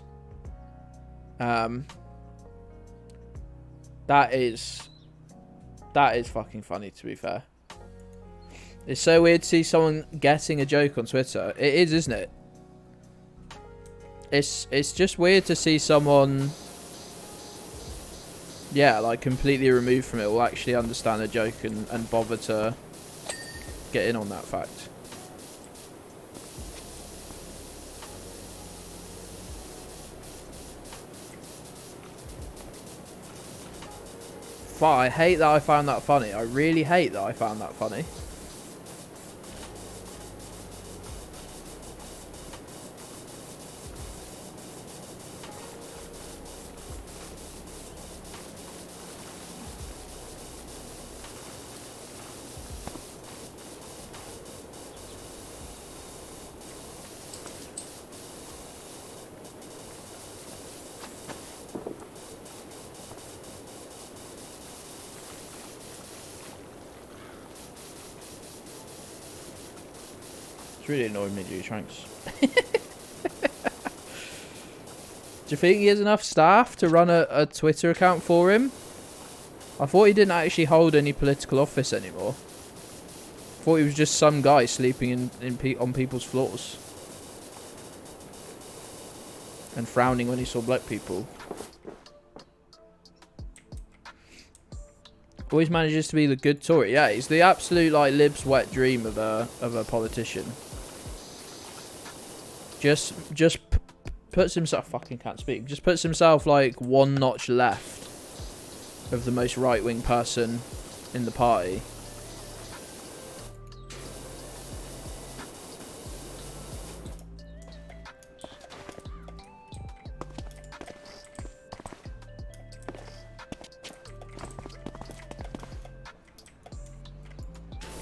fucking funny, to be fair. It's so weird to see someone getting a joke on Twitter. It is, isn't it? It's just weird to see someone, yeah, like completely removed from it will actually understand a joke and bother to get in on that fact. I hate that I found that funny. I really hate that I found that funny. It's really annoying me, G-Tranks. Do you think he has enough staff to run a Twitter account for him? I thought he didn't actually hold any political office anymore. I thought he was just some guy sleeping on people's floors. And frowning when he saw black people. Always manages to be the good Tory. Yeah, he's the absolute, like, lib's wet dream of a politician. Just puts himself, fucking can't speak, just puts himself like one notch left of the most right-wing person in the party.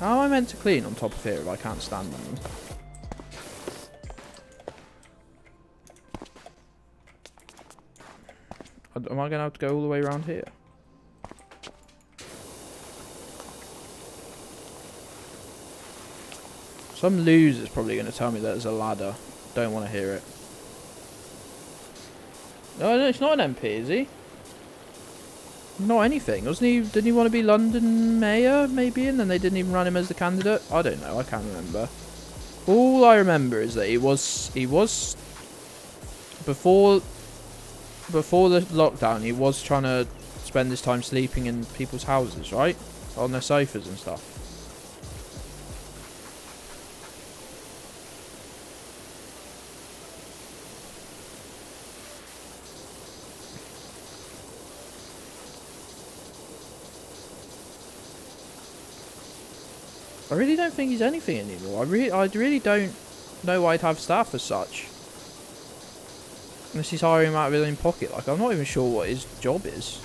How am I meant to clean on top of here if I can't stand on them? Am I going to have to go all the way around here? Some loser's probably going to tell me that there's a ladder. Don't want to hear it. No, it's not an MP, is he? Not anything. Wasn't he? Didn't he want to be London mayor, maybe? And then they didn't even run him as the candidate? I don't know. I can't remember. All I remember is that he was before the lockdown, he was trying to spend his time sleeping in people's houses, right? On their sofas and stuff. I really don't think he's anything anymore. I really don't know why he'd have staff as such. Unless he's hiring him out of his own pocket. Like, I'm not even sure what his job is.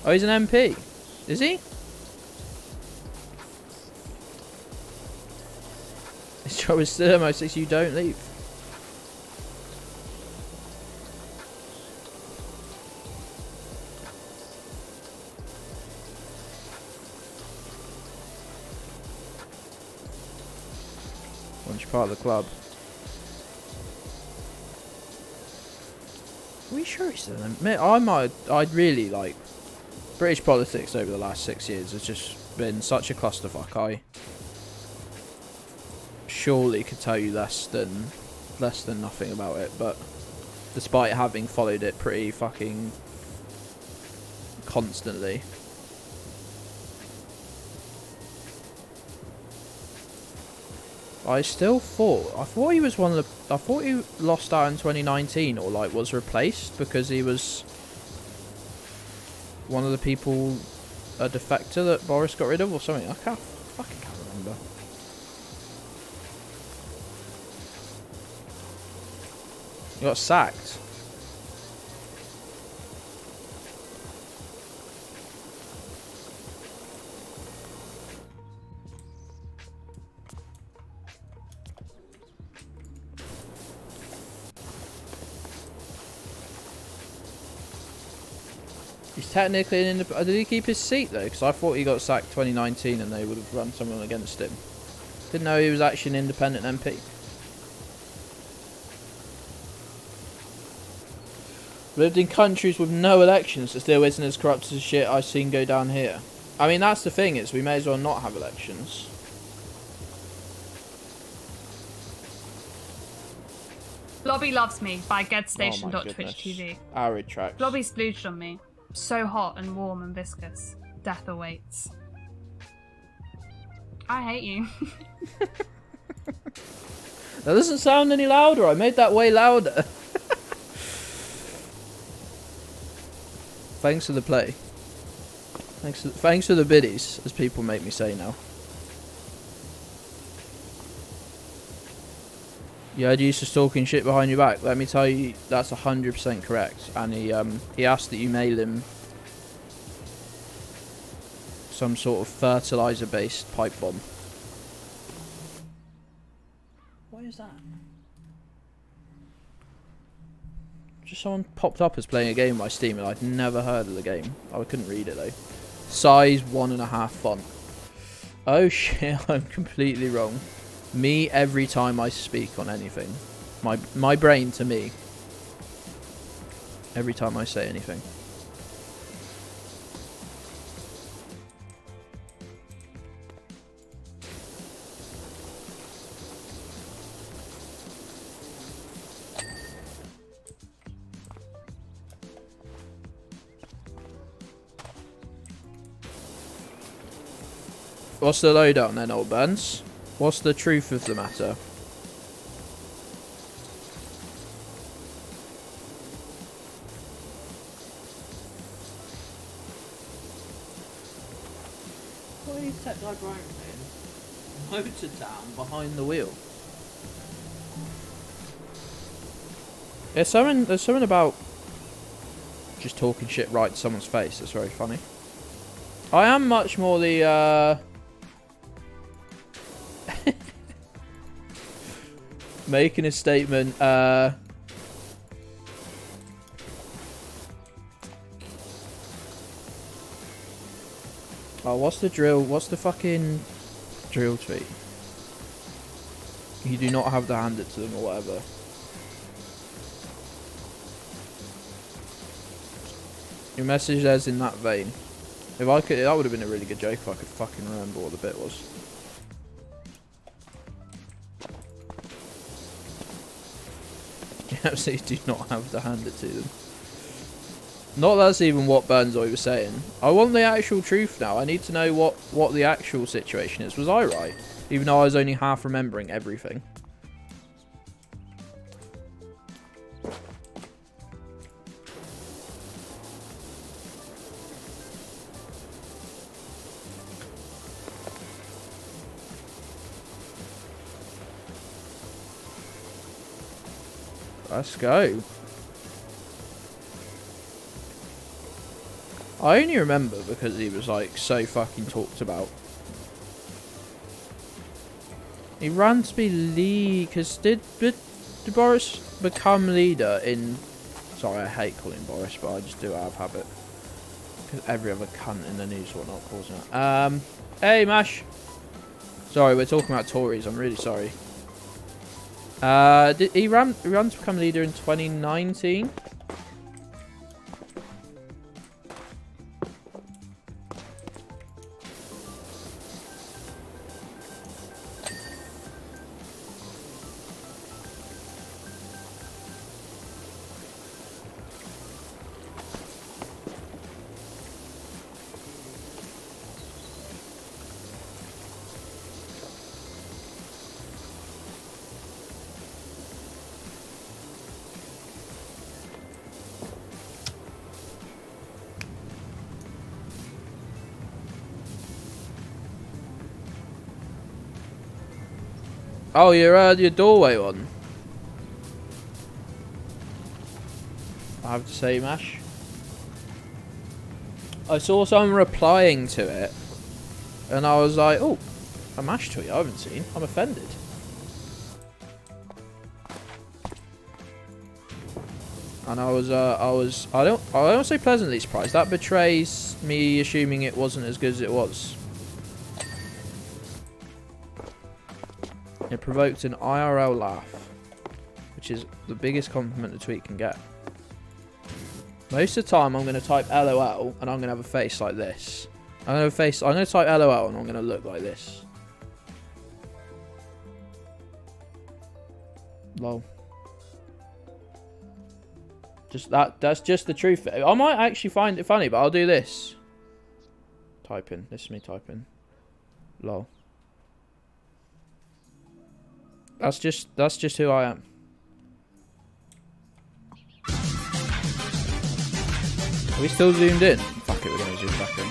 Oh, he's an MP. Is he? His job is still MO6, you don't leave. Once you're part of the club. Are we sure he's still an MP? I'd really like... British politics over the last 6 years has just been such a clusterfuck. I surely could tell you less than nothing about it, but despite having followed it pretty fucking constantly, I thought he was one of the, I thought he lost out in 2019 or like was replaced because he was one of the people, a defector that Boris got rid of or something. I fucking can't remember. He got sacked. He's technically an independent. Did he keep his seat though? Because I thought he got sacked 2019 and they would have run someone against him. Didn't know he was actually an independent MP. Lived in countries with no elections that still isn't as corrupt as shit I've seen go down here. I mean, that's the thing, is we may as well not have elections. Blobby loves me by gedstation.twitch.tv. Arid tracks. Blobby splooged on me. So hot and warm and viscous. Death awaits. I hate you. That doesn't sound any louder. I made that way louder. Thanks for the play. Thanks for the biddies, as people make me say now. You heard you used to stalking shit behind your back. Let me tell you, that's 100% correct. And he asked that you mail him some sort of fertilizer-based pipe bomb. What is that? Just someone popped up as playing a game by Steam and I'd never heard of the game. I couldn't read it though. Size 1.5 font. Oh shit, I'm completely wrong. Me every time I speak on anything. My brain to me. Every time I say anything. What's the lowdown then, old Burns? What's the truth of the matter? What are you tech like right? motor down behind the wheel. There's something about just talking shit right to someone's face that's very funny. I am much more the making a statement. Oh, what's the drill? What's the fucking drill tweet? You do not have to hand it to them or whatever. Your message there's in that vein. If I could, that would have been a really good joke if I could fucking remember what the bit was. You absolutely do not have to hand it to them. Not that's even what Burnzoy was saying. I want the actual truth now. I need to know what the actual situation is. Was I right? Even though I was only half remembering everything. Let's go. I only remember because he was like so fucking talked about. He ran to be lead because did Boris become leader in? Sorry, I hate calling Boris, but I just do out of habit because every other cunt in the news whatnot calls it. Hey Mash. Sorry, we're talking about Tories. I'm really sorry. Did he ran to become leader in 2019? Oh, your doorway one. I have to say, Mash. I saw someone replying to it, and I was like, "Oh, a Mash tweet I haven't seen. I'm offended." And I don't say pleasantly surprised. That betrays me assuming it wasn't as good as it was. It provoked an IRL laugh, which is the biggest compliment a tweet can get. Most of the time, I'm going to type LOL and I'm going to have a face like this. I'm going to type LOL and I'm going to look like this. Lol. That's just the truth. I might actually find it funny, but I'll do this. Typing. This is me typing. Lol. That's just who I am. Are we still zoomed in? Fuck it, we're gonna zoom back in.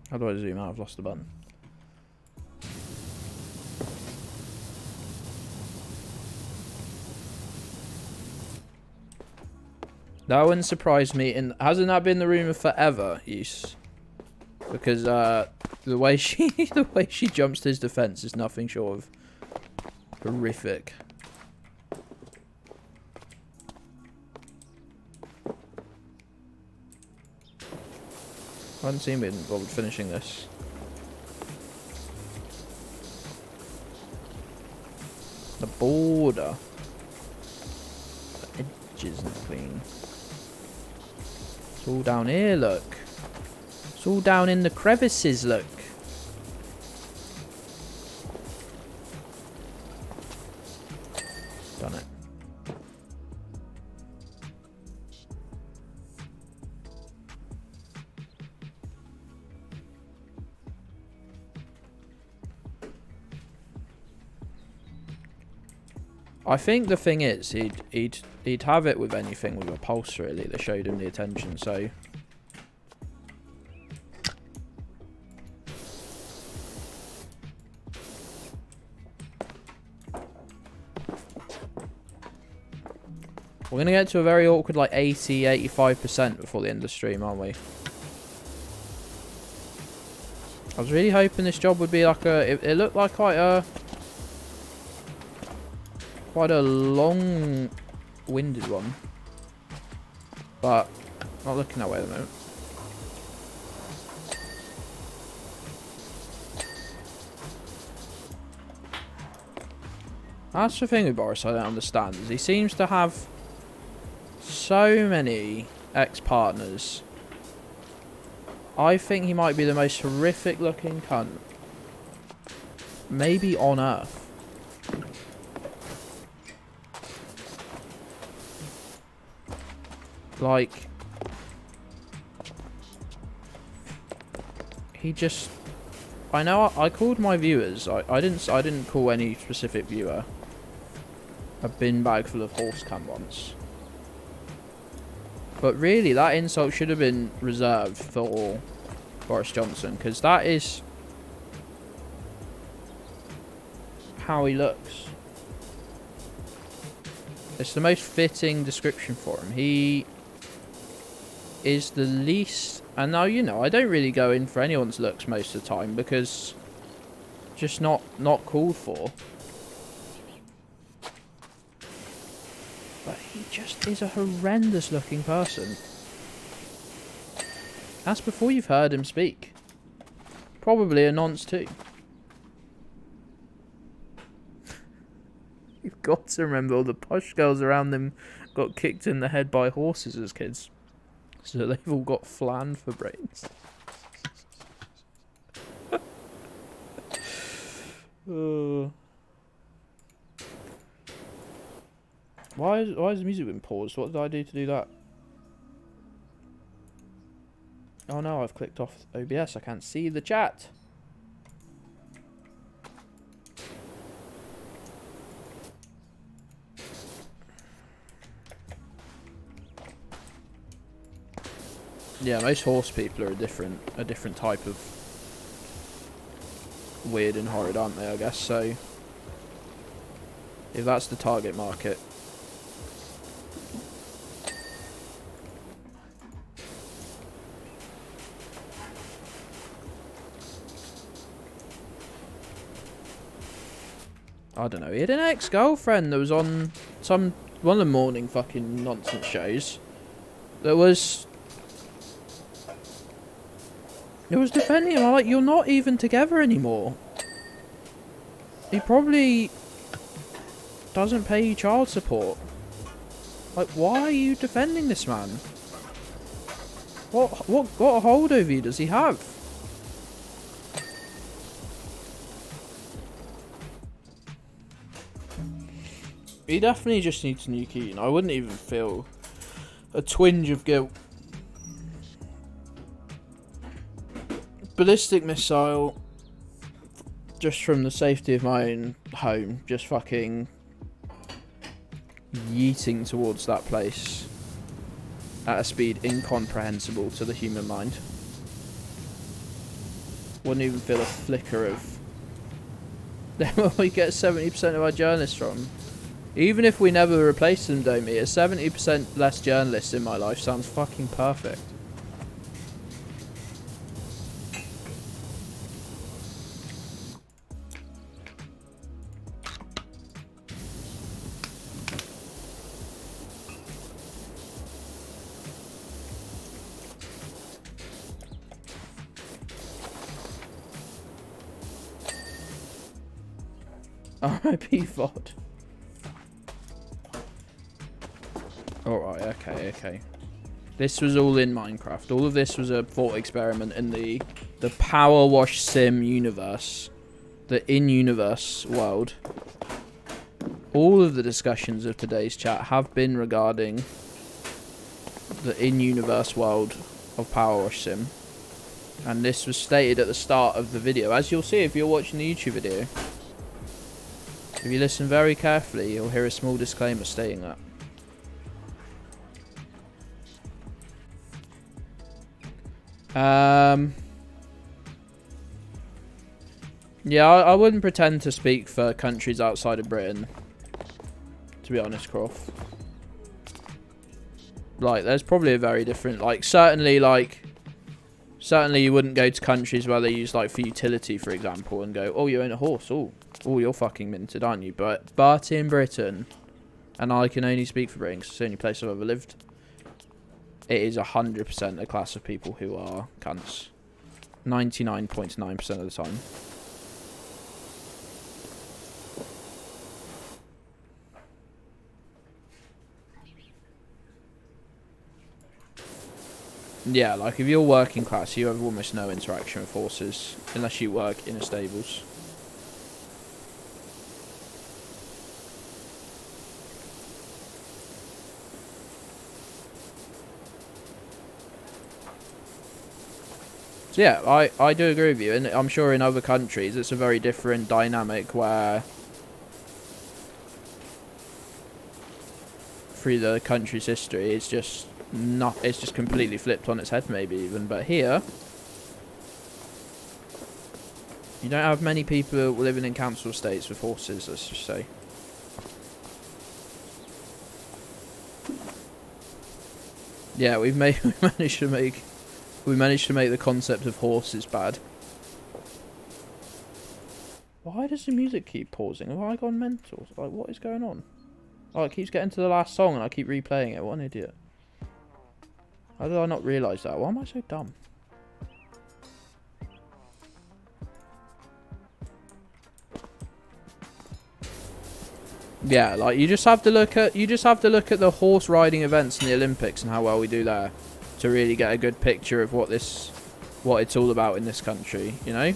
How do I zoom out? I've lost the button. That wouldn't surprise me. And hasn't that been the rumor forever, Use? Because the way she jumps to his defense is nothing short of horrific. I haven't seen me bothered finishing this. The border. The edge isn't clean. It's all down here, look. It's all down in the crevices, look. Done it. I think the thing is, he'd have it with anything with a pulse really that showed him the attention. So we're gonna get to a very awkward like 80-85% before the end of the stream, aren't we? I was really hoping this job would be like it looked like quite a long-winded one, but not looking that way at the moment. That's the thing with Boris I don't understand, is he seems to have so many ex-partners. I think he might be the most horrific looking cunt maybe on earth. Like, he just, I know I called my viewers, I didn't call any specific viewer a bin bag full of horse cum once. But really, that insult should have been reserved for Boris Johnson, because that is how he looks. It's the most fitting description for him. He is the least, and now you know I don't really go in for anyone's looks most of the time because just not called for. But he just is a horrendous looking person. That's before you've heard him speak. Probably a nonce too. You've got to remember all the posh girls around them got kicked in the head by horses as kids. So they've all got flan for brains. Why has the music been paused? What did I do to do that? Oh no, I've clicked off OBS. I can't see the chat. Yeah, most horse people are a different type of weird and horrid, aren't they, I guess, so if that's the target market. I don't know, he had an ex-girlfriend that was on one of the morning fucking nonsense shows that was defending him. I'm like, you're not even together anymore. He probably doesn't pay you child support. Like, why are you defending this man? What hold over you does he have? He definitely just needs a new key, and I wouldn't even feel a twinge of guilt. Ballistic missile, just from the safety of my own home, just fucking yeeting towards that place at a speed incomprehensible to the human mind. Wouldn't even feel a flicker of... Then where we get 70% of our journalists from. Even if we never replace them, don't we? A 70% less journalists in my life sounds fucking perfect. R.I.P. VOD. Alright, okay. This was all in Minecraft. All of this was a thought experiment in the PowerWash sim universe. The in-universe world. All of the discussions of today's chat have been regarding the in-universe world of PowerWash sim. And this was stated at the start of the video, as you'll see if you're watching the YouTube video. If you listen very carefully, you'll hear a small disclaimer stating that. Yeah, I wouldn't pretend to speak for countries outside of Britain, to be honest, Croft. Like, there's probably a very different, like, certainly you wouldn't go to countries where they use, like, for utility, for example, and go, oh, you own a horse, oh, you're fucking minted, aren't you? But in Britain, and I can only speak for Britain because it's the only place I've ever lived, it is 100% a class of people who are cunts. 99.9% of the time. Yeah, like if you're working class, you have almost no interaction with horses unless you work in a stables. So yeah, I do agree with you, and I'm sure in other countries it's a very different dynamic where through the country's history it's just completely flipped on its head maybe even, but here you don't have many people living in council estates with horses, let's just say. Yeah, we managed to make the concept of horses bad. Why does the music keep pausing? Have I gone mental? Like, what is going on? Oh, it keeps getting to the last song and I keep replaying it. What an idiot. How did I not realise that? Why am I so dumb? Yeah, like you just have to look at the horse riding events in the Olympics and how well we do there to really get a good picture of what it's all about in this country, you know?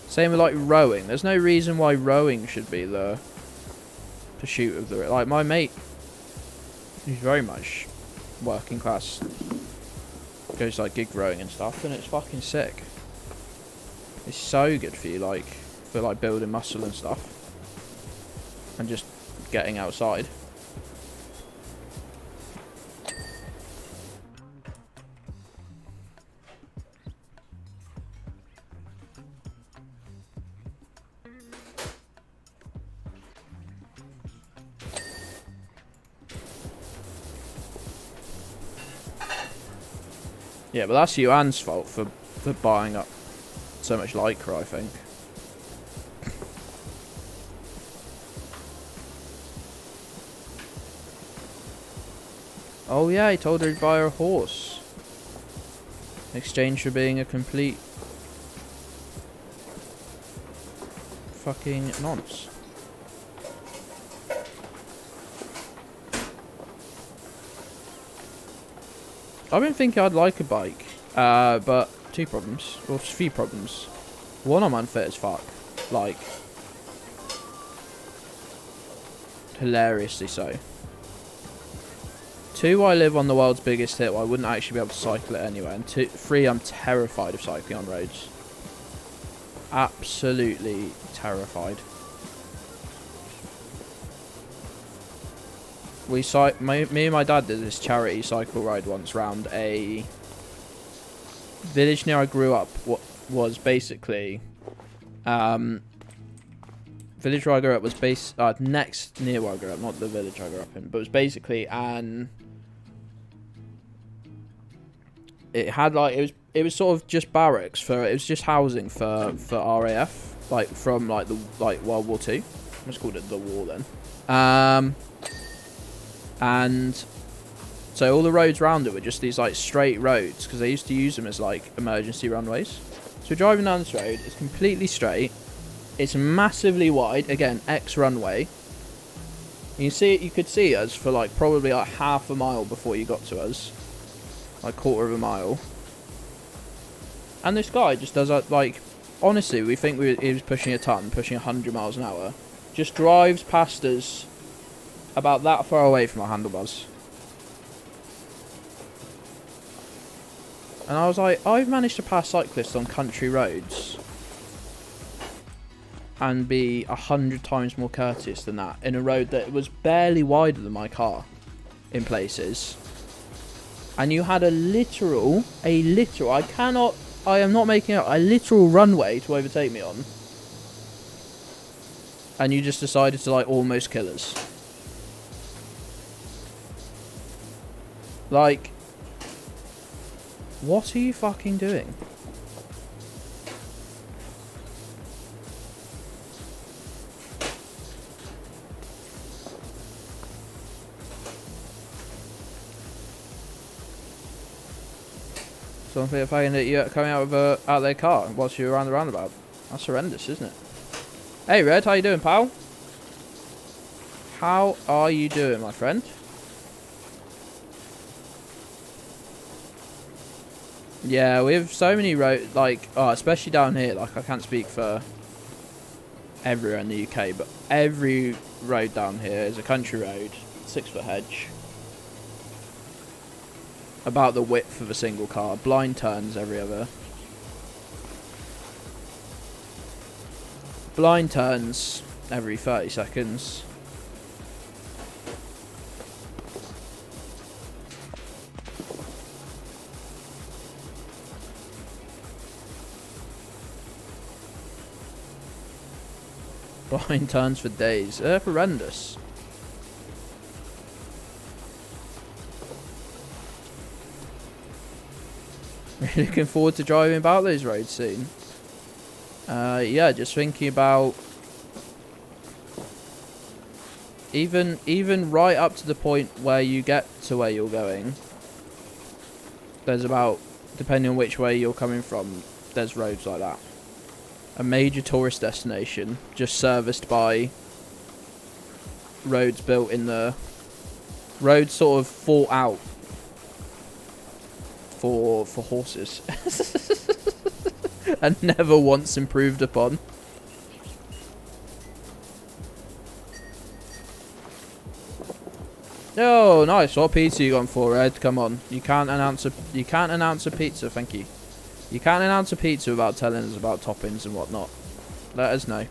Same with like rowing. There's no reason why rowing should be the pursuit of the, like my mate, he's very much working class, goes like gig rowing and stuff, and it's fucking sick. It's so good for you, like for like building muscle and stuff and just getting outside. Yeah, but that's Yuan's fault for buying up so much lycra, I think. Oh yeah, he told her he'd buy her a horse in exchange for being a complete fucking nonce. I've been thinking I'd like a bike, but two problems, or a few problems. One, I'm unfit as fuck, like hilariously so. Two, I live on the world's biggest hill. I wouldn't actually be able to cycle it anywhere. And three, I'm terrified of cycling on roads. Absolutely terrified. Me and my dad did this charity cycle ride once round a village near I grew up. What was basically village where I grew up was next near where I grew up, not the village I grew up in, but it was basically it had like it was sort of just barracks for, it was just housing for RAF, like from like the World War II. I just called it the war then. And so all the roads around it were just these like straight roads because they used to use them as like emergency runways. So we're driving down this road, it's completely straight, it's massively wide, again X runway. You could see us for like probably like half a mile before you got to us, like quarter of a mile. And this guy just does that, like honestly we think he was pushing a ton, pushing 100 miles an hour, just drives past us about that far away from our handlebars. And I was like, I've managed to pass cyclists on country roads and be 100 times more courteous than that in a road that was barely wider than my car in places. And you had a literal, I am not making up, a literal runway to overtake me on. And you just decided to, like, almost kill us. Like, what are you fucking doing? Something fucking that you're coming out of their car whilst you're around the roundabout. That's horrendous, isn't it? Hey Red, how you doing, pal? How are you doing, my friend? Yeah, we have so many roads, like, especially down here, like, I can't speak for everywhere in the UK, but every road down here is a country road, 6-foot hedge. About the width of a single car. Blind turns every other. Blind turns every 30 seconds. Blind turns for days. They're horrendous. Really looking forward to driving about those roads soon. Yeah, just thinking about even right up to the point where you get to where you're going. There's about, depending on which way you're coming from, there's roads like that. A major tourist destination, just serviced by roads built in the roads sort of thought out for horses and never once improved upon. Oh, nice. What pizza you gone for, Ed? Come on. You can't announce a pizza, thank you. You can't announce a pizza without telling us about toppings and whatnot. Let us know.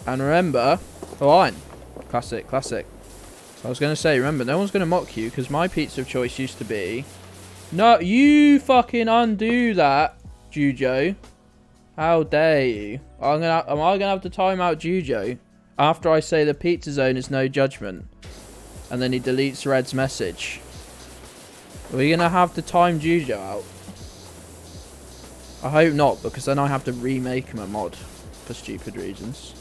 And remember, wine. Classic, classic. I was going to say, remember, no one's going to mock you, because my pizza of choice used to be... No, you fucking undo that, Jujo. How dare you? Am I going to have to time out Jujo after I say the pizza zone is no judgment? And then he deletes Red's message. Are we going to have to time Jujo out? I hope not, because then I have to remake him a mod for stupid reasons.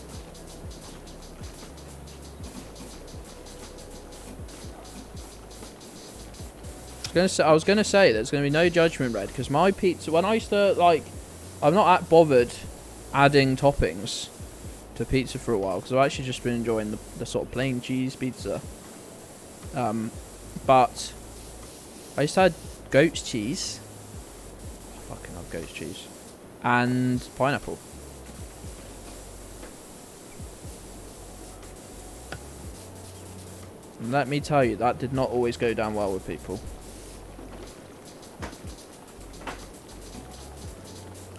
I was gonna say there's gonna be no judgment, Red, because my pizza, when I used to, like, I'm not that bothered adding toppings to pizza for a while, because I've actually just been enjoying the sort of plain cheese pizza. But I used to add goat's cheese. I fucking love goat's cheese. And pineapple. And let me tell you, that did not always go down well with people.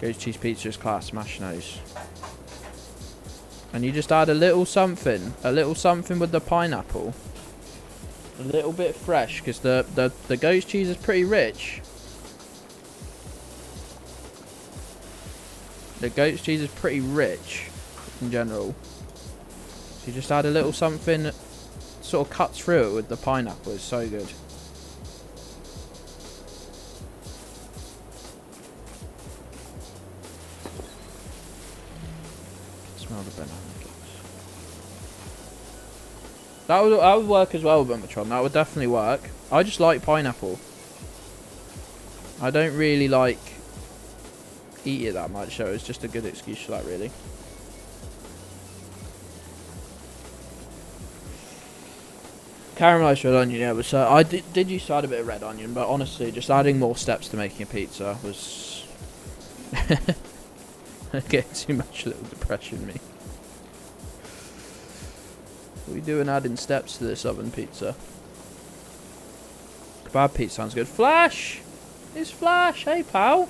Goat's cheese pizza is class, smash nose. And you just add a little something with the pineapple. A little bit fresh, because the goat's cheese is pretty rich. The goat's cheese is pretty rich in general. So you just add a little something that sort of cuts through it with the pineapple. It's so good. Smell the banana kicks. That would work as well, Bumbatron. That would definitely work. I just like pineapple. I don't really like eat it that much, so it's just a good excuse for that, really. Caramelised red onion, yeah, but so I did used to add a bit of red onion, but honestly, just adding more steps to making a pizza was getting too much little depression me. What are we doing adding steps to this oven pizza? Kebab pizza sounds good. Flash! It's Flash! Hey, pal!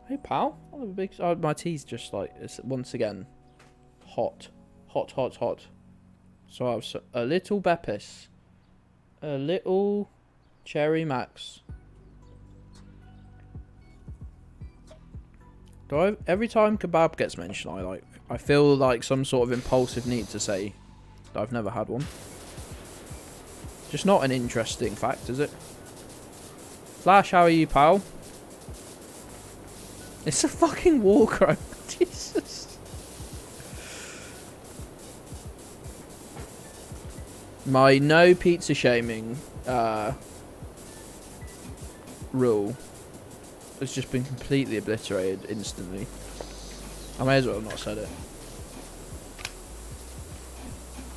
Hey, pal. I have a big... Oh, my tea's just like... It's once again hot. Hot, hot, hot. So I have a little Beppis. A little Cherry Max. Every time kebab gets mentioned, I feel like some sort of impulsive need to say that I've never had one. Just not an interesting fact, is it? Flash, how are you, pal? It's a fucking war crime. Jesus. My no pizza shaming rule has just been completely obliterated instantly. I may as well have not said it.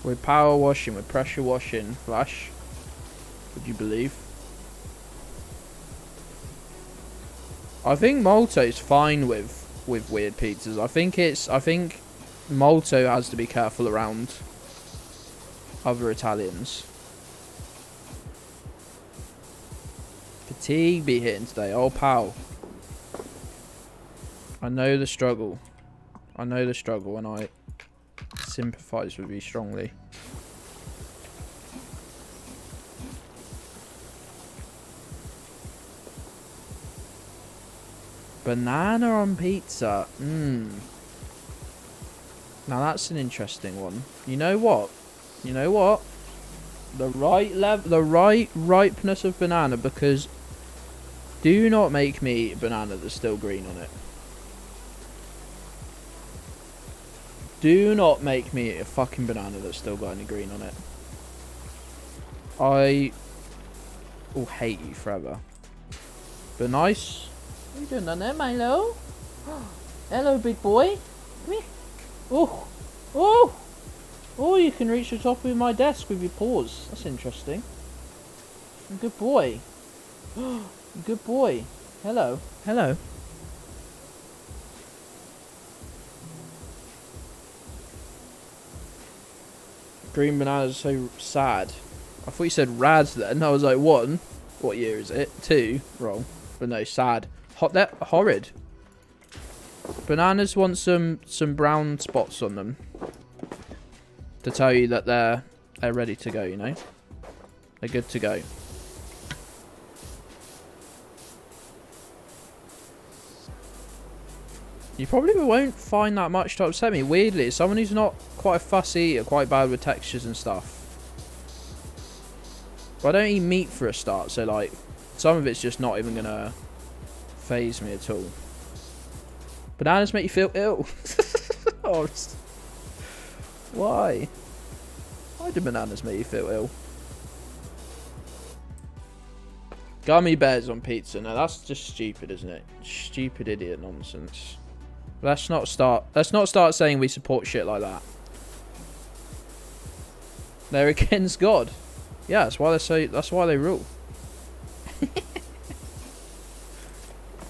We're power washing, we're pressure washing, Flash. Would you believe? I think Malto's fine with weird pizzas. I think Malto has to be careful around other Italians. Fatigue be hitting today. Oh, pal. I know the struggle. I know the struggle, and I sympathise with you strongly. Banana on pizza. Now that's an interesting one. You know what? You know what? The right ripeness of banana, because do not make me eat banana that's still green on it. Do not make me eat a fucking banana that's still got any green on it. I will hate you forever. But nice. What are you doing down there, Milo? Hello, big boy. Come here. Oh. Oh. Oh, you can reach the top of my desk with your paws. That's interesting. Good boy. Good boy. Hello. Hello. Green bananas are so sad. I thought you said rad then. I was like, one. What year is it? 2. Wrong. But no, sad. They're horrid. Bananas want some brown spots on them to tell you that they're ready to go, you know? They're good to go. You probably won't find that much to upset me. Weirdly, as someone who's not quite a fussy eater, quite bad with textures and stuff. But I don't eat meat for a start, so like some of it's just not even gonna phase me at all. Bananas make you feel ill. Oh, why? Why do bananas make you feel ill? Gummy bears on pizza. Now that's just stupid, isn't it? Stupid idiot nonsense. Let's not start saying we support shit like that. They're against God. Yeah, that's why they rule.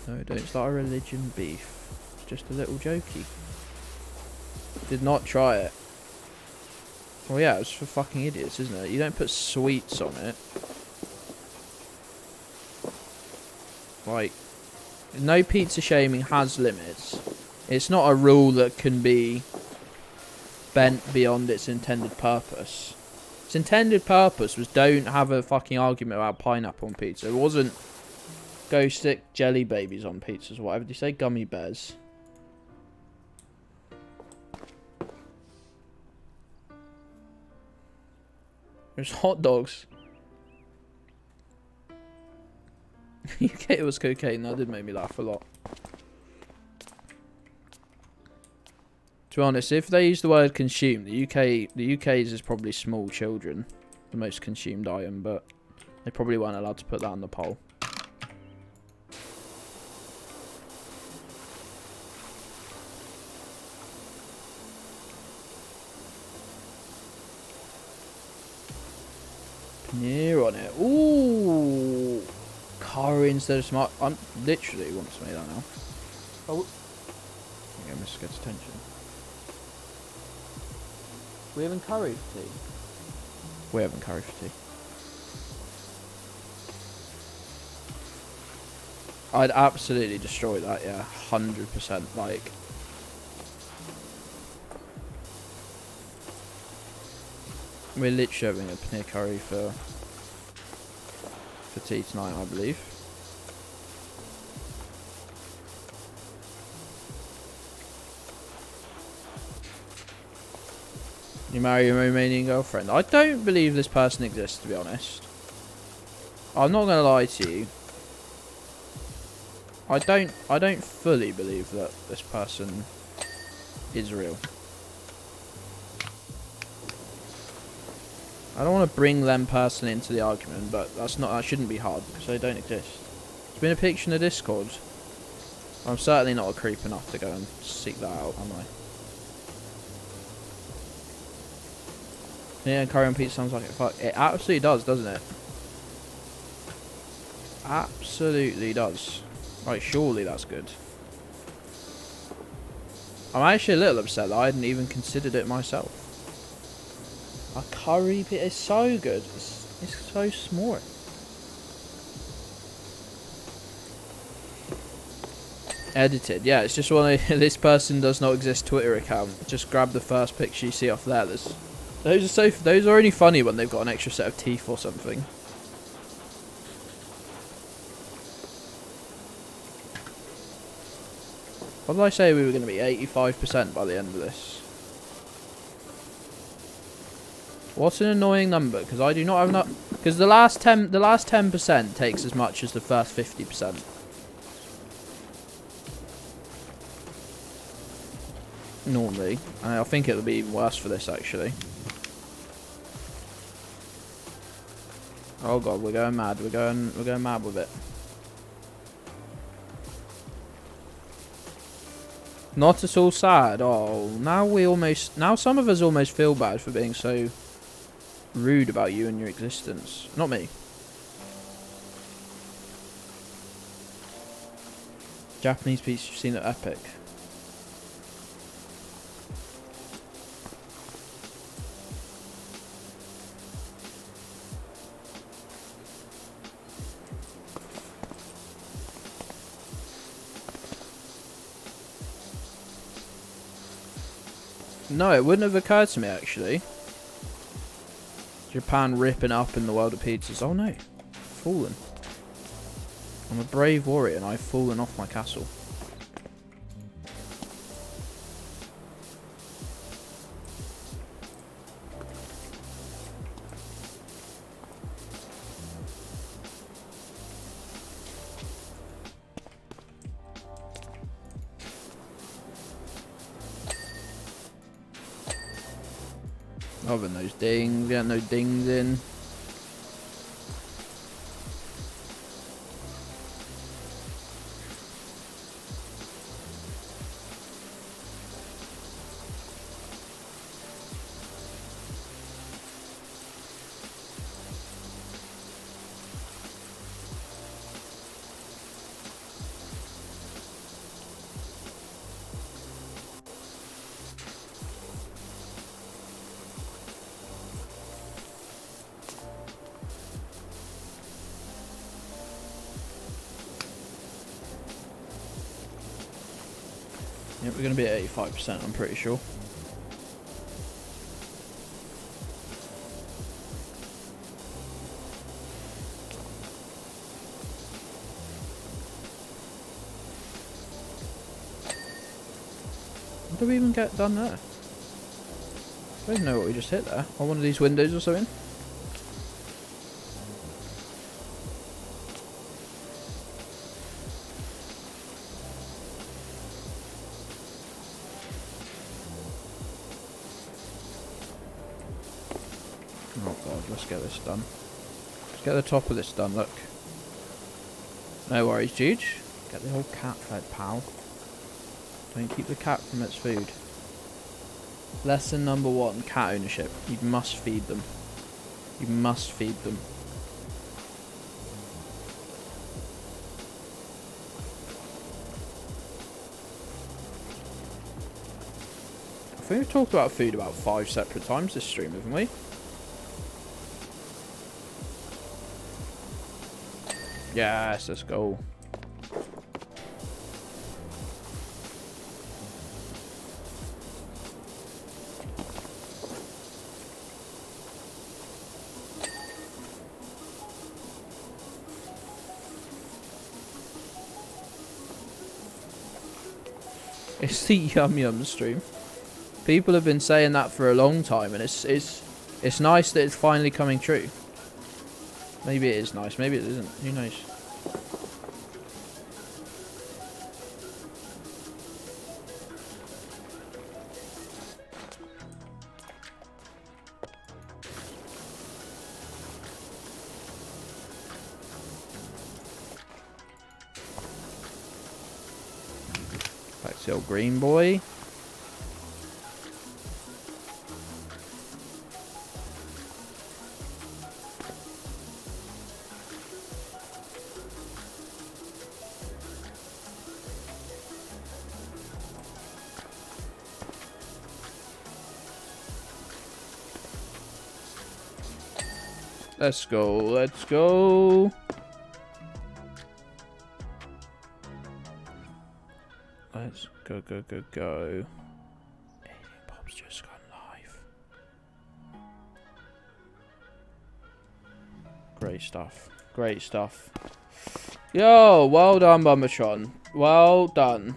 No, don't start a religion beef. It's just a little jokey. Did not try it. Well, yeah, it's for fucking idiots, isn't it? You don't put sweets on it. Like, no pizza shaming has limits. It's not a rule that can be bent beyond its intended purpose. Its intended purpose was don't have a fucking argument about pineapple on pizza. It wasn't go stick jelly babies on pizzas or whatever. Did you say gummy bears? There's hot dogs. UK it was cocaine. That did make me laugh a lot. To be honest, if they use the word consume, the UK's is probably small children, the most consumed item, but they probably weren't allowed to put that on the poll. Paneer on it. Ooh, curry instead of smart. I'm literally want to make that now. Oh, I think I must get attention. We haven't curry for tea. We haven't curry for tea. I'd absolutely destroy that, yeah. 100%. Like, we're literally having a paneer curry for tea tonight, I believe. You marry your Romanian girlfriend? I don't believe this person exists, to be honest. I'm not gonna lie to you. I don't fully believe that this person is real. I don't want to bring them personally into the argument, but that shouldn't be hard because they don't exist. It's been a picture in the Discord. I'm certainly not a creep enough to go and seek that out, am I? Yeah, curry and pizza sounds like it. Fuck, it absolutely does, doesn't it? Absolutely does. Right, surely that's good. I'm actually a little upset that I hadn't even considered it myself. A curry pizza is so good. It's so small. Edited, yeah. It's just one of this person does not exist Twitter account. Just grab the first picture you see off there. Those are only funny when they've got an extra set of teeth or something. What did I say we were going to be 85% by the end of this? What's an annoying number? Because I do not have enough. Because the last 10% takes as much as the first 50%. Normally, and I think it'll be even worse for this actually. Oh god, we're going mad. We're going mad with it. Not at all sad. Oh, now some of us almost feel bad for being so rude about you and your existence. Not me. Japanese pizza, you've seen it, epic. No, it wouldn't have occurred to me actually. Japan ripping up in the world of pizzas. Oh no, fallen. I'm a brave warrior and I've fallen off my castle. Other than those dings, we got no dings in. Yep, we're going to be at 85%, I'm pretty sure. What did we even get done there? I don't even know what we just hit there. Or one of these windows or something. Oh god, let's get this done. Let's get the top of this done, look. No worries, Jude. Get the whole cat fed, pal. Don't keep the cat from its food. Lesson number 1, cat ownership. You must feed them. You must feed them. I think we've talked about food about 5 separate times this stream, haven't we? Yes, let's go. It's the Yum Yum stream. People have been saying that for a long time, and it's nice that it's finally coming true. Maybe it is nice, maybe it isn't. Who knows? Back to the old green boy. Let's go, let's go. Let's go, go, go, go. Alien Bob's just gone live. Great stuff. Great stuff. Yo, well done, Bumbatron. Well done.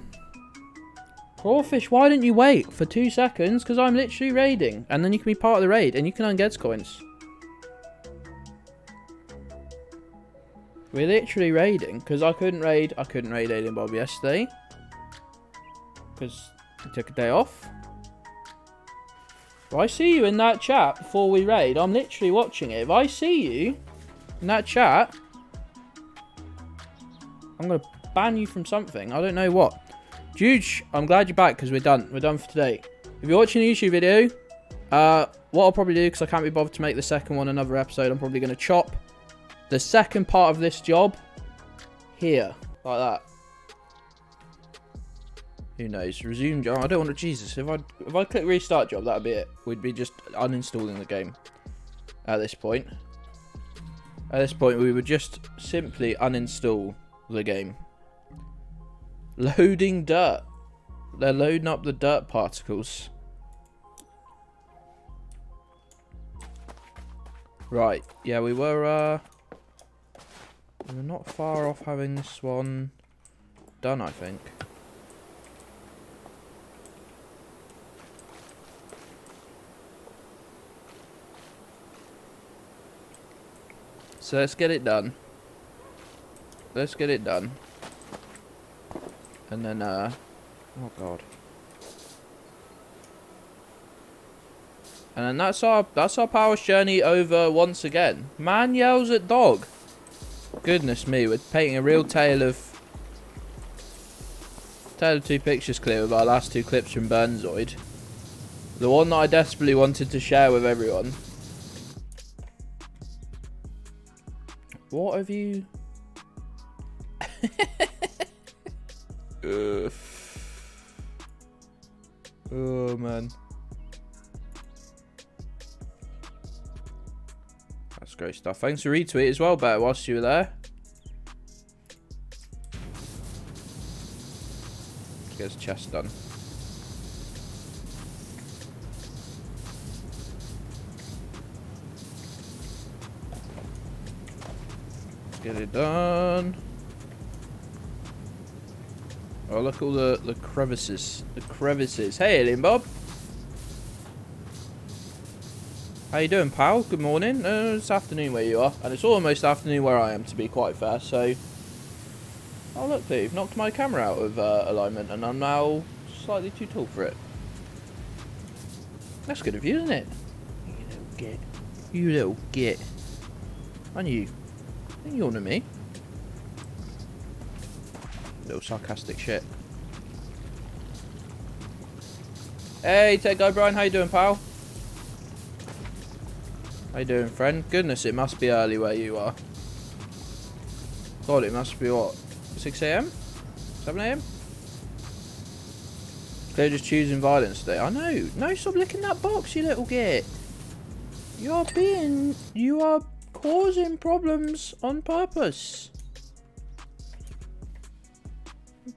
Crawfish, why didn't you wait for 2 seconds? Because I'm literally raiding. And then you can be part of the raid and you can earn Gedds coins. We're literally raiding, because I couldn't raid Alien Bob yesterday. Because he took a day off. If I see you in that chat before we raid, I'm literally watching it. If I see you in that chat, I'm going to ban you from something. I don't know what. Juge, I'm glad you're back, because we're done. We're done for today. If you're watching a YouTube video, what I'll probably do, because I can't be bothered to make the second one another episode, I'm probably going to chop the second part of this job here, like that. Who knows? Resume job. I don't want to. Jesus, if I click restart job, that'd be it. We'd be just uninstalling the game. At this point, we would just simply uninstall the game. Loading dirt. They're loading up the dirt particles. Right. Yeah, we were not far off having this one done, I think. So let's get it done. Let's get it done. And then, oh god. And then that's our PowerWash journey over once again. Man yells at dog. Goodness me, we're painting a real tale of two pictures clear with our last 2 clips from Burnzoid. The one that I desperately wanted to share with everyone. What have you... Oh man. That's great stuff. Thanks for retweet as well, Bear, whilst you were there. Let's get his chest done. Let's get it done. Oh, look, all the crevices. The crevices. Hey, Alien Bob. How you doing, pal? Good morning. It's afternoon where you are. And it's almost afternoon where I am, to be quite fair. So... Oh, look, Dave. Knocked my camera out of alignment. And I'm now slightly too tall for it. That's good of you, isn't it? You little git. You little git. And you. Don't yawn at me. Little sarcastic shit. Hey, Tech Guy Brian, how you doing, pal? How you doing, friend? Goodness, it must be early where you are. God, it must be what? 6 AM? 7 AM? They're just choosing violence today. I know. No, stop licking that box, you little git. You are causing problems on purpose.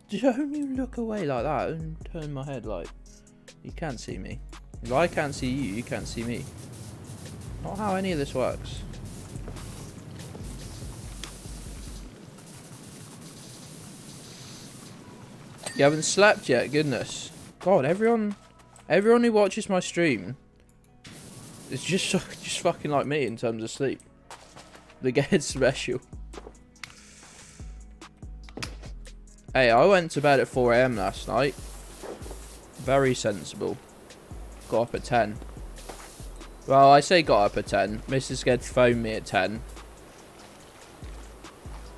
Don't you look away like that and turn my head like you can't see me. If I can't see you, you can't see me. Not how any of this works. You haven't slept yet, goodness. God, everyone who watches my stream is just fucking like me in terms of sleep. They get special. Hey, I went to bed at 4 AM last night. Very sensible. Got up at 10. Well, I say got up at 10. Mrs. Geddli phoned me at 10.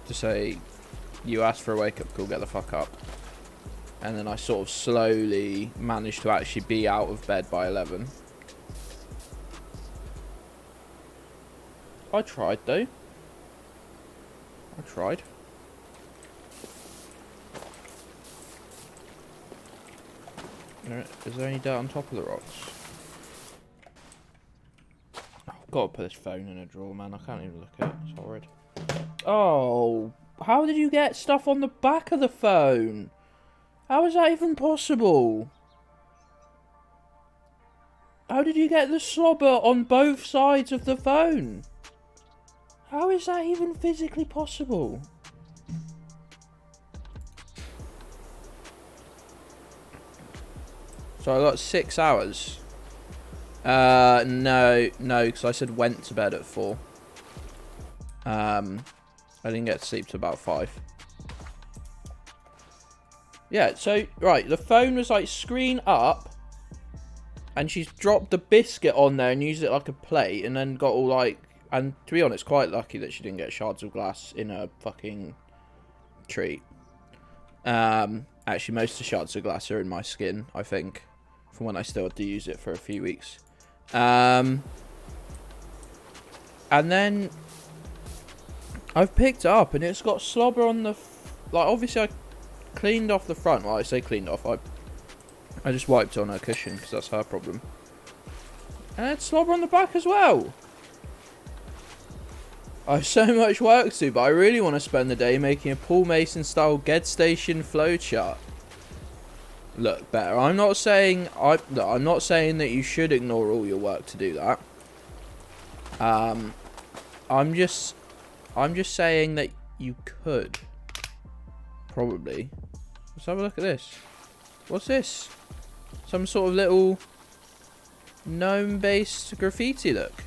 To say, you asked for a wake-up call, get the fuck up. And then I sort of slowly managed to actually be out of bed by 11. I tried, though. I tried. Is there any dirt on top of the rocks? Oh, I've got to put this phone in a drawer, man. I can't even look at it. It's horrid. Oh, how did you get stuff on the back of the phone? How is that even possible? How did you get the slobber on both sides of the phone? How is that even physically possible? So I got 6 hours. No, because I said went to bed at 4. I didn't get to sleep till about 5. Yeah, so, right, the phone was, like, screen up, and she's dropped the biscuit on there and used it like a plate, and then got all, like, and to be honest, quite lucky that she didn't get shards of glass in her fucking treat. Actually, most of the shards of glass are in my skin, I think, from when I still had to use it for a few weeks. And then I've picked it up, and it's got slobber on the, like, obviously I cleaned off the front. Well, I say cleaned off. I just wiped it on her cushion because that's her problem. And it's slobber on the back as well. I have so much work to do, but I really want to spend the day making a Paul Mason style Ged Station flowchart look better. I'm not saying that you should ignore all your work to do that. I'm just saying that you could. Probably. Let's have a look at this. What's this? Some sort of little gnome-based graffiti look.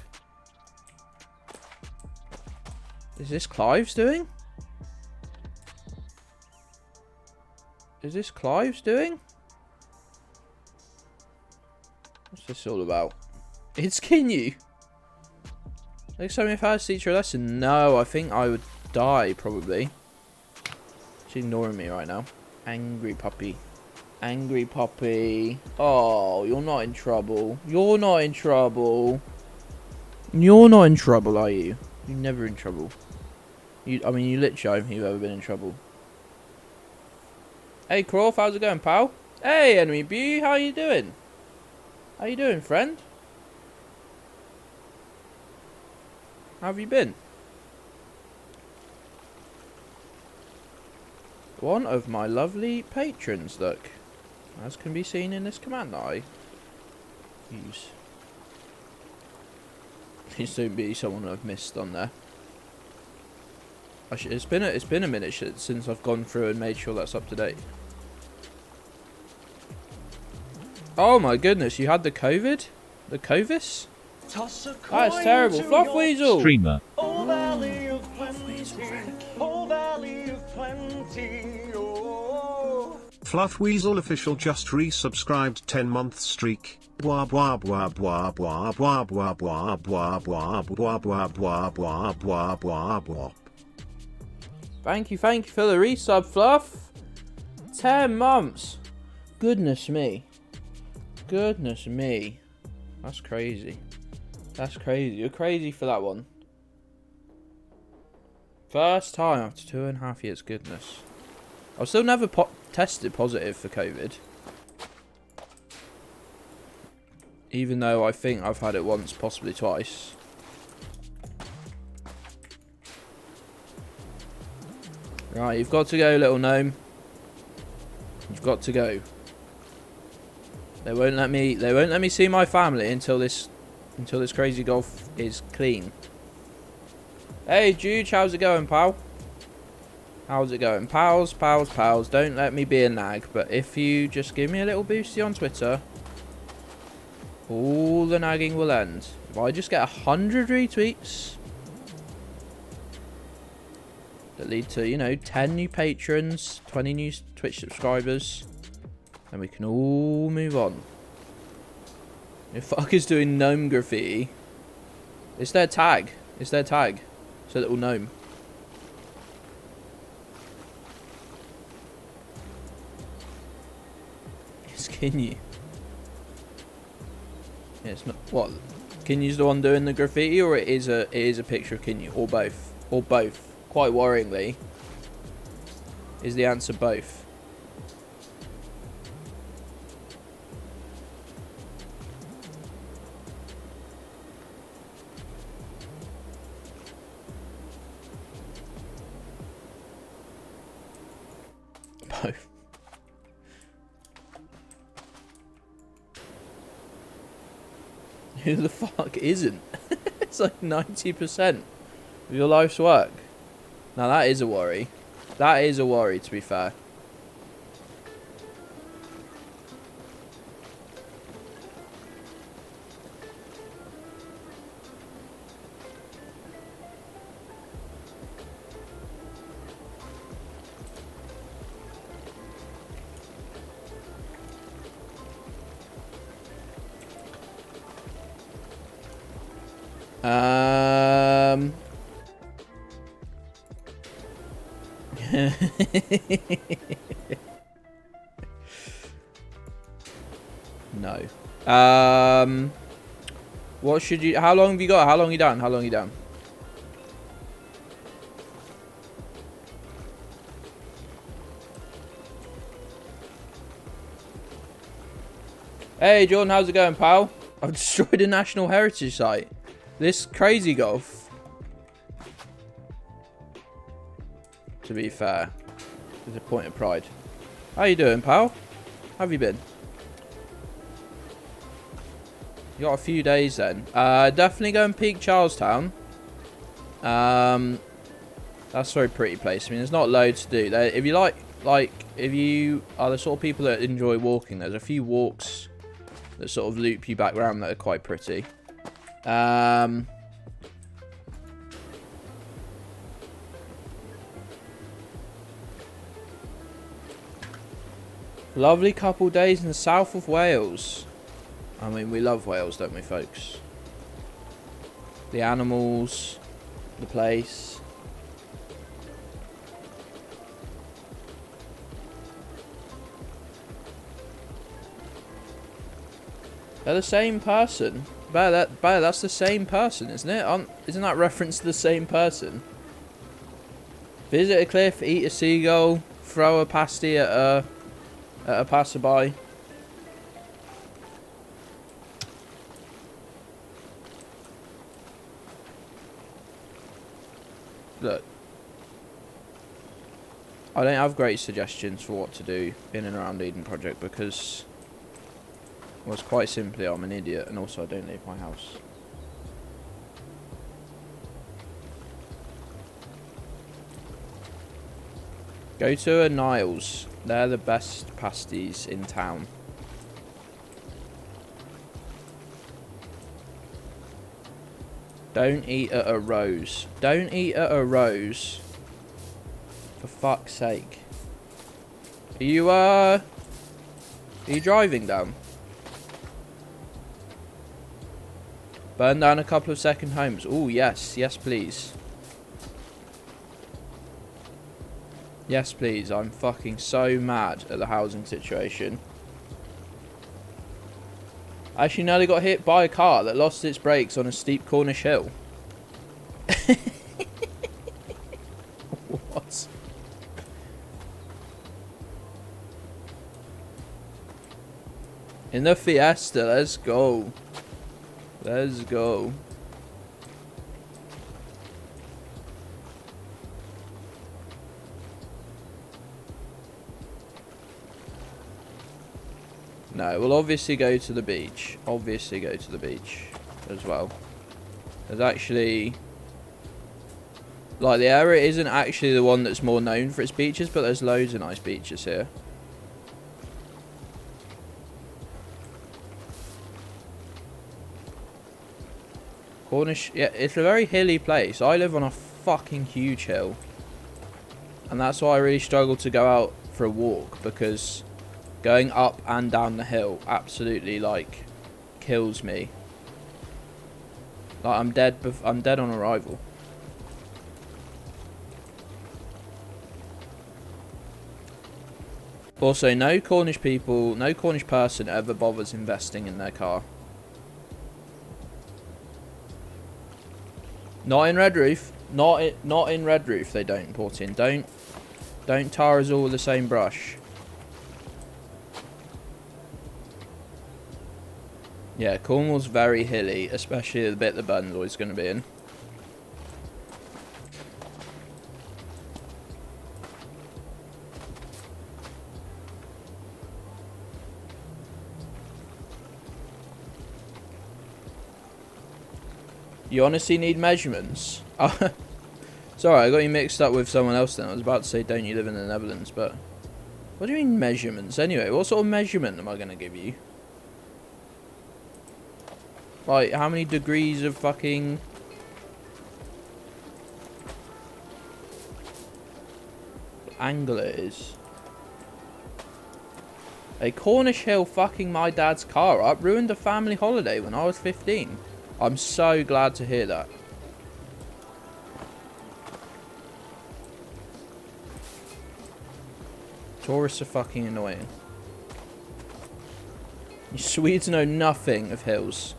Is this Clive's doing? Is this Clive's doing? What's this all about? It's Kinyu. Next time if I had to teach her a lesson. No, I think I would die probably. She's ignoring me right now. Angry puppy. Angry puppy. Oh, you're not in trouble. You're not in trouble. You're not in trouble, are you? You're never in trouble. I mean, you literally haven't you ever been in trouble. Hey, Croft, how's it going, pal? Hey, Enemy Bew, how you doing? How you doing, friend? How have you been? One of my lovely patrons, look. As can be seen in this command that I use. Please soon be someone I've missed on there. It's been a minute since I've gone through and made sure that's up to date. Oh my goodness, you had the COVID? The Covis? That's terrible. Fluff Weasel! Streamer. Oh, valley of plenty. Oh, valley of plenty. Oh. Fluff Weasel official just resubscribed 10-month streak. Blah blah blah blah blah blah blah blah blah blah blah blah blah blah blah blah blah. Thank you for the resub, Fluff. 10 months. Goodness me. Goodness me. That's crazy. That's crazy. You're crazy for that one. First time after 2.5 years. Goodness. I've still never tested positive for COVID. Even though I think I've had it once, possibly twice. Right, you've got to go, little gnome. You've got to go. They won't let me see my family until this crazy golf is clean. Hey Jude, how's it going, pal? How's it going? Pals, pals, pals. Don't let me be a nag, but if you just give me a little boosty on Twitter, all the nagging will end. If I just get 100 retweets that lead to, you know, 10 new patrons, 20 new Twitch subscribers, then we can all move on. The fuck is doing gnome graffiti? It's their tag. It's their tag. It's a little gnome. It's Kinyu. Yeah, it's not. What? Kinyu's the one doing the graffiti, or it is a picture of Kinyu, or both, or both. Quite worryingly, is the answer both. Both. Who the fuck isn't? It's like 90% of your life's work. Now that is a worry. That is a worry, to be fair. No. What should you... How long have you got? How long are you down? How long are you down? Hey, Jordan, how's it going, pal? I've destroyed a national heritage site. This crazy golf, to be fair, is a point of pride. How you doing, pal? How have you been? You got a few days then. Definitely go and peek Charlestown. That's a very pretty place. I mean, there's not loads to do there. If you if you are the sort of people that enjoy walking, there's a few walks that sort of loop you back around that are quite pretty. Lovely couple days in the south of Wales. I mean, we love Wales, don't we, folks? The animals, the place. They're the same person. Bear, that's the same person, isn't it? Isn't that reference to the same person? Visit a cliff, eat a seagull, throw a pasty at a passerby. Look, I don't have great suggestions for what to do in and around Eden Project because, well, it's quite simply I'm an idiot and also I don't leave my house. Go to a Niles. They're the best pasties in town. Don't eat at a Rose. Don't eat at a Rose. For fuck's sake. Are you driving down? Burn down a couple of second homes. Oh, yes. Yes, please. Yes, please. I'm fucking so mad at the housing situation. I actually nearly got hit by a car that lost its brakes on a steep Cornish hill. What? In the Fiesta, let's go. Let's go. No, we'll obviously go to the beach. Obviously go to the beach as well. There's actually Like, the area isn't actually the one that's more known for its beaches, but there's loads of nice beaches here. Cornish, yeah, it's a very hilly place. I live on a fucking huge hill. And that's why I really struggle to go out for a walk, because going up and down the hill absolutely, like, kills me. Like, I'm dead on arrival. Also, no Cornish person ever bothers investing in their car. Not in Redroof. Not in Redroof they don't put in. Don't tar us all with the same brush. Yeah, Cornwall's very hilly, especially the bit the Burnley's going to be in. You honestly need measurements? Oh, sorry, I got you mixed up with someone else then. I was about to say, don't you live in the Netherlands, but... What do you mean measurements? Anyway, what sort of measurement am I going to give you? Like, how many degrees of fucking... angle it is? A Cornish hill fucking my dad's car up ruined a family holiday when I was 15. I'm so glad to hear that. Tourists are fucking annoying. You Swedes know nothing of hills.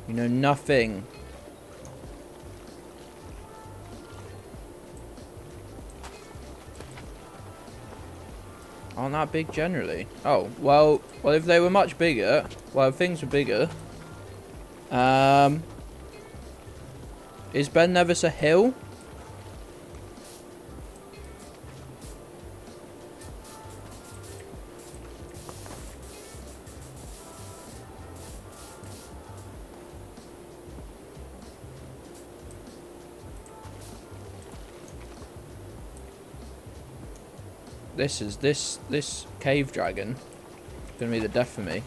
You know nothing. Aren't that big generally? Oh, well, if they were much bigger, well, if things were bigger. Is Ben Nevis a hill? This cave dragon is gonna be the death for me.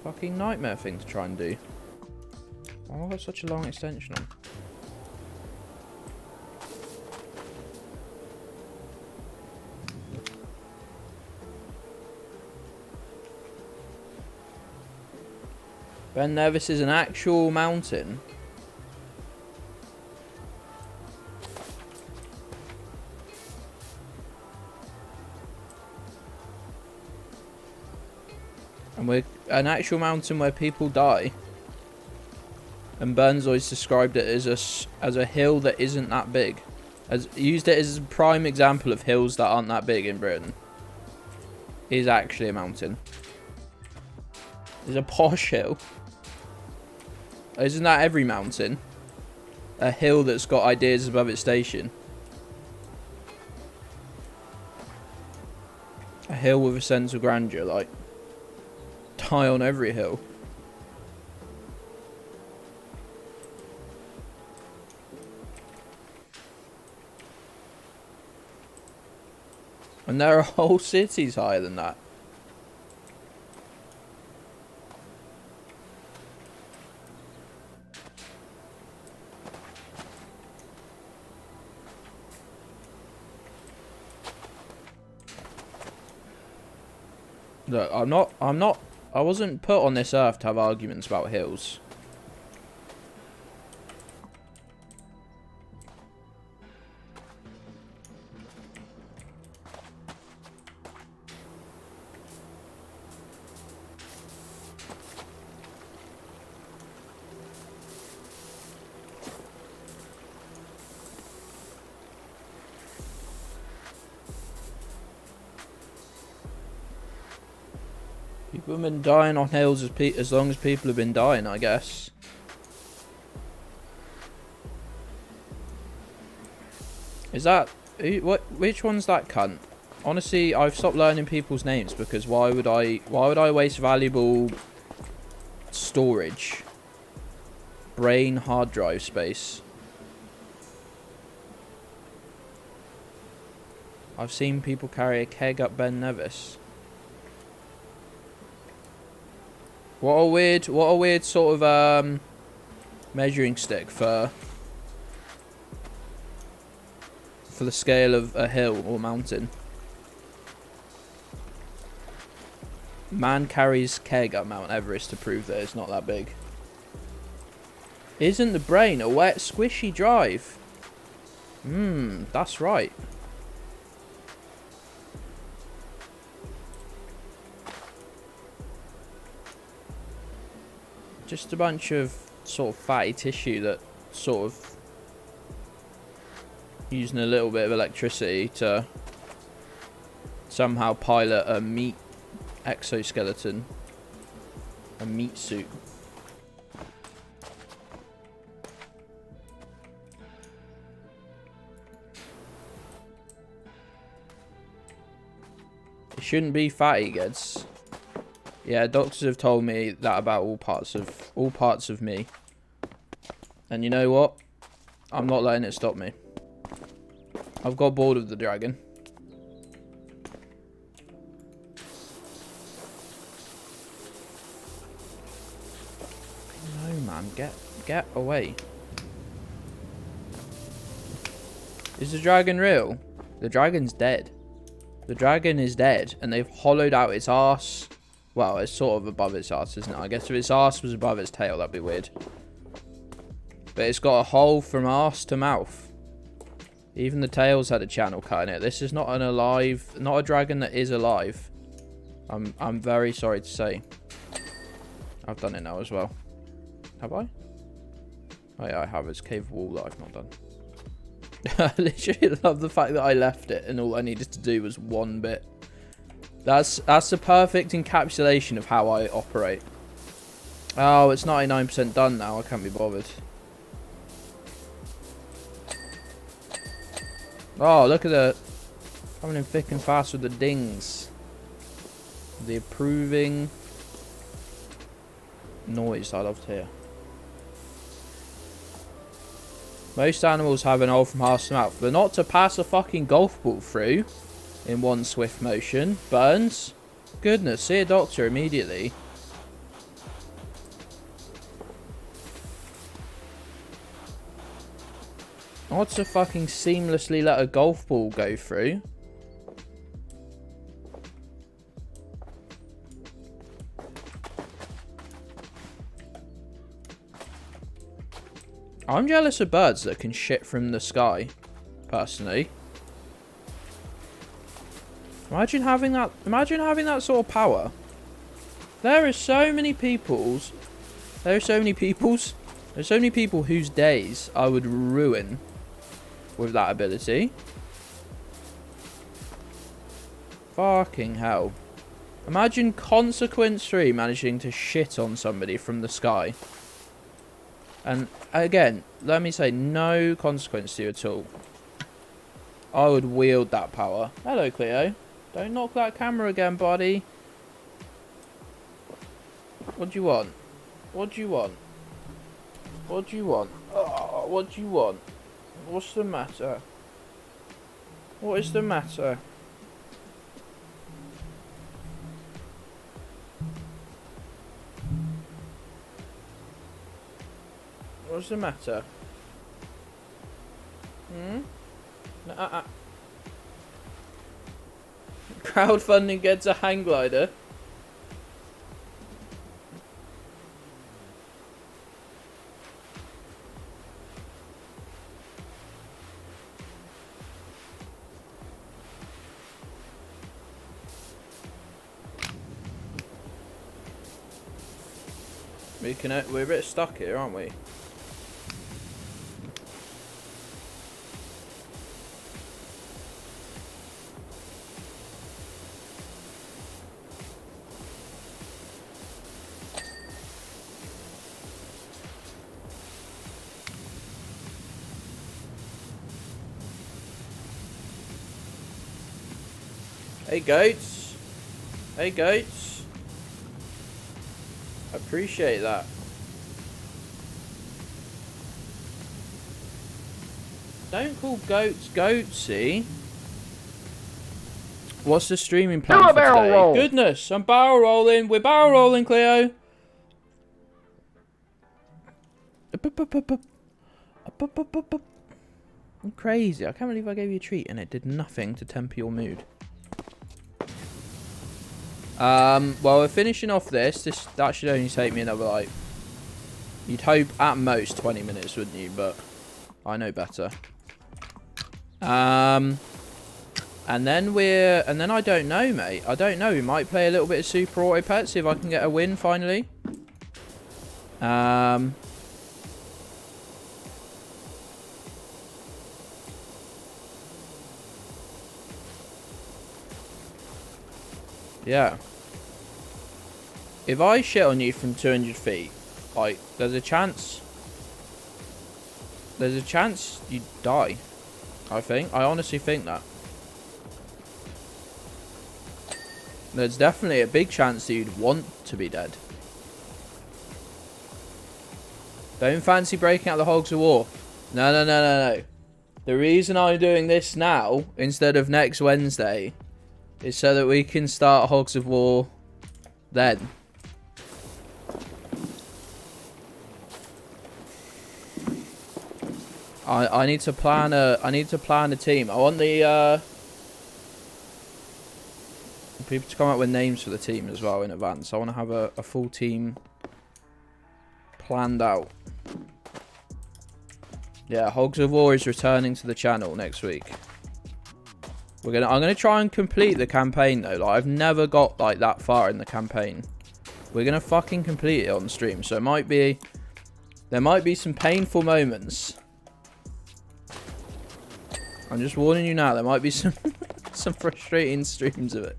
Fucking nightmare thing to try and do. Oh, I've got such a long extension on. Ben Nevis is an actual mountain. And we're an actual mountain where people die. And Burnzoy's described it as a hill that isn't that big. Has used it as a prime example of hills that aren't that big in Britain. It is actually a mountain. It's a posh hill. Isn't that every mountain? A hill that's got ideas above its station. A hill with a sense of grandeur, like. Die on every hill. And there are whole cities higher than that. Look, I wasn't put on this earth to have arguments about hills. People have been dying on hills as long as people have been dying, I guess. Is that... which one's that cunt? Honestly, I've stopped learning people's names because why would I waste valuable storage? Brain hard drive space. I've seen people carry a keg up Ben Nevis. What a weird sort of measuring stick for the scale of a hill or mountain. Man carries keg up Mount Everest to prove that it's not that big. Isn't the brain a wet, squishy drive? That's right. Just a bunch of sort of fatty tissue that sort of using a little bit of electricity to somehow pilot a meat exoskeleton, a meat suit. It shouldn't be fatty, Gedds. Yeah, doctors have told me that about all parts of me. And you know what? I'm not letting it stop me. I've got bored of the dragon. No, man, get away. Is the dragon real? The dragon's dead. The dragon is dead, and they've hollowed out its arse. Well, it's sort of above its arse, isn't it? I guess if its arse was above its tail, that'd be weird. But it's got a hole from arse to mouth. Even the tail's had a channel cut in it. This is not a dragon that is alive. I'm very sorry to say. I've done it now as well. Have I? Oh yeah, I have. It's cave wall that I've not done. I literally love the fact that I left it and all I needed to do was one bit. That's the perfect encapsulation of how I operate. Oh, it's 99% done now. I can't be bothered. Oh, look at the coming in thick and fast with the dings. The approving noise I love to hear. Most animals have an hole from arse to mouth, but not to pass a fucking golf ball through in one swift motion. Burns? Goodness, see a doctor immediately. Not to fucking seamlessly let a golf ball go through. I'm jealous of birds that can shit from the sky, personally. Imagine having that sort of power. There's so many people whose days I would ruin with that ability. Fucking hell. Imagine Consequence 3 managing to shit on somebody from the sky. And again, let me say, no consequence to you at all. I would wield that power. Hello, Cleo. Don't knock that camera again, buddy. What do you want? What do you want? What do you want? Oh, what do you want? What's the matter? What is the matter? What's the matter? Crowdfunding gets a hang glider. We're a bit stuck here, aren't we? Hey goats. Hey goats. Appreciate that. Don't call goats goatsy. What's the streaming plan Do a for barrel today? roll. Goodness, I'm barrel rolling. We're barrel rolling, Cleo. I'm crazy. I can't believe I gave you a treat and it did nothing to temper your mood. Well, we're finishing off this. That should only take me another, like, you'd hope at most 20 minutes, wouldn't you? But I know better. And then I don't know, mate. I don't know. We might play a little bit of Super Auto Pet, see if I can get a win finally. Yeah. If I shit on you from 200 feet, like, there's a chance you die. I honestly think that. There's definitely a big chance that you'd want to be dead. Don't fancy breaking out the Hogs of War. No. The reason I'm doing this now, instead of next Wednesday, is so that we can start Hogs of War then. I need to plan a team. I want the people to come up with names for the team as well in advance. I want to have a full team planned out. Yeah, Hogs of War is returning to the channel next week. I'm gonna try and complete the campaign though. Like, I've never got like that far in the campaign. We're gonna fucking complete it on stream. So there might be some painful moments. I'm just warning you now. There might be some some frustrating streams of it.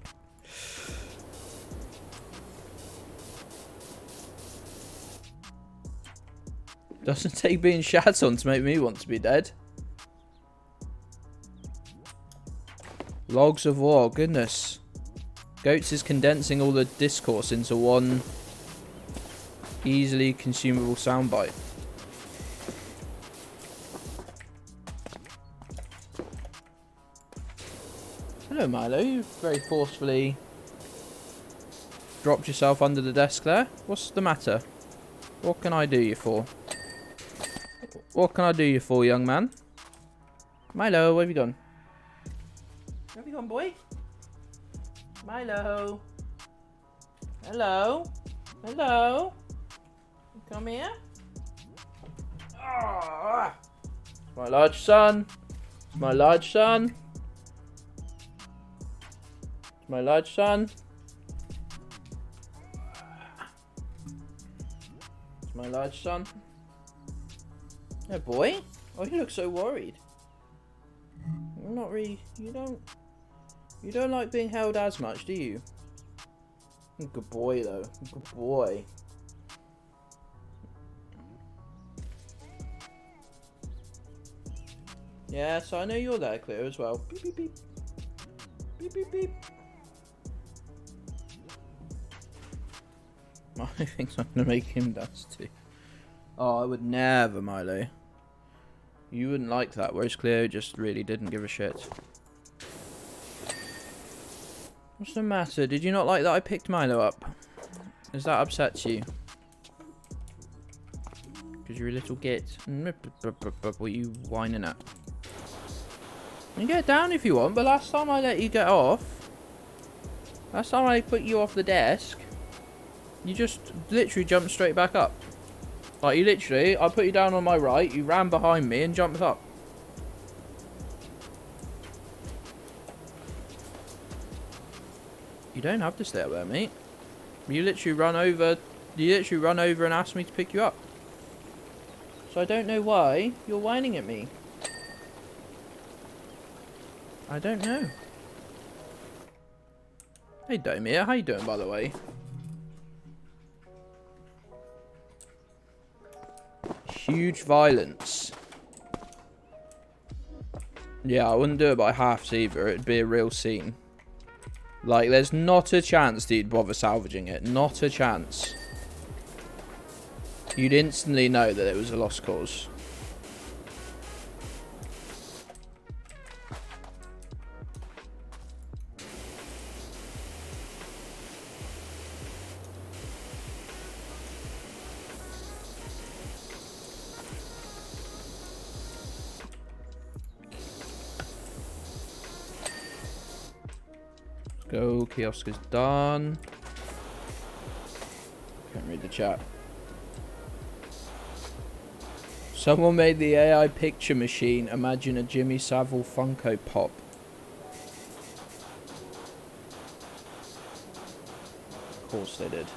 Doesn't take being shat on to make me want to be dead. Logs of War, goodness. Goats is condensing all the discourse into one easily consumable soundbite. Hello, Milo. You very forcefully dropped yourself under the desk there. What's the matter? What can I do you for? What can I do you for, young man? Milo, where have you gone? Where have you gone, boy? Milo. Hello. Hello. Come here. Oh, it's my large son. It's my large son. It's my large son. It's my large son. Yeah, boy. Oh, you look so worried. You're not really. You don't like being held as much, do you? Good boy, though. Good boy. Yeah, so I know you're there, Cleo, as well. Beep, beep, beep. Beep, beep, beep. Milo thinks I'm going to make him dance too. Oh, I would never, Milo. You wouldn't like that, whereas Cleo just really didn't give a shit. What's the matter? Did you not like that I picked Milo up? Does that upset you? Because you're a little git. What are you whining at? You can get down if you want, but last time I let you get off, last time I put you off the desk, you just literally jumped straight back up. Like, you literally, I put you down on my right, you ran behind me and jumped up. You don't have to stay up there, mate. You literally run over and asked me to pick you up. So I don't know why you're whining at me. I don't know. Hey, Domir, how you doing, by the way? Huge violence. Yeah, I wouldn't do it by halves either. It'd be a real scene. Like, there's not a chance that you'd bother salvaging it. Not a chance. You'd instantly know that it was a lost cause. go. Kiosk is done. Can't read the chat. Someone made the AI picture machine imagine a Jimmy Savile Funko Pop. Of course they did.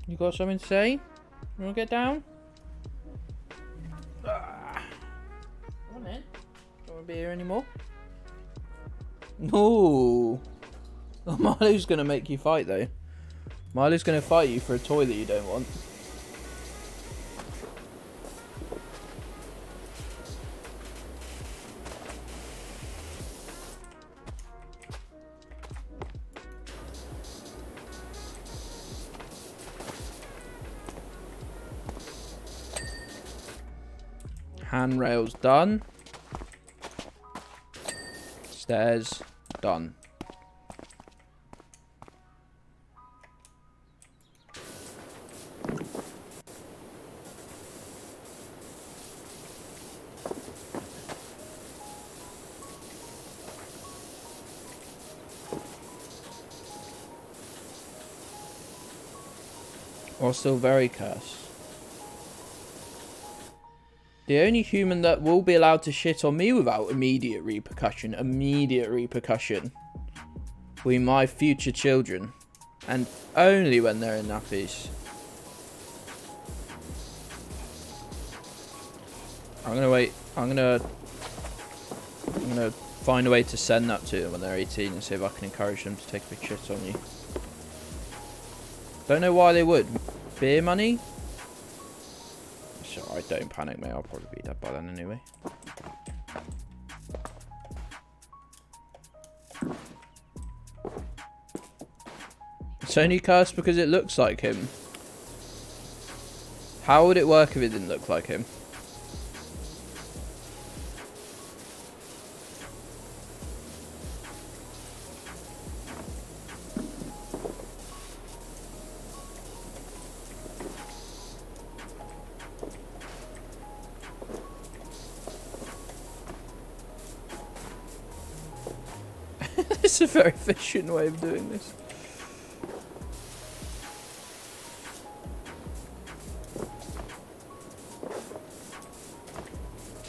You got something to say? You wanna get down? Come on then. Don't wanna be here anymore? No. Oh, Milo's gonna make you fight though. Milo's gonna fight you for a toy that you don't want. Handrails done. Stairs done. Or still very cursed. The only human that will be allowed to shit on me without immediate repercussion, will be my future children. And only when they're in nappies. I'm gonna find a way to send that to them when they're 18 and see if I can encourage them to take a big shit on you. Don't know why they would. Beer money? It's alright, don't panic, mate. I'll probably be dead by then anyway. It's only cursed because it looks like him. How would it work if it didn't look like him? It's a very efficient way of doing this.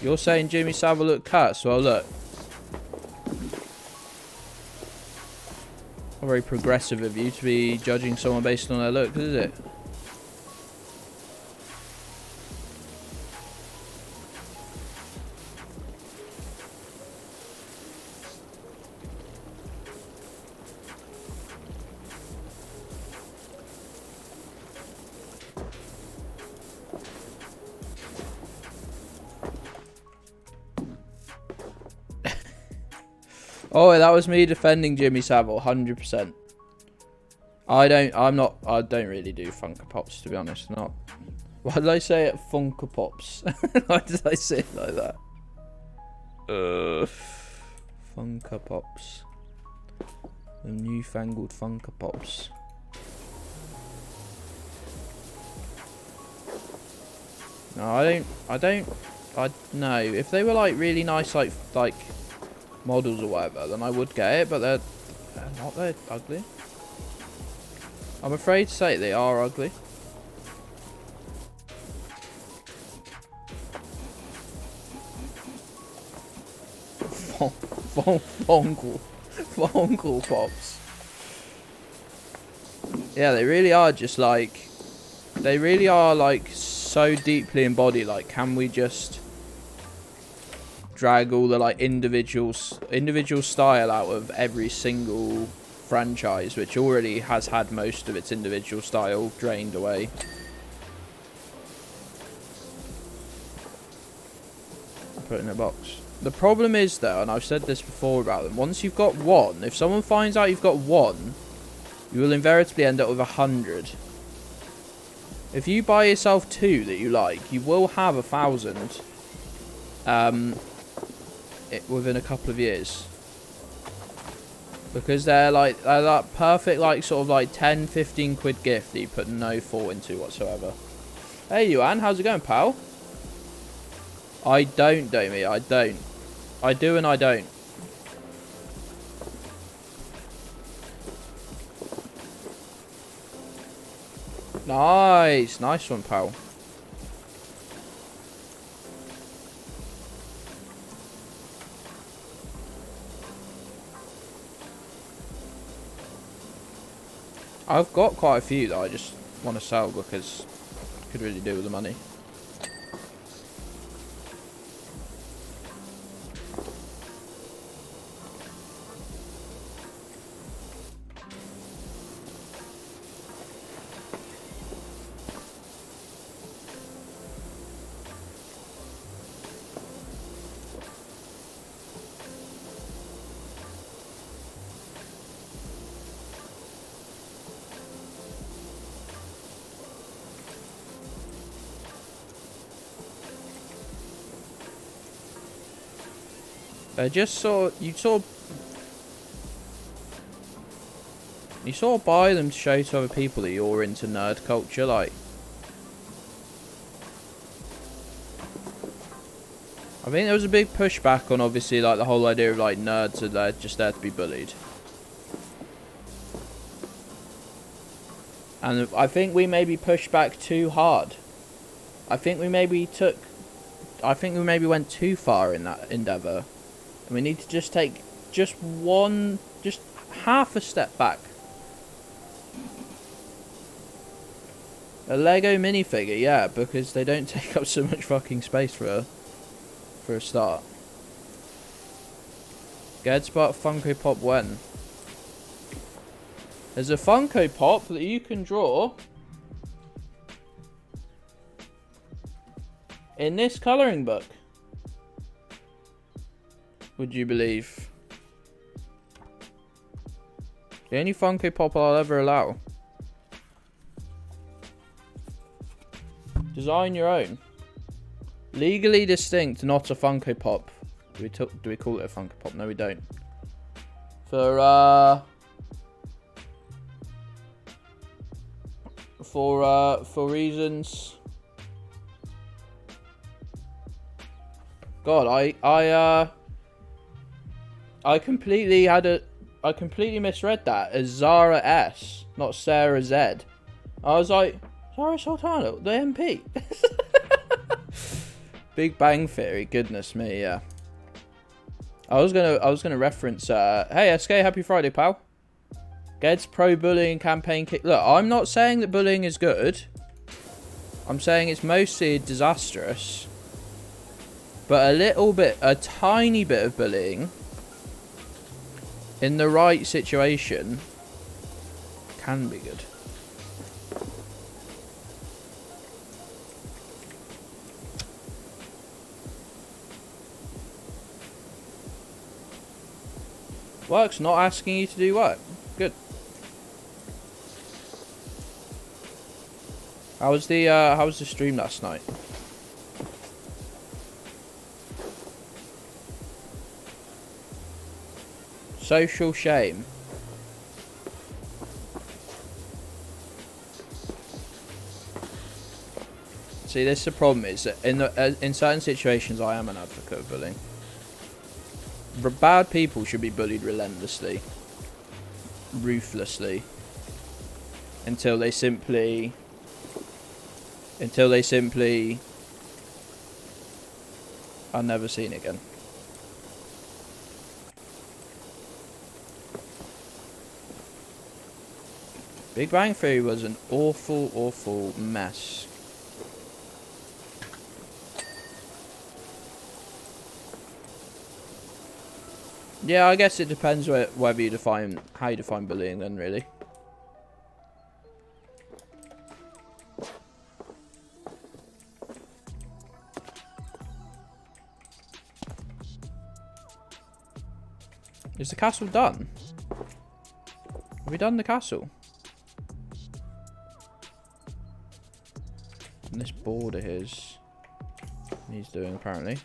You're saying Jimmy Savile looked cuts? Well, look. Not very progressive of you to be judging someone based on their looks, is it? Oh, that was me defending Jimmy Savile, 100%. I don't really do Funko Pops, to be honest. Not. Why did I say it? Funko Pops. Why did I say it like that? Funko Pops. The newfangled Funko Pops. No, no. If they were like really nice, like models or whatever, then I would get it, but they're not. They're ugly. I'm afraid to say they are ugly. Funko Pops. Yeah, they really are just like, they really are like so deeply embodied. Like, can we just drag all the like individual style out of every single franchise, which already has had most of its individual style drained away? Put it in a box. The problem is though, and I've said this before about them, once you've got one, if someone finds out you've got one, you will invariably end up with 100. If you buy yourself two that you like, you will have 1,000 within a couple of years. Because they're that perfect, like, sort of like 10, 15 quid gift that you put no thought into whatsoever. Hey, Yuan, how's it going, pal? I don't, Domi, I don't. I do and I don't. Nice. Nice one, pal. I've got quite a few that I just want to sell because I could really do with the money. Just you sort of buy them to show to other people that you're into nerd culture, like. I think there was a big pushback on obviously like the whole idea of like nerds are there just there to be bullied. And I think we maybe pushed back too hard. I think we maybe went too far in that endeavour. And we need to just take just half a step back. A Lego minifigure, yeah, because they don't take up so much fucking space for a start. Gedds bought Funko Pop when? There's a Funko Pop that you can draw in this colouring book. Would you believe? The only Funko Pop I'll ever allow. Design your own. Legally distinct, not a Funko Pop. Do we call it a Funko Pop? No, we don't. For reasons. God, I completely misread that as Zara S, not Sarah Z. I was like, Zara Sultana, the MP. Big Bang Theory, goodness me, yeah. I was gonna reference. Hey SK, happy Friday, pal. Gedds pro bullying campaign kick. Look, I'm not saying that bullying is good. I'm saying it's mostly disastrous. But a tiny bit of bullying in the right situation can be good. Work's not asking you to do work. Good. How was the stream last night? Social shame. See, this is the problem, is that in certain situations I am an advocate of bullying. Bad people should be bullied relentlessly, ruthlessly, until they simply are never seen again. Big Bang Theory was an awful, awful mess. Yeah, I guess it depends whether you define how you define bullying then, really. Is the castle done? Have we done the castle? And this board of his he's doing apparently.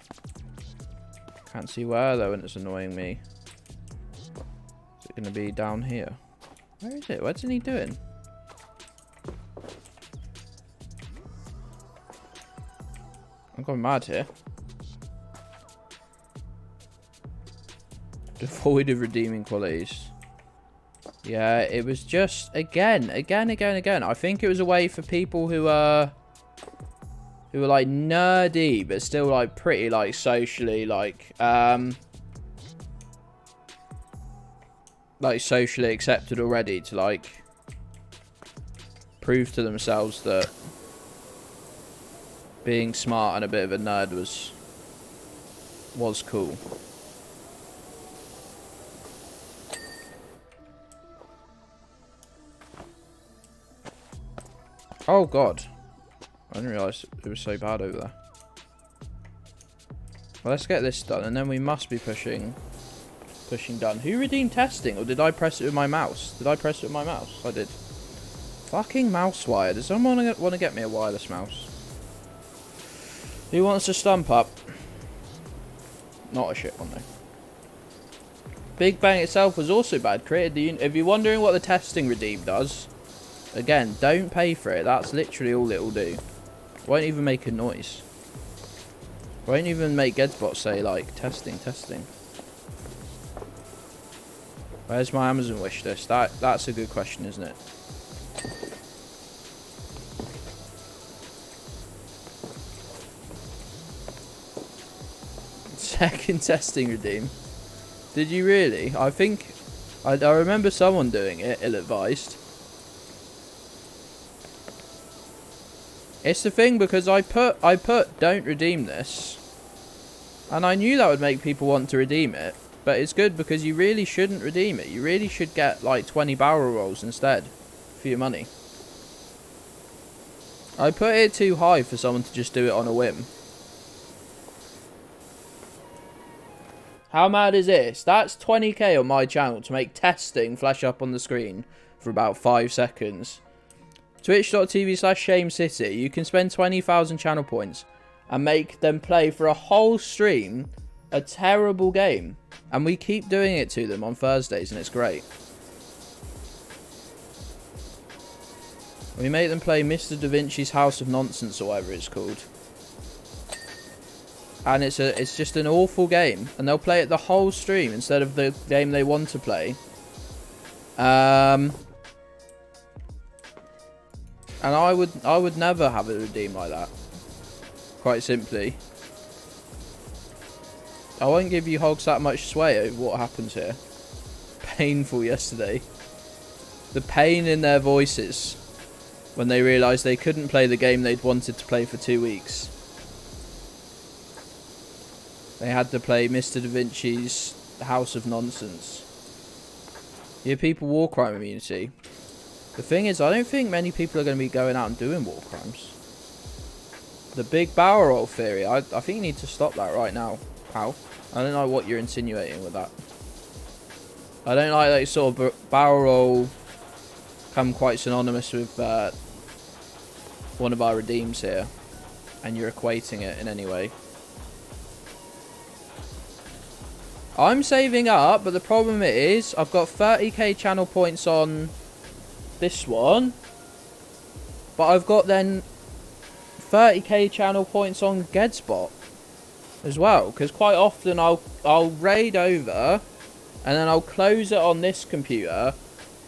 Can't see where though, and it's annoying me. it going to be down here? Where is it? What's he doing? I'm going mad here. Devoid of redeeming qualities. Yeah, it was just again. I think it was a way for people who were like nerdy but still like pretty like socially like socially accepted already to like prove to themselves that being smart and a bit of a nerd was cool. Oh god. I didn't realise it was so bad over there. Well, let's get this done and then we must be pushing done. Who redeemed testing, or did I press it with my mouse? Did I press it with my mouse? I did. Fucking mouse wire. Does someone want to get me a wireless mouse? Who wants to stump up? Not a shit one though. Big Bang itself was also bad. Created the. If you're wondering what the testing redeem does, again, don't pay for it. That's literally all it will do. Won't even make a noise. Won't even make Geddbot say like testing. Where's my Amazon wish list? That's a good question, isn't it? Second testing redeem. Did you really? I think I remember someone doing it, ill-advised. It's the thing because I put don't redeem this, and I knew that would make people want to redeem it. But it's good because you really shouldn't redeem it. You really should get like 20 barrel rolls instead for your money. I put it too high for someone to just do it on a whim. How mad is this? That's 20k on my channel to make testing flash up on the screen for about 5 seconds. Twitch.tv/ShameCity. You can spend 20,000 channel points and make them play for a whole stream a terrible game. And we keep doing it to them on Thursdays and it's great. We make them play Mr. Da Vinci's House of Nonsense or whatever it's called. And it's just an awful game. And they'll play it the whole stream instead of the game they want to play. And I would never have it redeemed like that. Quite simply. I won't give you hogs that much sway over what happens here. Painful yesterday. The pain in their voices when they realised they couldn't play the game they'd wanted to play for 2 weeks. They had to play Mr. Da Vinci's House of Nonsense. Yeah, people war crime immunity. The thing is, I don't think many people are going to be going out and doing war crimes. The big barrel roll theory, I think you need to stop that right now, pal. I don't know what you're insinuating with that. I don't like that sort of barrel roll come quite synonymous with one of our redeems here. And you're equating it in any way. I'm saving up, but the problem is I've got 30k channel points on this one. But I've got then 30k channel points on Geddspot as well, because quite often I'll raid over and then I'll close it on this computer,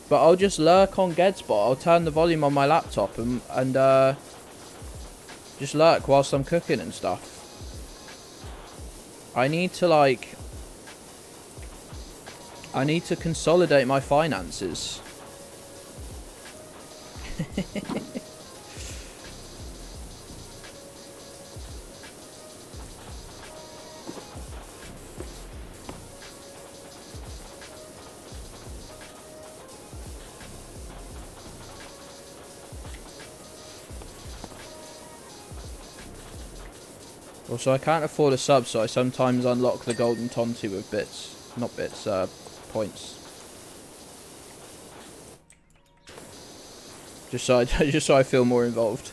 but I'll just lurk on Geddspot. I'll turn the volume on my laptop and just lurk whilst I'm cooking and stuff. I need to consolidate my finances. Also, I can't afford a sub, so I sometimes unlock the golden tonti with bits. Not bits, points. Just so I feel more involved.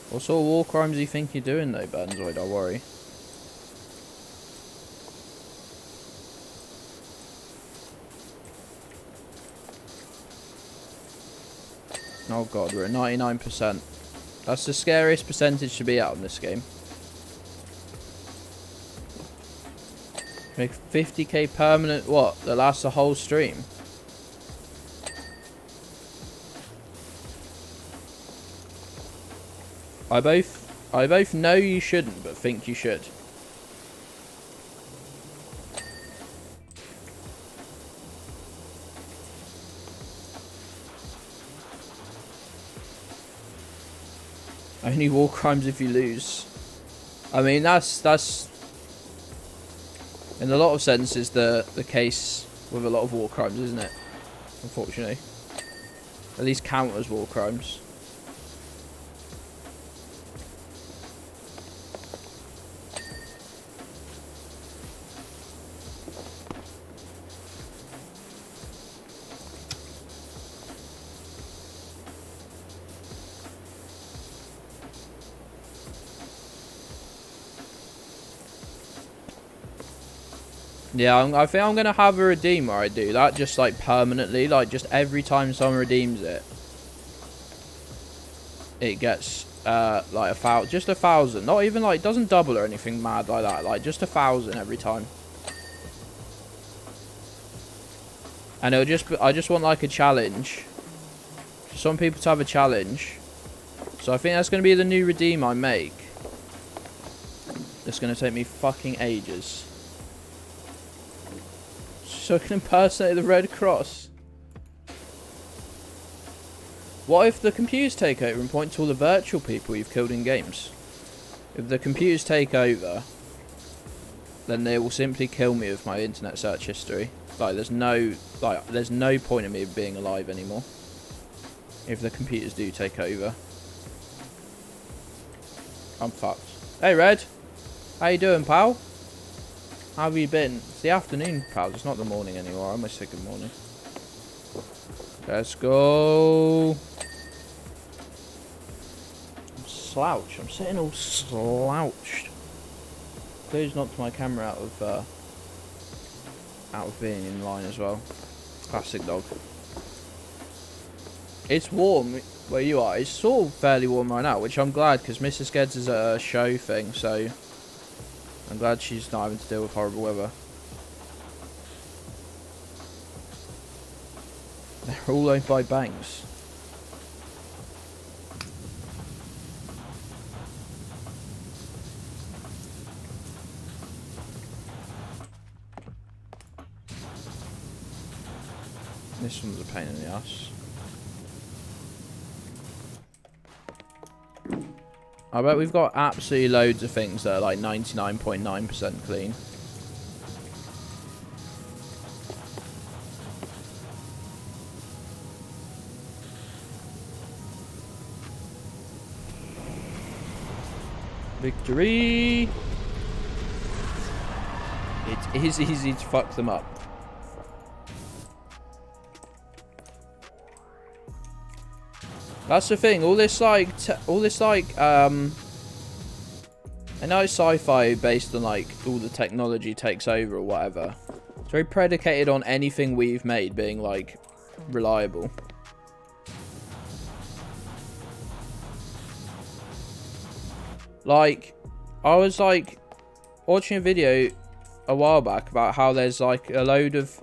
What sort of war crimes do you think you're doing though, Burnzoid? I worry. Oh god, we're at 99%. That's the scariest percentage to be at on this game. Make 50k permanent, what? That lasts the whole stream? I both know you shouldn't, but think you should. Only war crimes if you lose. I mean, that's in a lot of senses the case with a lot of war crimes, isn't it? Unfortunately, at least count as war crimes. Yeah, I think I'm going to have a redeem where I do that just like permanently, like just every time someone redeems it, it gets like just 1,000, not even like, it doesn't double or anything mad like that, like just 1,000 every time. And it'll just be, I just want like a challenge, for some people to have a challenge, so I think that's going to be the new redeem I make. It's going to take me fucking ages. So I can impersonate the Red Cross. What if the computers take over and point to all the virtual people you've killed in games? If the computers take over, then they will simply kill me with my internet search history. Like there's no point in me being alive anymore. If the computers do take over, I'm fucked. Hey Red, how you doing, pal? How have you been? It's the afternoon, pals. It's not the morning anymore. I almost said good morning. Let's go. I'm slouched. I'm sitting all slouched. Please knocked my camera out of being in line as well. Classic dog. It's warm where you are. It's sort of fairly warm right now, which I'm glad because Mrs. Gedds is at a show thing, so I'm glad she's not having to deal with horrible weather. They're all owned by banks. This one's a pain in the ass. I bet we've got absolutely loads of things that are like 99.9% clean. Victory! It is easy to fuck them up. That's the thing. All this like, I know it's sci-fi based on like all the technology takes over or whatever. It's very predicated on anything we've made being like reliable. Like, I was like watching a video a while back about how there's like a load of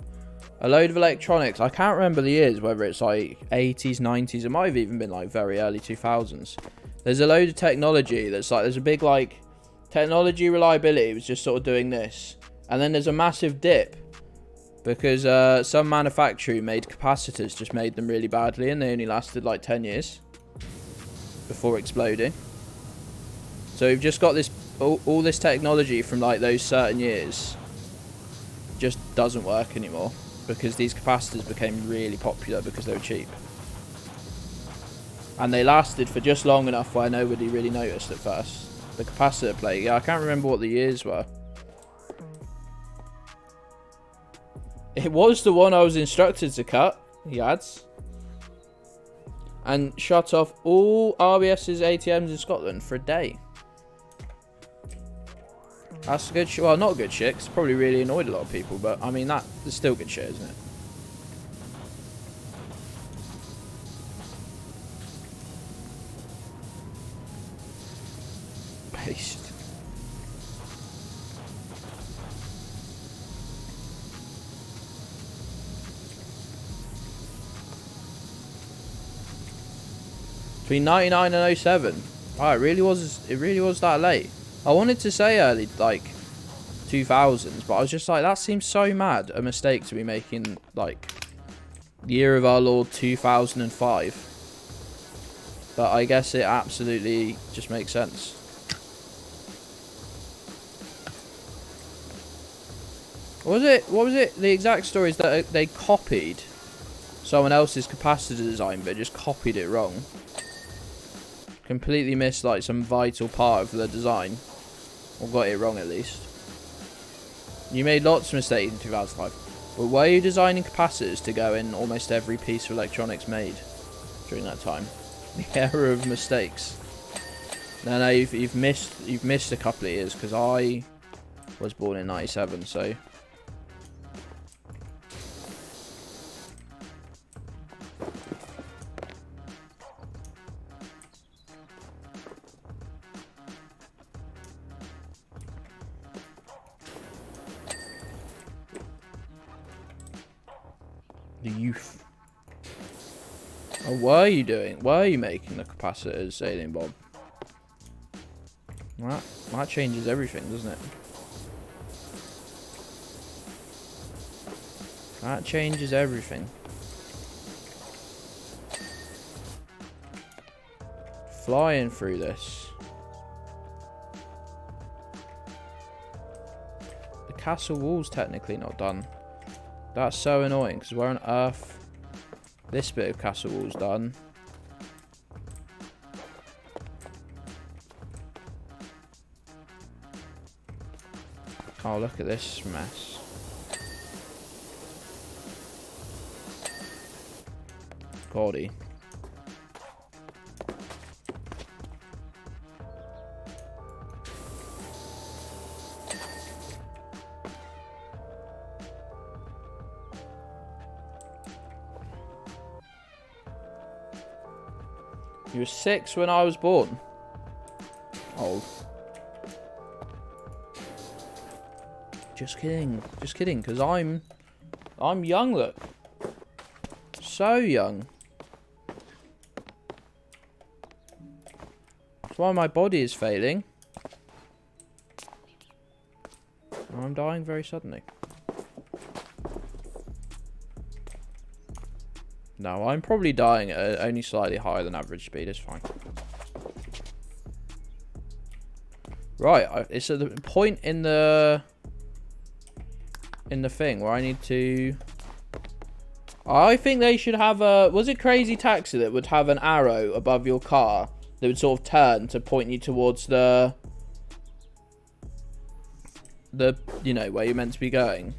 electronics. I can't remember the years, whether it's like 80s, 90s, it might have even been like very early 2000s. There's a load of technology that's like, there's a big like technology reliability was just sort of doing this, and then there's a massive dip because some manufacturer made capacitors just made them really badly and they only lasted like 10 years before exploding. So we've just got this all this technology from like those certain years just doesn't work anymore because these capacitors became really popular because they were cheap. And they lasted for just long enough where nobody really noticed at first. The capacitor plague, yeah, I can't remember what the years were. It was the one I was instructed to cut, he adds. and shut off all RBS's ATMs in Scotland for a day. That's good shit. Well, not good shit, 'cause it's probably really annoyed a lot of people, but I mean, that is still good shit, isn't it? Paste. Between 99 and 07. Oh, it really was that late. I wanted to say early, like, 2000s, but I was just like, that seems so mad, a mistake to be making, like, year of our Lord 2005. But I guess it absolutely just makes sense. What was it? The exact story is that they copied someone else's capacitor design, but just copied it wrong. Completely missed, like, some vital part of the design. Or got it wrong, at least. You made lots of mistakes in 2005. But were you designing capacitors to go in almost every piece of electronics made during that time? The era of mistakes. No, you've missed a couple of years, because I was born in 97, so... The youth. Oh, what are you doing? Why are you making the capacitors, Alien Bob? That changes everything, doesn't it? That changes everything. Flying through this. The castle wall's technically not done. That's so annoying, because where on earth this bit of castle wall's done. Oh, look at this mess. Gaudy. You were 6 when I was born. Old. Just kidding, because I'm young, look. So young. That's why my body is failing. I'm dying very suddenly. No, I'm probably dying at only slightly higher than average speed. It's fine. Right, it's at the point in the thing where I need to... I think they should have a... Was it Crazy Taxi that would have an arrow above your car that would sort of turn to point you towards the you know, where you're meant to be going?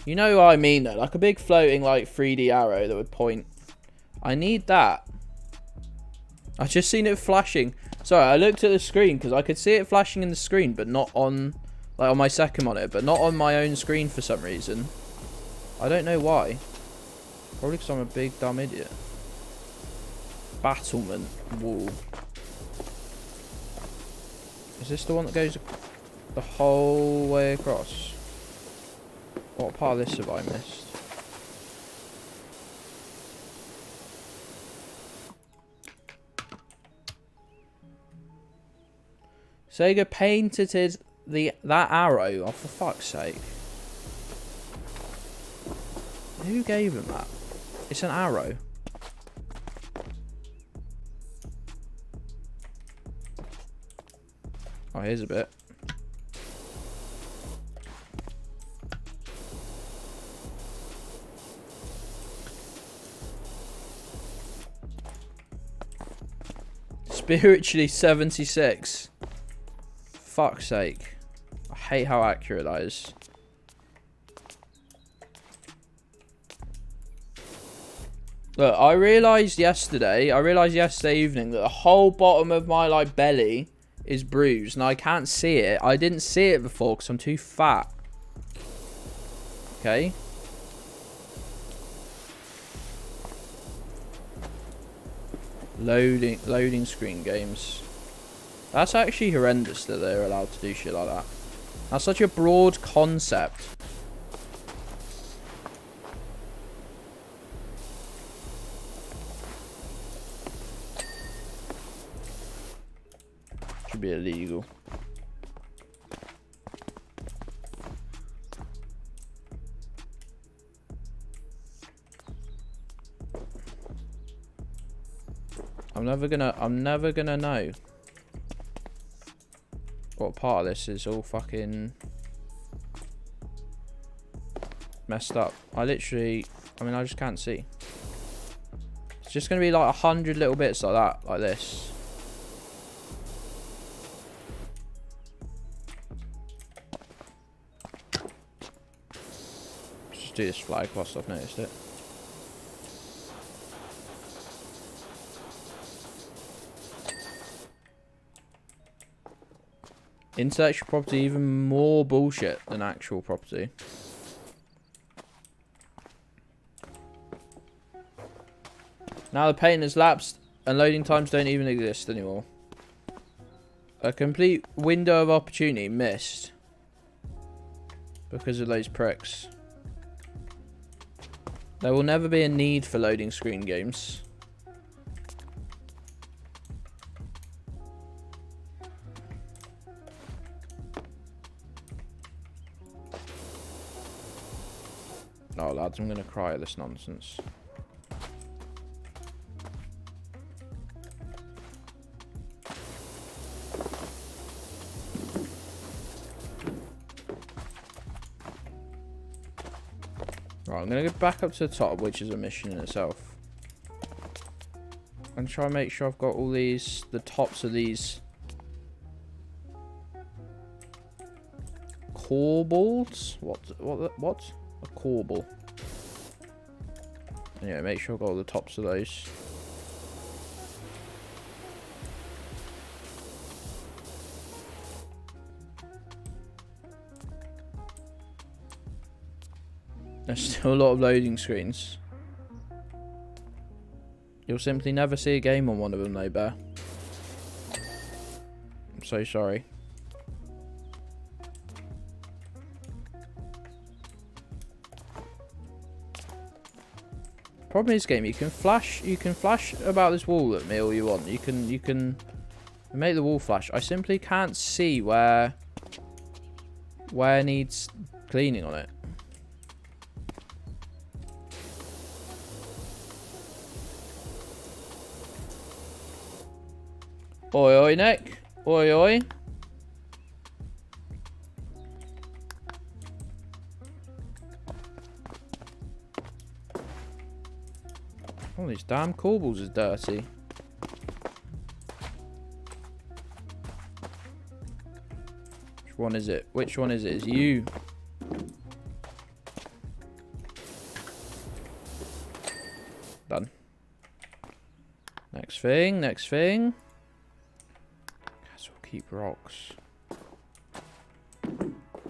You know what I mean, though? Like a big floating, like, 3D arrow that would point. I need that. I've just seen it flashing. Sorry, I looked at the screen because I could see it flashing in the screen, but not on, like, on my second monitor, but not on my own screen for some reason. I don't know why. Probably because I'm a big dumb idiot. Battlement wall. Is this the one that goes the whole way across? What part of this have I missed? Sega painted that arrow. Oh, for fuck's sake. Who gave him that? It's an arrow. Oh, here's a bit. Spiritually 76. Fuck's sake. I hate how accurate that is. Look, I realised yesterday evening that the whole bottom of my like belly is bruised and I can't see it. I didn't see it before because I'm too fat. Okay. Loading screen games. That's actually horrendous that they're allowed to do shit like that. That's such a broad concept. Should be illegal. I'm never gonna know what part of this is all fucking messed up. I just can't see. It's just gonna be like 100 little bits like that, like this. Just do this flag whilst I've noticed it. Intellectual property even more bullshit than actual property. Now the patent has lapsed and loading times don't even exist anymore. A complete window of opportunity missed because of those pricks. There will never be a need for loading screen games. Oh lads, I'm gonna cry at this nonsense. Right, I'm gonna go back up to the top, which is a mission in itself. And try and make sure I've got all these, the tops of these core balls. What? A core ball. Anyway, make sure I've got all the tops of those. There's still a lot of loading screens. You'll simply never see a game on one of them, though, Bear. I'm so sorry. Problem is, game, you can flash about this wall at me all you want. You can make the wall flash. I simply can't see where needs cleaning on it. Oi oi, Nick. Oi oi. Oh, these damn corbels is dirty. Which one is it? Which one is it? It's you. Done. Next thing, next thing. Guess we'll keep rocks.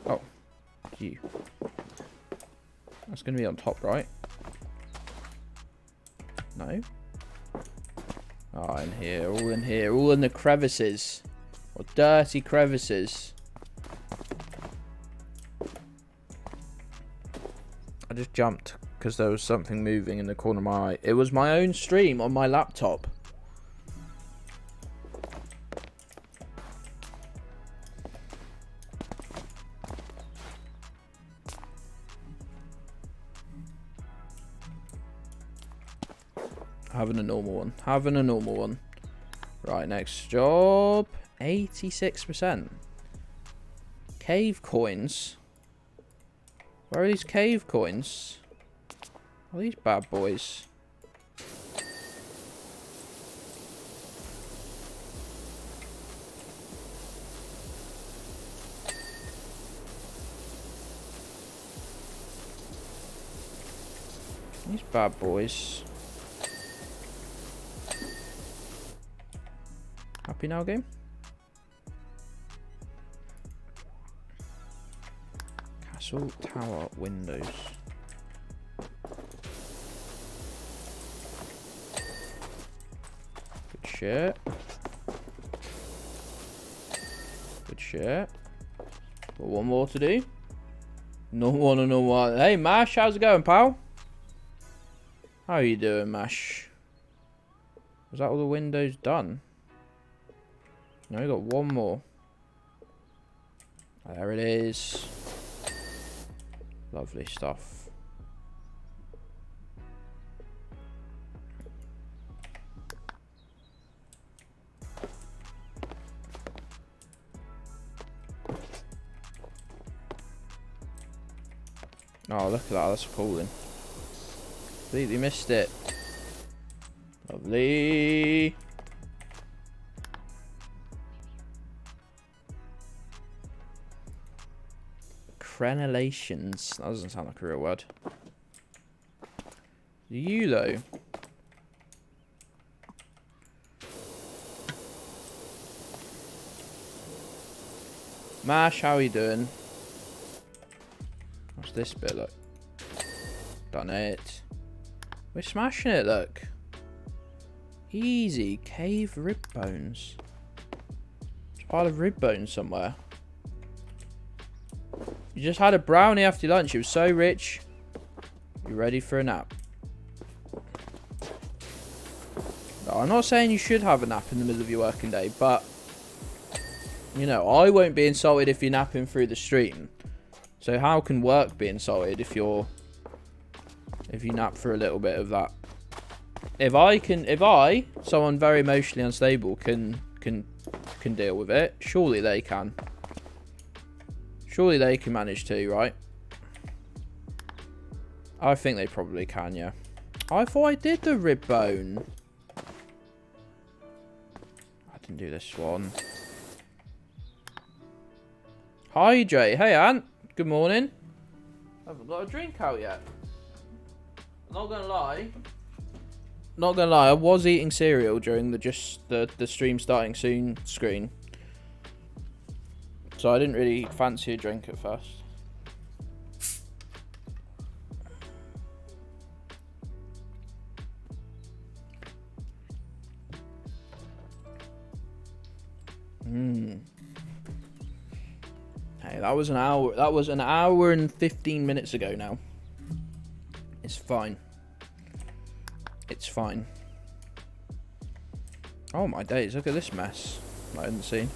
Oh, you. That's going to be on top, right? No. Oh, in here, all in the crevices. Or dirty crevices. I just jumped because there was something moving in the corner of my eye. It was my own stream on my laptop. Having a normal one. Right, next job. 86%. Cave coins. Where are these cave coins? What are these bad boys? These bad boys. Happy now, game? Castle, tower, windows. Good shit. Good shit. Got one more to do. No one, no one. Hey, Mash, how's it going, pal? How are you doing, Mash? Was that all the windows done? No, we got one more. There it is. Lovely stuff. Oh, look at that. That's appalling. Completely missed it. Lovely. Crenellations. That doesn't sound like a real word. You, though. Mash, how are you doing? What's this bit, look? Done it. We're smashing it, look. Easy. Cave rib bones. There's a pile of rib bones somewhere. You just had a brownie after lunch. It was so rich. You ready for a nap? No, I'm not saying you should have a nap in the middle of your working day, but you know, I won't be insulted if you're napping through the stream. So how can work be insulted if you nap for a little bit of that? If I, someone very emotionally unstable, can deal with it, surely they can. Surely they can manage to, right? I think they probably can, yeah. I thought I did the rib bone. I didn't do this one. Hi, Jay. Hey, Ant. Good morning. I haven't got a drink out yet. Not gonna lie. I was eating cereal during the stream starting soon screen. So I didn't really fancy a drink at first. Hey, that was an hour. That was an hour and 15 minutes ago now. It's fine. It's fine. Oh my days, look at this mess. I hadn't seen.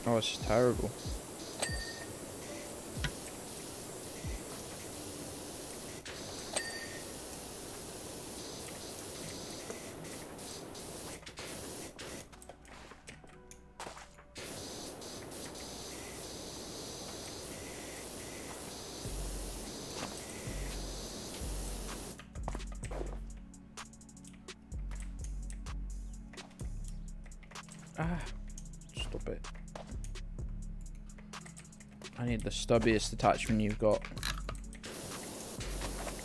Oh, it's just terrible. Stop it. I need the stubbiest attachment you've got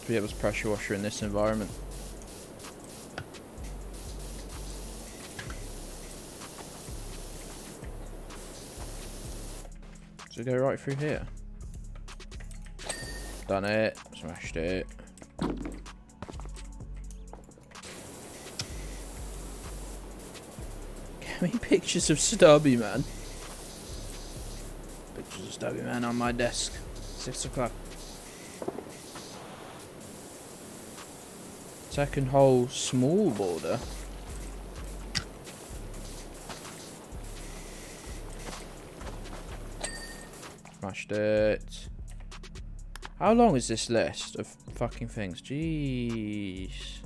to be able to pressure washer in this environment. Does it go right through here? Done it. Smashed it. Get me pictures of Stubby, man. Pictures of Stubby, man, on my desk. 6 o'clock. Second hole, small border. Smashed it. How long is this list of fucking things? Jeez.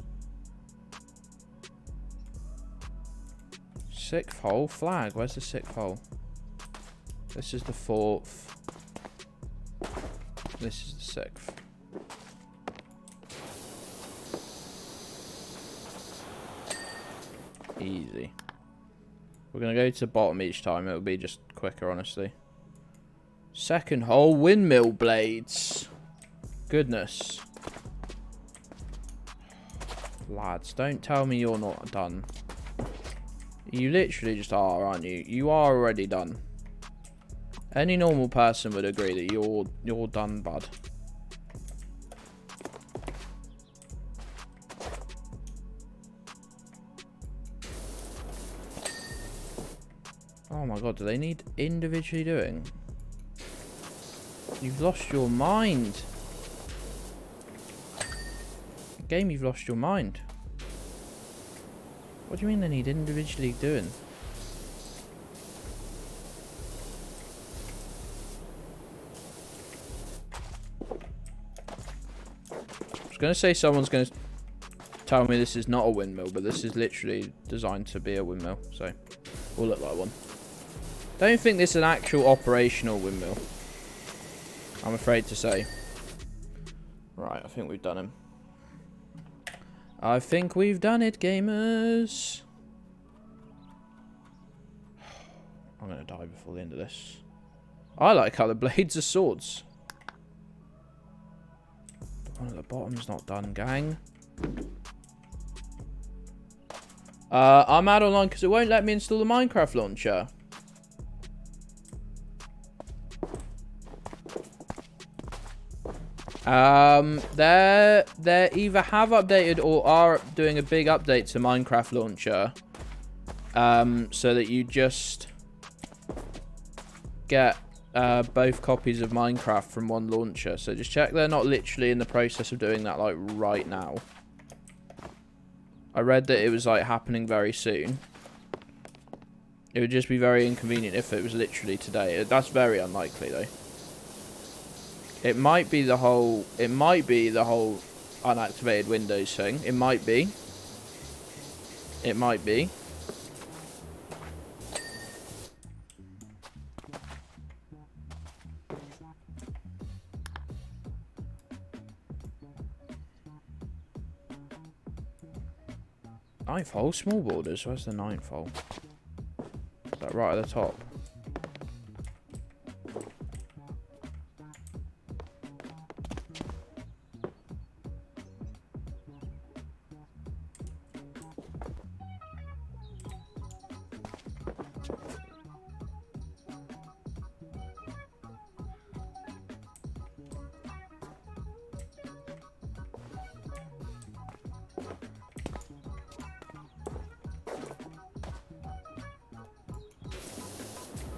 6th hole, flag. Where's the 6th hole? This is the 4th. This is the 6th. Easy. We're going to go to the bottom each time. It'll be just quicker, honestly. Second hole, windmill blades. Goodness. Lads, don't tell me you're not done. You literally just are, aren't you? You are already done. Any normal person would agree that you're done, bud. Oh my god, do they need individually doing? You've lost your mind. Game, you've lost your mind. What do you mean they need individually doing? I was going to say someone's going to tell me this is not a windmill, but this is literally designed to be a windmill, so will look like one. Don't think this is an actual operational windmill, I'm afraid to say. Right, I think we've done him. I think we've done it, gamers. I'm going to die before the end of this. I like how the blades are swords. One at the bottom's not done, gang. I'm out online because it won't let me install the Minecraft launcher. They either have updated or are doing a big update to Minecraft launcher, so that you just get both copies of Minecraft from one launcher. So just check they're not literally in the process of doing that like right now. I read that it was like happening very soon. It would just be very inconvenient if it was literally today. That's very unlikely though. It might be the whole unactivated Windows thing. It might be. It might be. Ninth hole, small borders. Where's the ninth hole? Is that right at the top?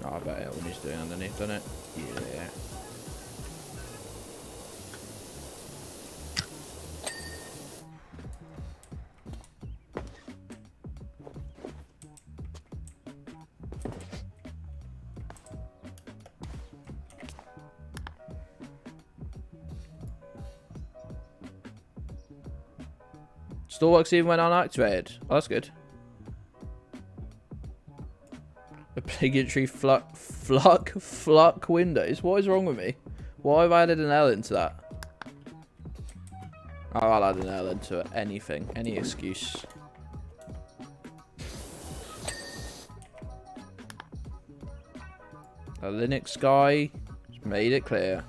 Oh, I bet Elton is doing underneath, doesn't it? Yeah. Still works even when unactivated. Oh, that's good. Obligatory fluck windows. What is wrong with me? Why have I added an L into that? Oh, I'll add an L into anything. Any excuse. The Linux guy just made it clear.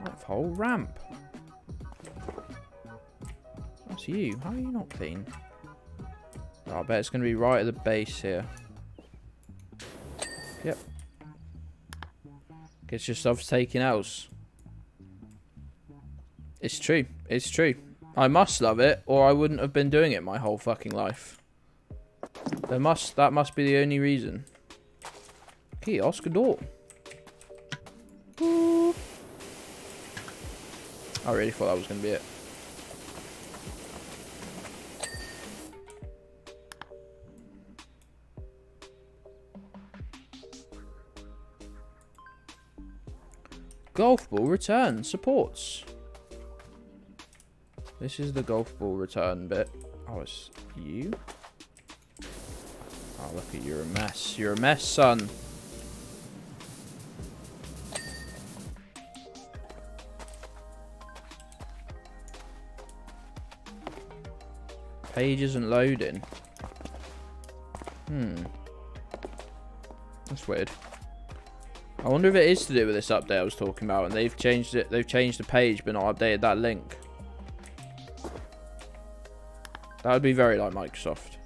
That whole ramp. That's you. How are you not clean? Oh, I bet it's going to be right at the base here. Yep. Gets yourself taken out. It's true. It's true. I must love it, or I wouldn't have been doing it my whole fucking life. That must be the only reason. Okay, Oscar door. I really thought that was going to be it. Golf ball return supports. This is the golf ball return bit. Oh, it's you? Oh, look at you. You're a mess. You're a mess, son. Page isn't loading. That's weird. I wonder if it is to do with this update I was talking about, and they've changed it. They've changed the page, but not updated that link. That would be very like Microsoft.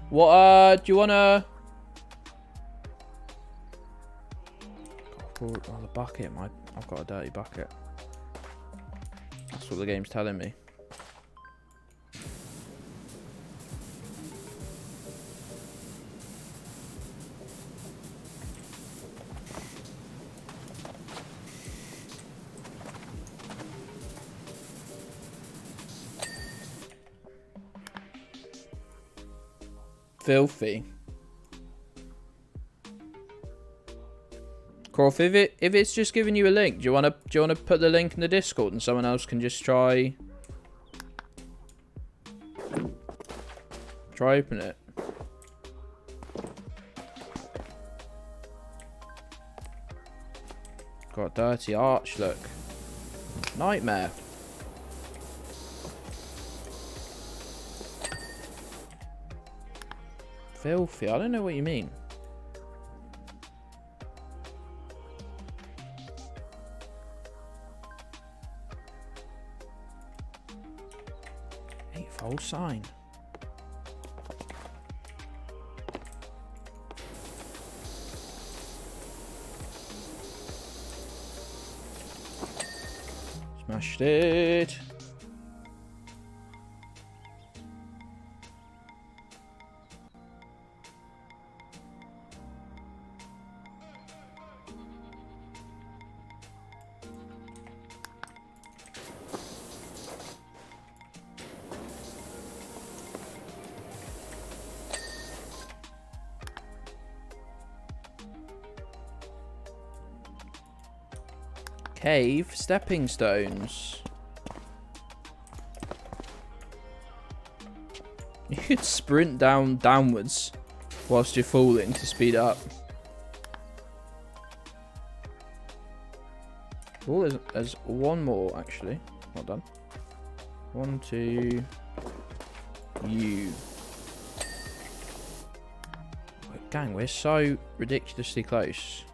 What? Do you wanna? Oh, the bucket. I've got a dirty bucket. That's what the game's telling me. Filthy. Croft, if it's just giving you a link, do you wanna put the link in the Discord and someone else can just try open it? Got a dirty arch, look. Nightmare. Filthy, I don't know what you mean. Eightfold sign. Smashed it. Cave stepping stones. You could sprint downwards whilst you're falling to speed up. Oh, there's one more actually. Well done. 1, 2. You. Gang, we're so ridiculously close.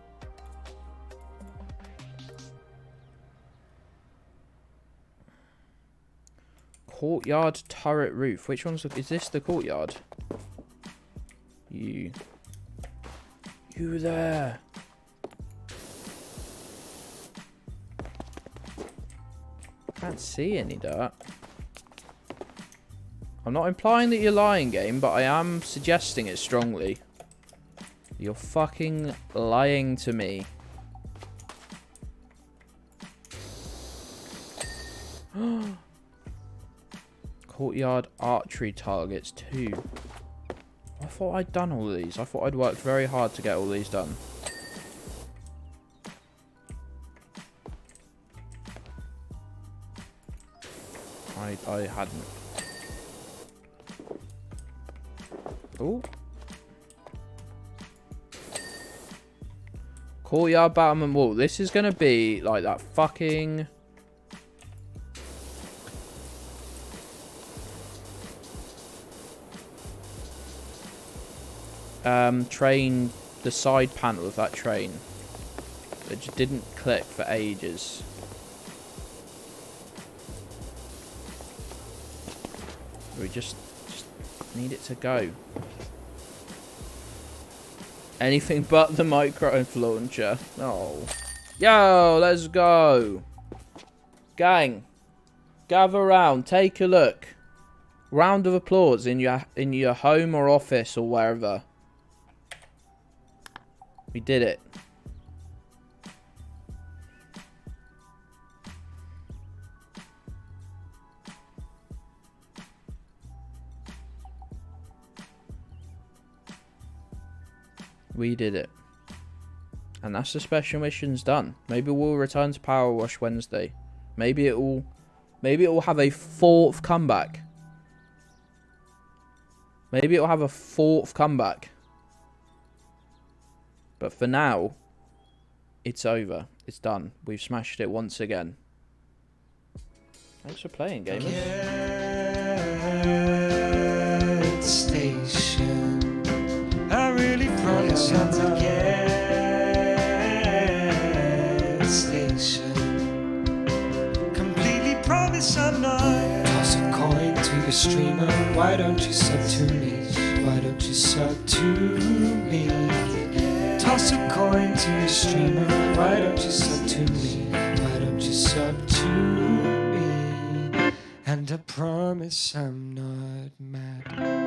Courtyard turret roof. Which one's is this the courtyard? You there. Can't see any dirt. I'm not implying that you're lying, game, but I am suggesting it strongly. You're fucking lying to me. Courtyard archery targets 2. I thought I'd done all of these. I thought I'd worked very hard to get all these done. I hadn't. Oh. Courtyard battlement wall. This is going to be like that fucking... train, the side panel of that train. It just didn't click for ages. We just need it to go. Anything but the microwave launcher. Oh. Yo, let's go. Gang, gather round, take a look. Round of applause in your home or office or wherever. We did it. We did it. And that's the special missions done. Maybe we'll return to PowerWash Wednesday. Maybe it will have a 4th comeback. Maybe it'll have a 4th comeback. But for now, it's over. It's done. We've smashed it once again. Thanks for playing, gamers. Gas station. I really promise I'm the gas station. Completely promise I'm not. Toss a coin to your streamer. Why don't you sub to me? Why don't you sub to me? Toss a coin to your streamer. Why don't you sub to me? Why don't you sub to me? And I promise I'm not mad.